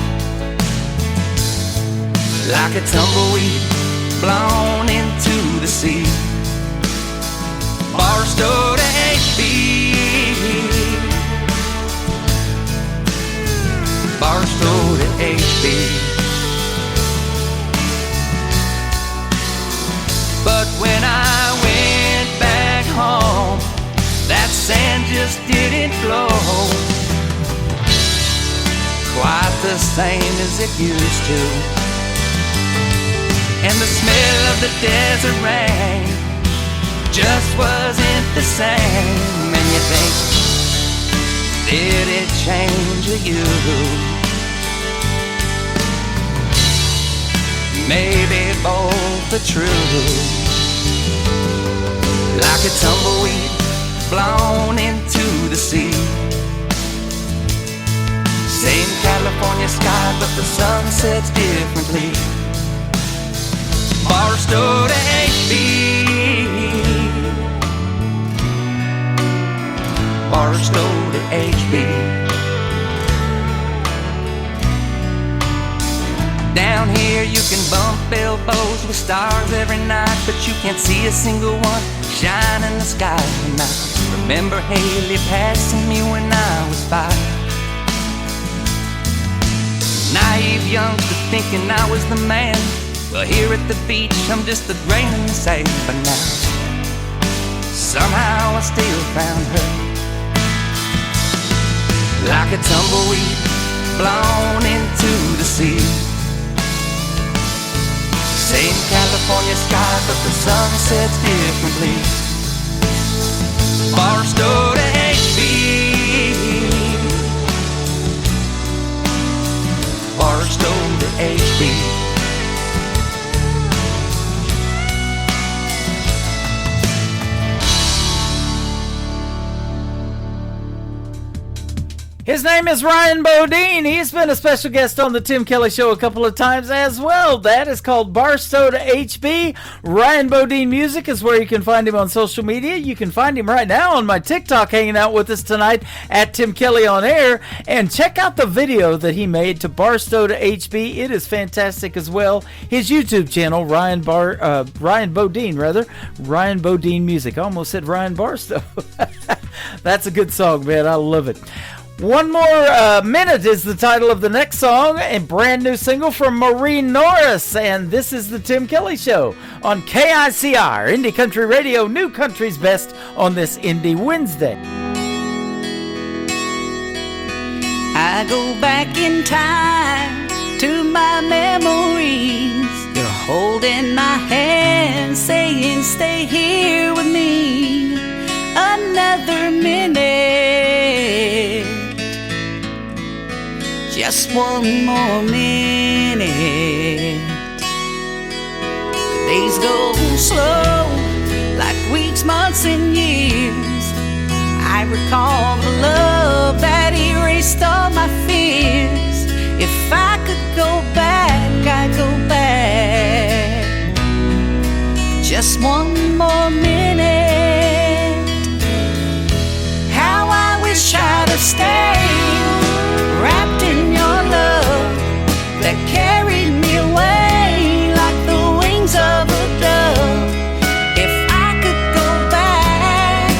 Like a tumbleweed blown into the sea. Barstow to HB, Barstow to HB. sand just didn't flow quite the same as it used to. And the smell of the desert rain just wasn't the same. And you think, did it change you? Maybe both are true. Like a tumbleweed blown into the sea. Same California sky, but the sun sets differently. Barstow to HB, Barstow to HB. Down here you can bump elbows with stars every night, but you can't see a single one shine in the sky tonight. Remember Haley passing me when I was 5. Naive youngster thinking I was the man. Well, here at the beach I'm just a grain in the sand. But now, somehow I still found her. Like a tumbleweed blown into the sea. Same California sky, but the sun sets differently. Barstow to HB, Barstow to HB. His name is Ryan Bodine. He's been a special guest on the Tim Kelly Show a couple of times as well. That is called Barstow to HB. Ryan Bodine Music is where you can find him on social media. You can find him right now on my TikTok hanging out with us tonight at Tim Kelly on Air. And check out the video that he made to Barstow to HB. It is fantastic as well. His YouTube channel, Ryan Bodine, Ryan Bodine Music. I almost said Ryan Barstow. That's a good song, man. I love it. One More Minute is the title of the next song, a brand new single from Marie Norris, and this is the Tim Kelly Show on KICR, Indie Country Radio, New Country's Best on this Indie Wednesday. I go back in time to my memories. You're holding my hand, saying stay here with me another minute. Just one more minute. The days go slow, like weeks, months, and years. I recall the love that erased all my fears. If I could go back, I'd go back. Just one more minute. How I wish I'd have stayed, wrapped in your love that carried me away like the wings of a dove. If I could go back,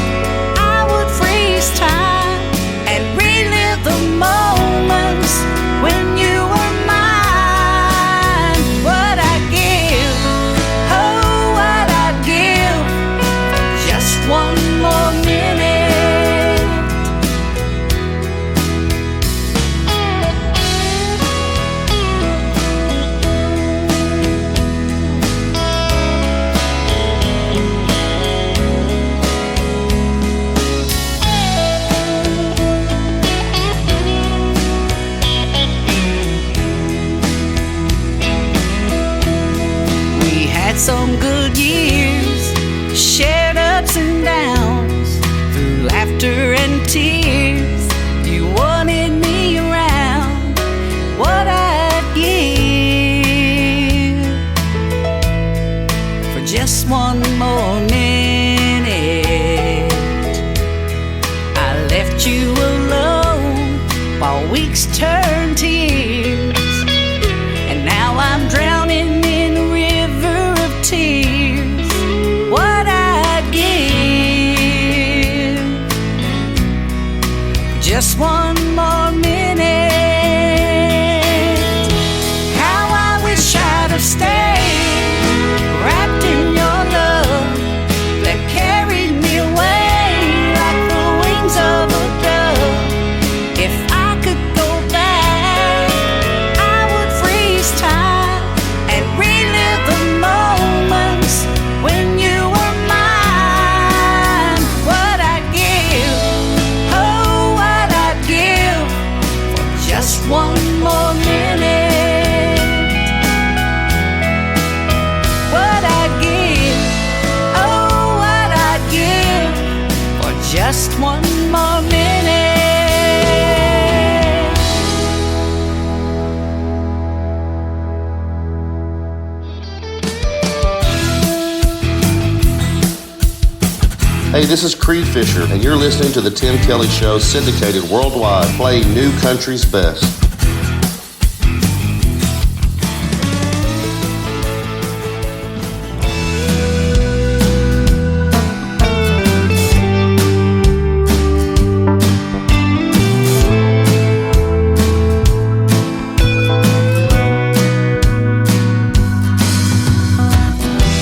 I would freeze time and relive the moments when you were mine. What I'd give, oh, what I'd give for just one more minute. Some good years, shared ups and downs, through laughter and tears. You wanted me around. What I'd give for just one more minute. I left you alone while weeks turned to years, and now I'm drowning in a river of tears. What I'd give for just one more minute. How I wish I'd have stayed, wrapped in your love that carried me away like the just one more minute. Hey, this is Creed Fisher, and you're listening to The Tim Kelly Show, syndicated worldwide, playing new country's best.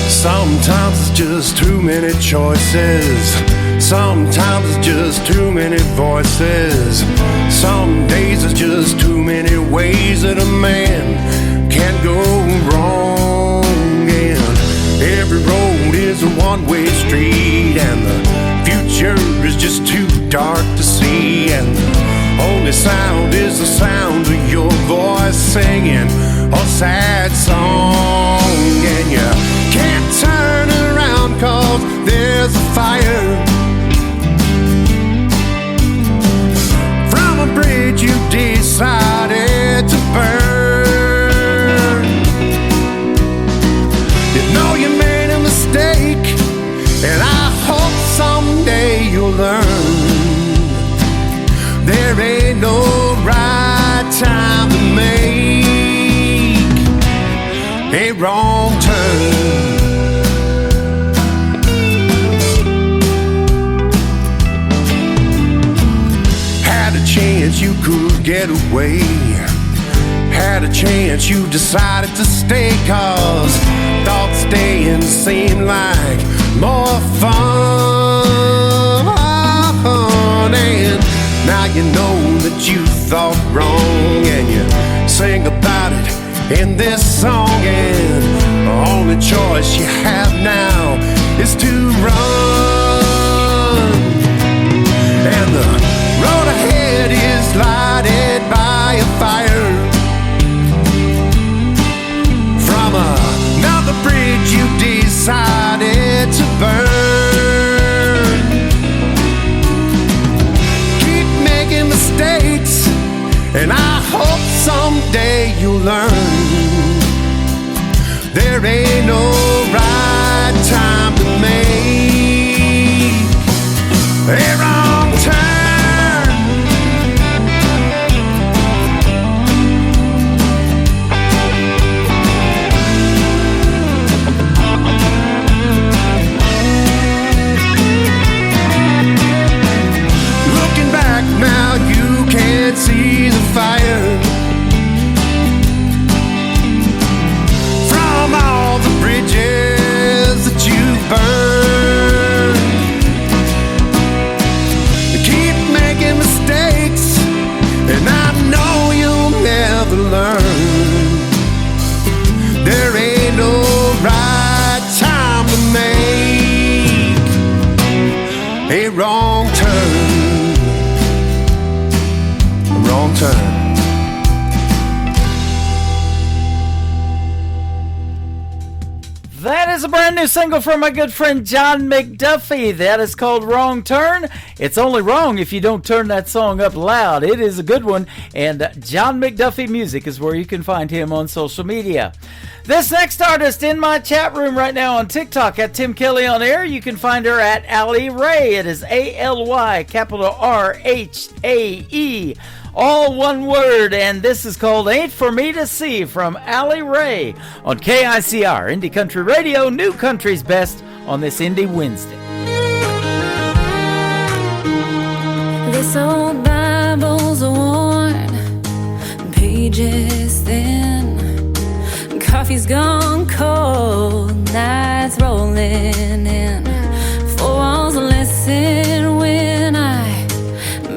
Sometimes it's just too many choices. Sometimes it's just too many voices. Some days it's just too many ways that a man can go wrong. And every road is a one-way street, and the future is just too dark to see. And the only sound is the sound of your voice singing a sad song. And you can't turn around 'cause there's a fire from a bridge you decided to burn. You know you made a mistake, and I hope someday you'll learn there ain't no right time to make a wrong turn. Had a chance you could get away. Had a chance you decided to stay, 'cause thought staying seemed like more fun. And now you know that you thought wrong, and you sing about it in this song. And the only choice you have now is to run. And the road ahead is lighted by a fire from another bridge you decided to burn. Keep making mistakes, and I hope someday you'll learn there ain't no right time to make a wrong turn. Looking back now, you can't see the fire from all the bridges that you've burned. You keep making mistakes, and I know you'll never learn there ain't no right time to make a wrong turn. A wrong turn. That is a brand new single from my good friend John McDuffie. That is called Wrong Turn. It's only wrong if you don't turn that song up loud. It is a good one, and John McDuffie Music is where you can find him on social media. This next artist in my chat room right now on TikTok at Tim Kelly on Air, you can find her at Allie Ray. It is ALY, capital RHAE. All one word, and this is called Ain't For Me To See from Allie Ray on KICR, Indie Country Radio, New Country's Best on this Indie Wednesday. This old Bible's worn, pages thin, coffee's gone cold, nights rolling in, four walls listen when I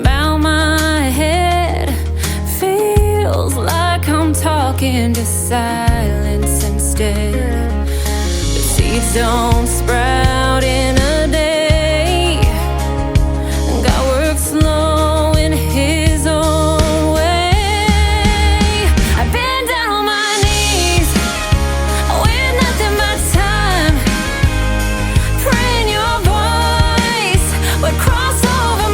bow my head, feels like I'm talking to silence instead. The seeds don't sprout in a day, God works slow in His own way. I've been down on my knees with nothing but time, praying Your voice would cross over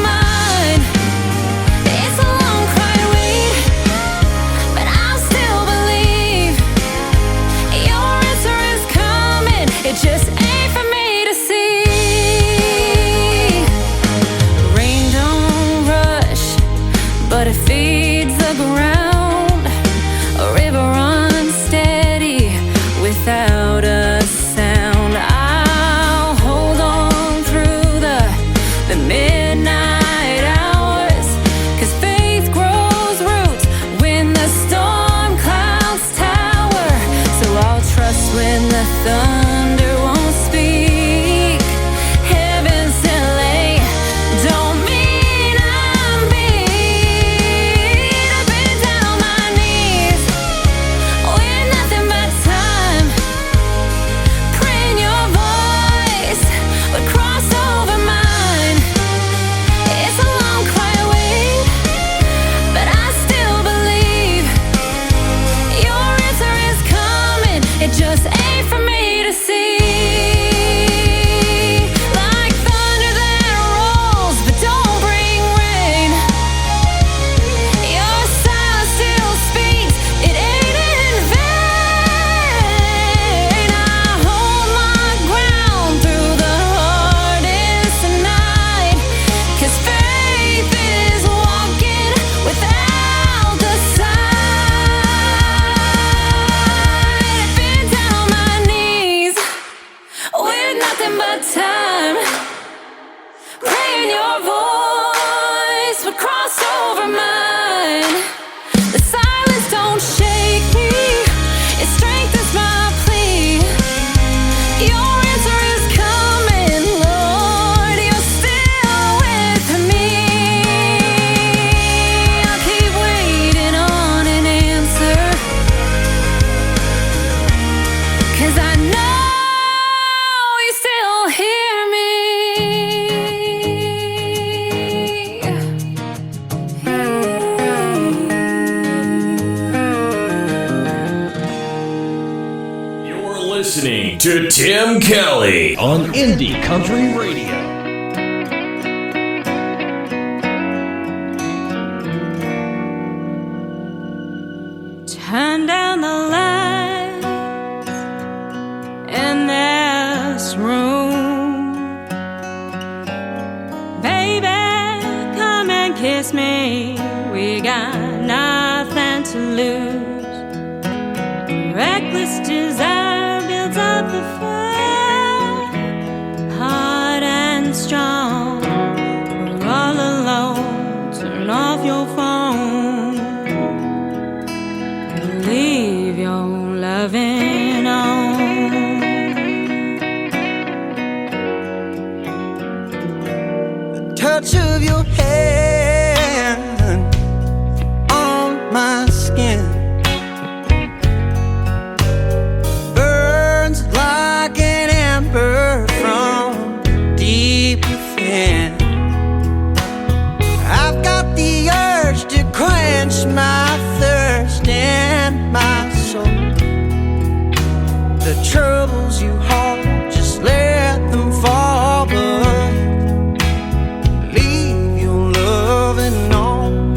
listening to Tim Kelly on Indie Country Radio. Turn down the lights in this room. Baby, come and kiss me. We got nothing to lose. Reckless desire builds up the fire, hard and strong. We're all alone. Turn off your phone. Leave your loving on. The touch of your hand on my skin burns like an ember from deep within. I've got the urge to quench my thirst and my soul. The troubles you hold, just let them fall, but leave your loving on.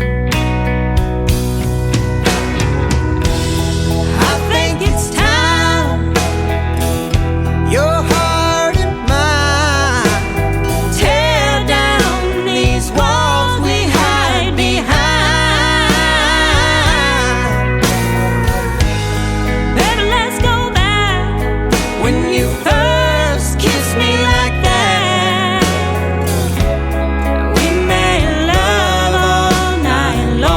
I think it's time your heart and mine tear down these walls we hide behind. Baby, let's go back when you first kissed me like that. We made love all night long.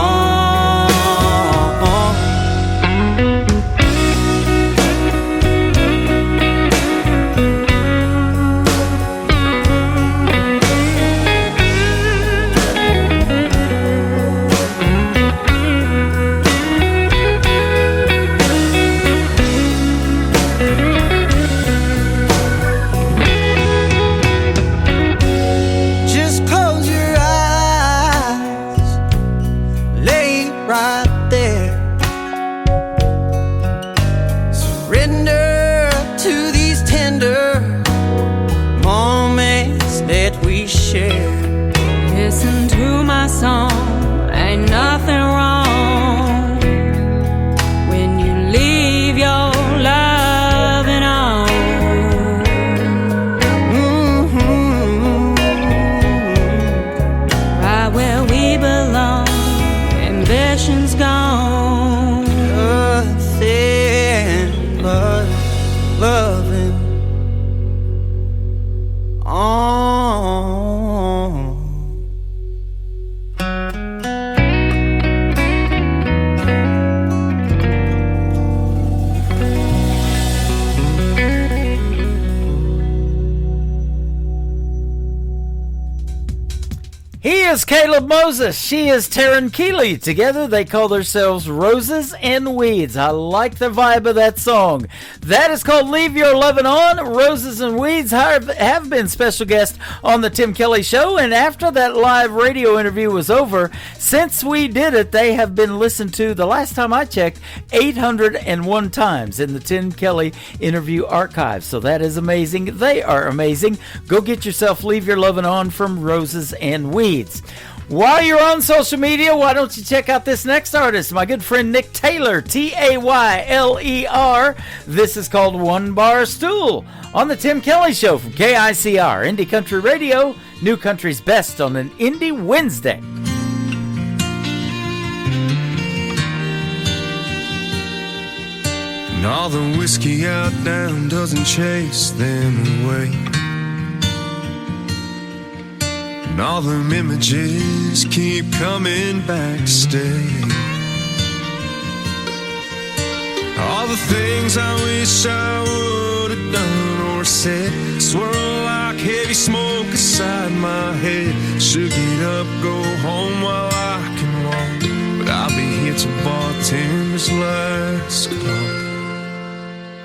Just close your eyes, lay right there. Surrender to these tender moments that we share. Listen to my song, ain't nothing wrong when you leave your loving on. Right where we belong, ambition's gone. Nothing but loving on. He is Caleb Moses. She is Taryn Keeley. Together they call themselves Roses and Weeds. I like the vibe of that song. That is called Leave Your Lovin' On. Roses and Weeds have been special guests on the Tim Kelly Show. And after that live radio interview was over, since we did it, they have been listened to, the last time I checked, 801 times in the Tim Kelly interview archive. So that is amazing. They are amazing. Go get yourself Leave Your Lovin' On from Roses and Weeds. While you're on social media, why don't you check out this next artist, my good friend Nick Taylor, Tayler. This is called One Bar Stool on the Tim Kelly Show from KICR, Indie Country Radio, New Country's Best on an Indie Wednesday. And all the whiskey out down doesn't chase them away. And all them images keep coming back to stay. All the things I wish I would have done or said swirl like heavy smoke inside my head. Should get up, go home while I can walk, but I'll be here till bartender's last call.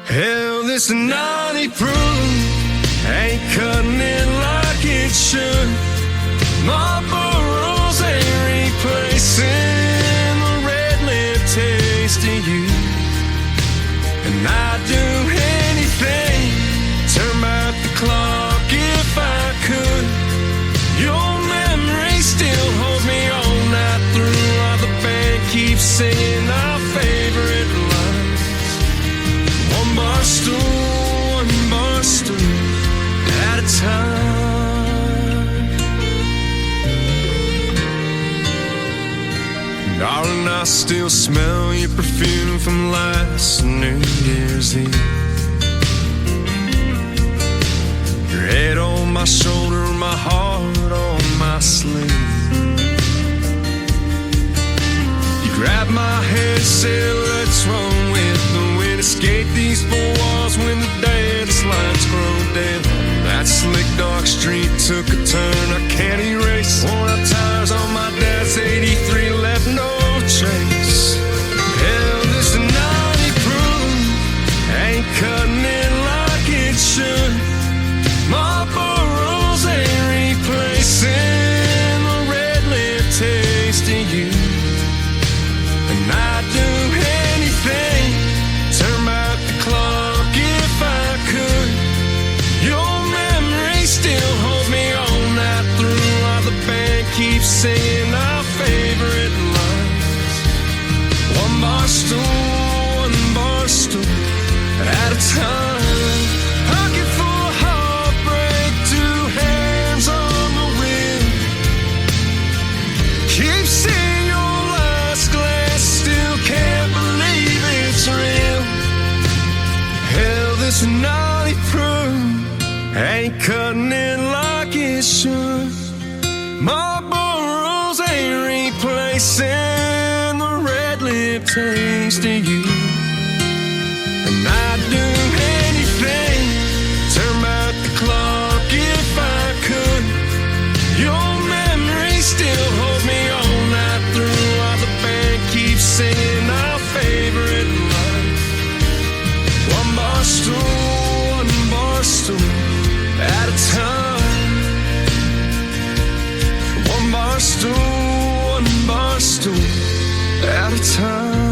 Hell, this naughty proof ain't cutting it like it should. Marlboro's ain't replacing the red lip taste of you. And I'd do anything singing our favorite lines. One bar stool at a time. Darling, I still smell your perfume from last New Year's Eve. Your head on my shoulder, my heart on my sleeve. You grabbed my hand, said let's run with the wind. Escape these four walls when the dance lights grow dim. That slick dark street took a turn I can't erase. Worn out tires on my dad's 83 left no trace. Hell, this 90 proof ain't cutting it like it should. Marlboro's ain't replacing the red lip taste of you. And I'd do anything, turn back the clock if I could. Your memory still holds me all night through, while the band keeps singing our favorite lines. One bar stool at a time. Pocket full of heartbreak, two hands on the wheel. Keep seeing your last glass, still can't believe it's real. Hell, this 90 proof ain't cutting it like it should. Marlboro's ain't replacing the red lip taste of you. And I'd do anything, turn back the clock if I could. Your memory still holds me all night through, while the band keeps singing our favorite line. One bar stool at a time. One bar stool at a time.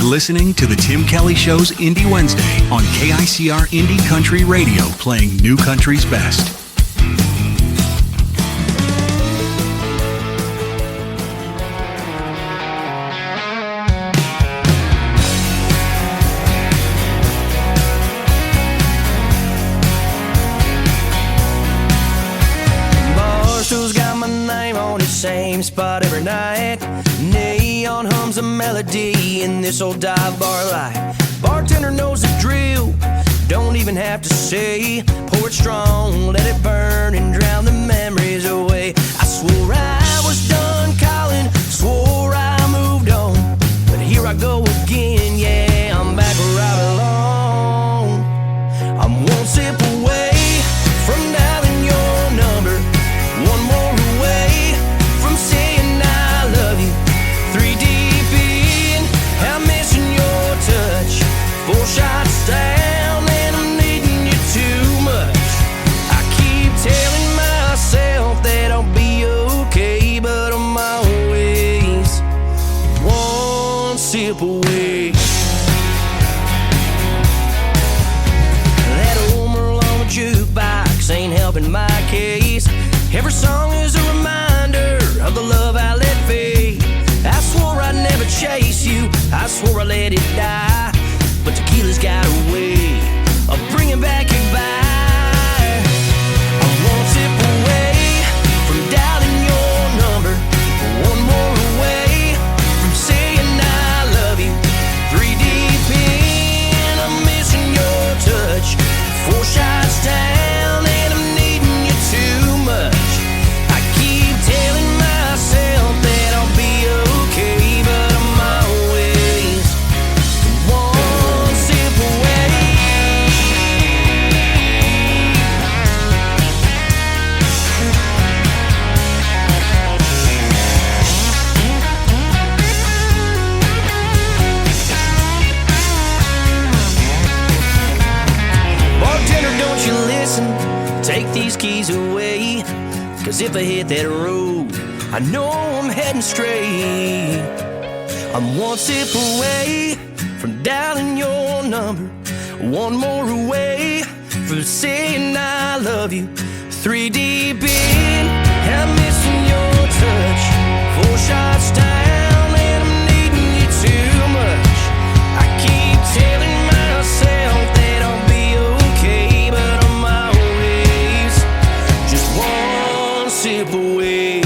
Listening to the Tim Kelly Show's Indie Wednesday on KICR Indie Country Radio, playing new country's best. Barstool's got my name on the same spot every night. Neon hums a melody in this old dive bar light. Bartender knows the drill, don't even have to say. Pour it strong, let it burn and drown the memories away. I swore I was done calling, swore I moved on, but here I go again, yeah, I'm back where I belong. I'm one sip away from dialing your number, one more away from saying I love you. 3 deep in, I'm missing your touch. 4 shots down and I'm needing you too much. I keep telling myself that I'll be okay, but I'm always one sip away. That old Merlot jukebox ain't helping my case. Every song is a reminder of the love I let fade. I swore I'd never chase you, I swore I let it die, but tequila's got a way of bringing back your vibe. I won't sip away from dialing your number, one more away from saying I love you. 3 deep in, I'm missing your touch. 4 shots down and I'm needing you too much. I keep telling myself that I'll be okay, but I'm always these keys away. 'Cause if I hit that road, I know I'm heading straight. I'm one sip away from dialing your number, one more away from saying I love you. 3 deep in, I'm missing your touch. 4 shots down and I'm needing you too much. I keep telling myself that I'll be okay, but I'm always just one sip away.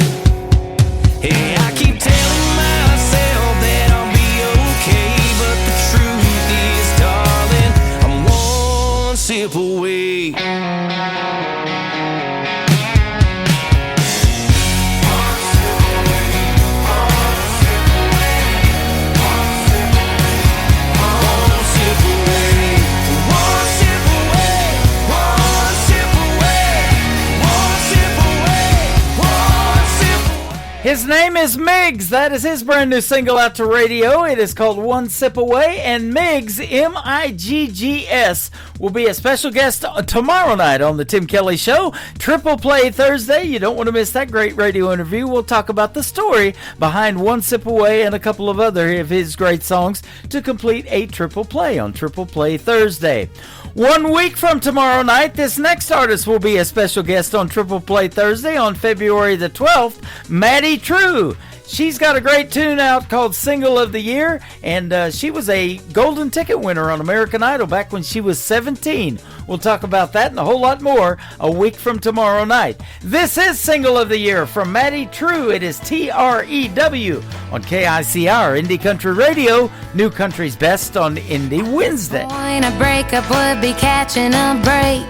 Hey, I keep telling myself that I'll be okay, but the truth is, darling, I'm one sip away. His name is Miggs. That is his brand new single out to radio. It is called One Sip Away, and Miggs, M-I-G-G-S, will be a special guest tomorrow night on the Tim Kelly Show. Triple Play Thursday. You don't want to miss that great radio interview. We'll talk about the story behind One Sip Away and a couple of other of his great songs to complete a triple play on Triple Play Thursday. 1 week from tomorrow night, this next artist will be a special guest on Triple Play Thursday on February the 12th, Maddie True. She's got a great tune out called Single of the Year, and she was a golden ticket winner on American Idol back when she was 17. We'll talk about that and a whole lot more a week from tomorrow night. This is Single of the Year from Maddie True. It is TREW on KICR, Indie Country Radio, New Country's Best on Indie Wednesday. Point a breakup would be catching a break.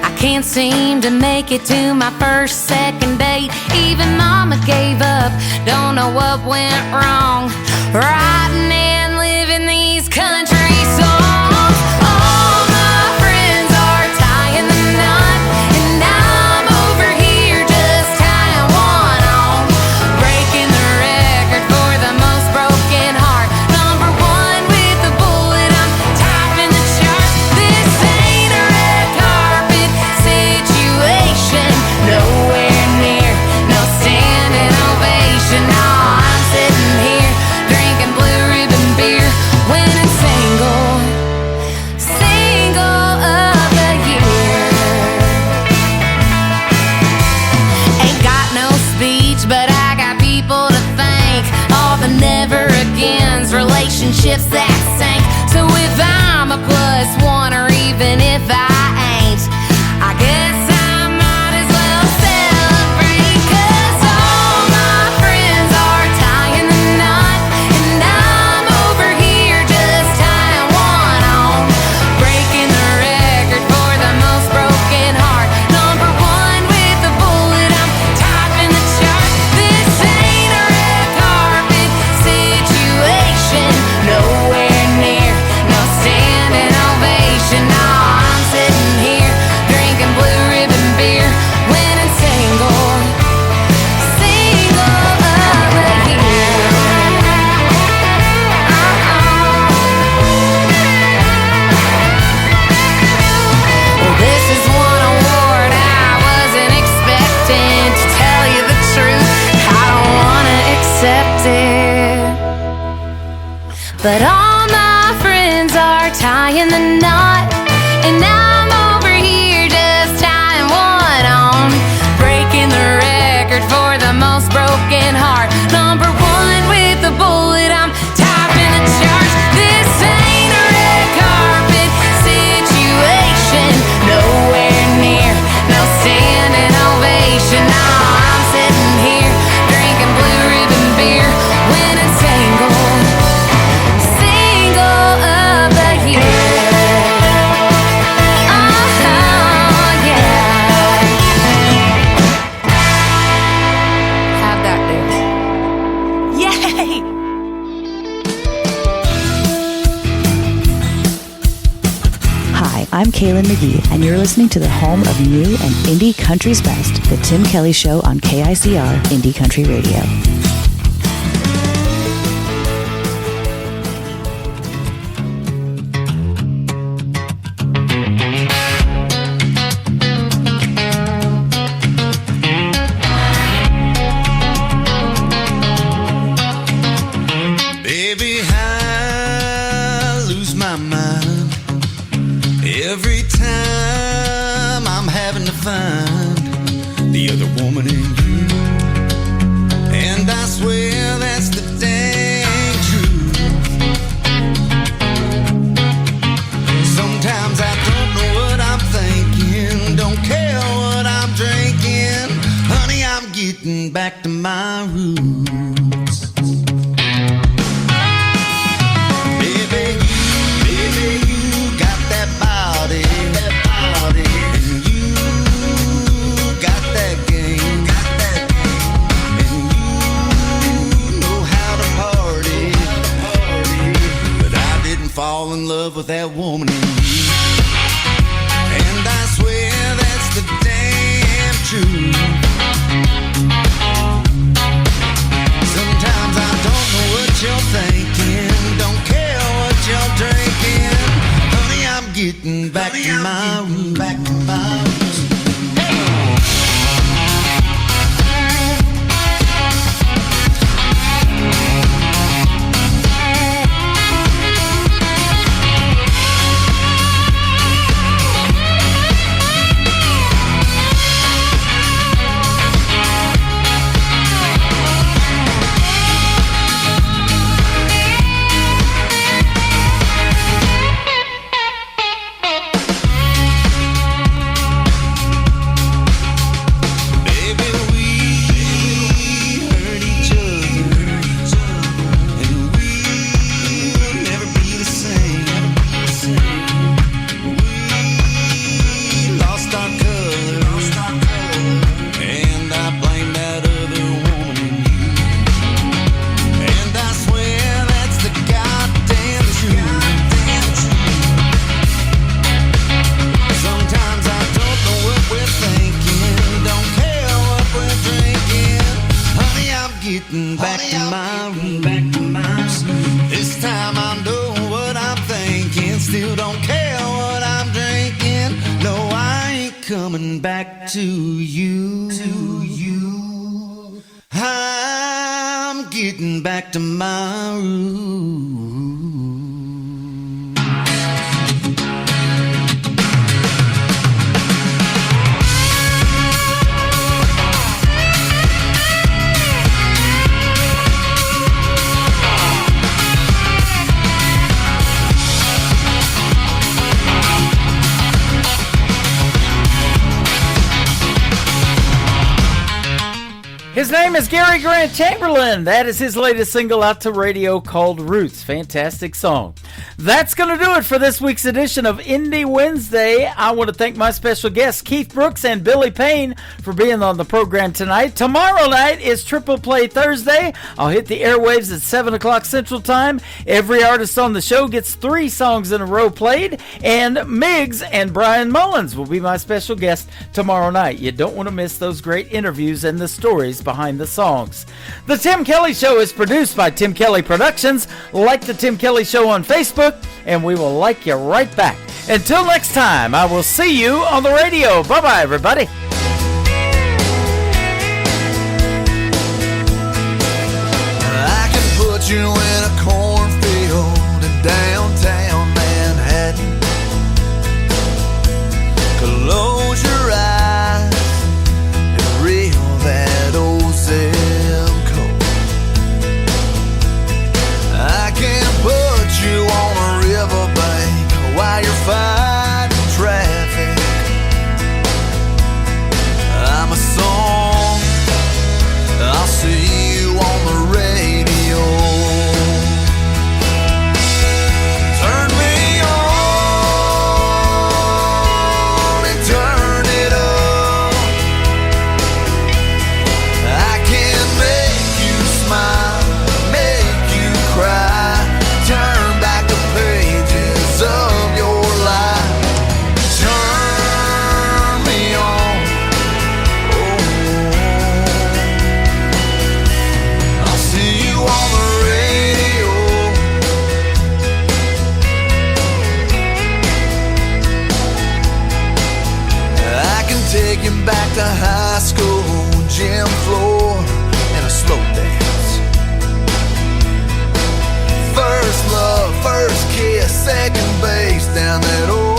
I can't seem to make it to my first, second date. Even mama gave up, don't know what went wrong. Writing and living these country songs. All my friends are tying the knot, and I'm over here just tying one on. Breaking the record for the most broken heart. Number 1 with the bullet, I'm topping the chart. This ain't a red carpet situation, nowhere near no standing ovation. No, I'm sitting here drinking blue ribbon beer, winning single of the year. Ain't got no speech, but I got people to thank. All the never agains, relationships that sank. So if I'm a +1 or even if I ain't, I guess I might as well celebrate. 'Cause all my friends are tying the knot, and I'm over here just tying one on. Breaking the record for the most broken heart. Number 1 with the bullet, I'm topping the chart. This ain't a red carpet situation, nowhere near no standing ovation. No, I'm sitting here drinking blue ribbon beer, winning single of the year. Well, this is one award I wasn't expecting. To tell you the truth, I don't wanna accept it. But all my friends are tying the knot, and I'm over here just tying one on. Breaking the record for the most broken heart. Number 1 with the bullet, I'm topping the charts. This ain't a red carpet situation, nowhere near no standing ovation. No, I'm sitting here drinking blue ribbon beer, winning single of the year. Yeah. How'd that do? Yay! Hi, I'm Kaylin McGee, and you're listening to the home of new and indie country's best, The Tim Kelly Show on KICR Indie Country Radio. find the other woman in you. And I swear that's the dang truth. Sometimes I don't know what I'm thinking, don't care what I'm drinking. Honey, I'm getting back to my roots. Baby, you got that body, and you got that game, and you know how to party. But I didn't fall in love with that woman in you, and I swear that's the damn truth. Sometimes I don't know what you're thinking, don't care what you're drinking. Honey, I'm getting back to my roots. Back to my roots. Getting back to my roots. This time I know what I'm thinking. Still don't care what I'm drinking. No, I ain't coming back to you. I'm getting back to my roots. His name is Gary Grant Chamberlain. That is his latest single out to radio called Roots. Fantastic song. That's going to do it for this week's edition of Indie Wednesday. I want to thank my special guests, Keith Brooks and Billy Payne, for being on the program tonight. Tomorrow night is Triple Play Thursday. I'll hit the airwaves at 7 o'clock Central Time. Every artist on the show gets 3 songs in a row played, and Miggs and Brian Mullins will be my special guest tomorrow night. You don't want to miss those great interviews and the stories behind the songs. The Tim Kelly Show is produced by Tim Kelly Productions. Like the Tim Kelly Show on Facebook, and we will like you right back. Until next time, I will see you on the radio. Bye-bye, everybody. I can put you in a cornfield in downtown Manhattan. Close your eyes and reel that old zip code. I can put you on a riverbank while you're fighting traffic. I'm a song, I'll see you on the radio. Turn me on and turn it up. I can make you smile, make you cry, turn back the pages of your life. Turn me on, I'll see you on the radio. I can take you back to high school, gym floor, and a slow dance. First love, first kiss, second base down that old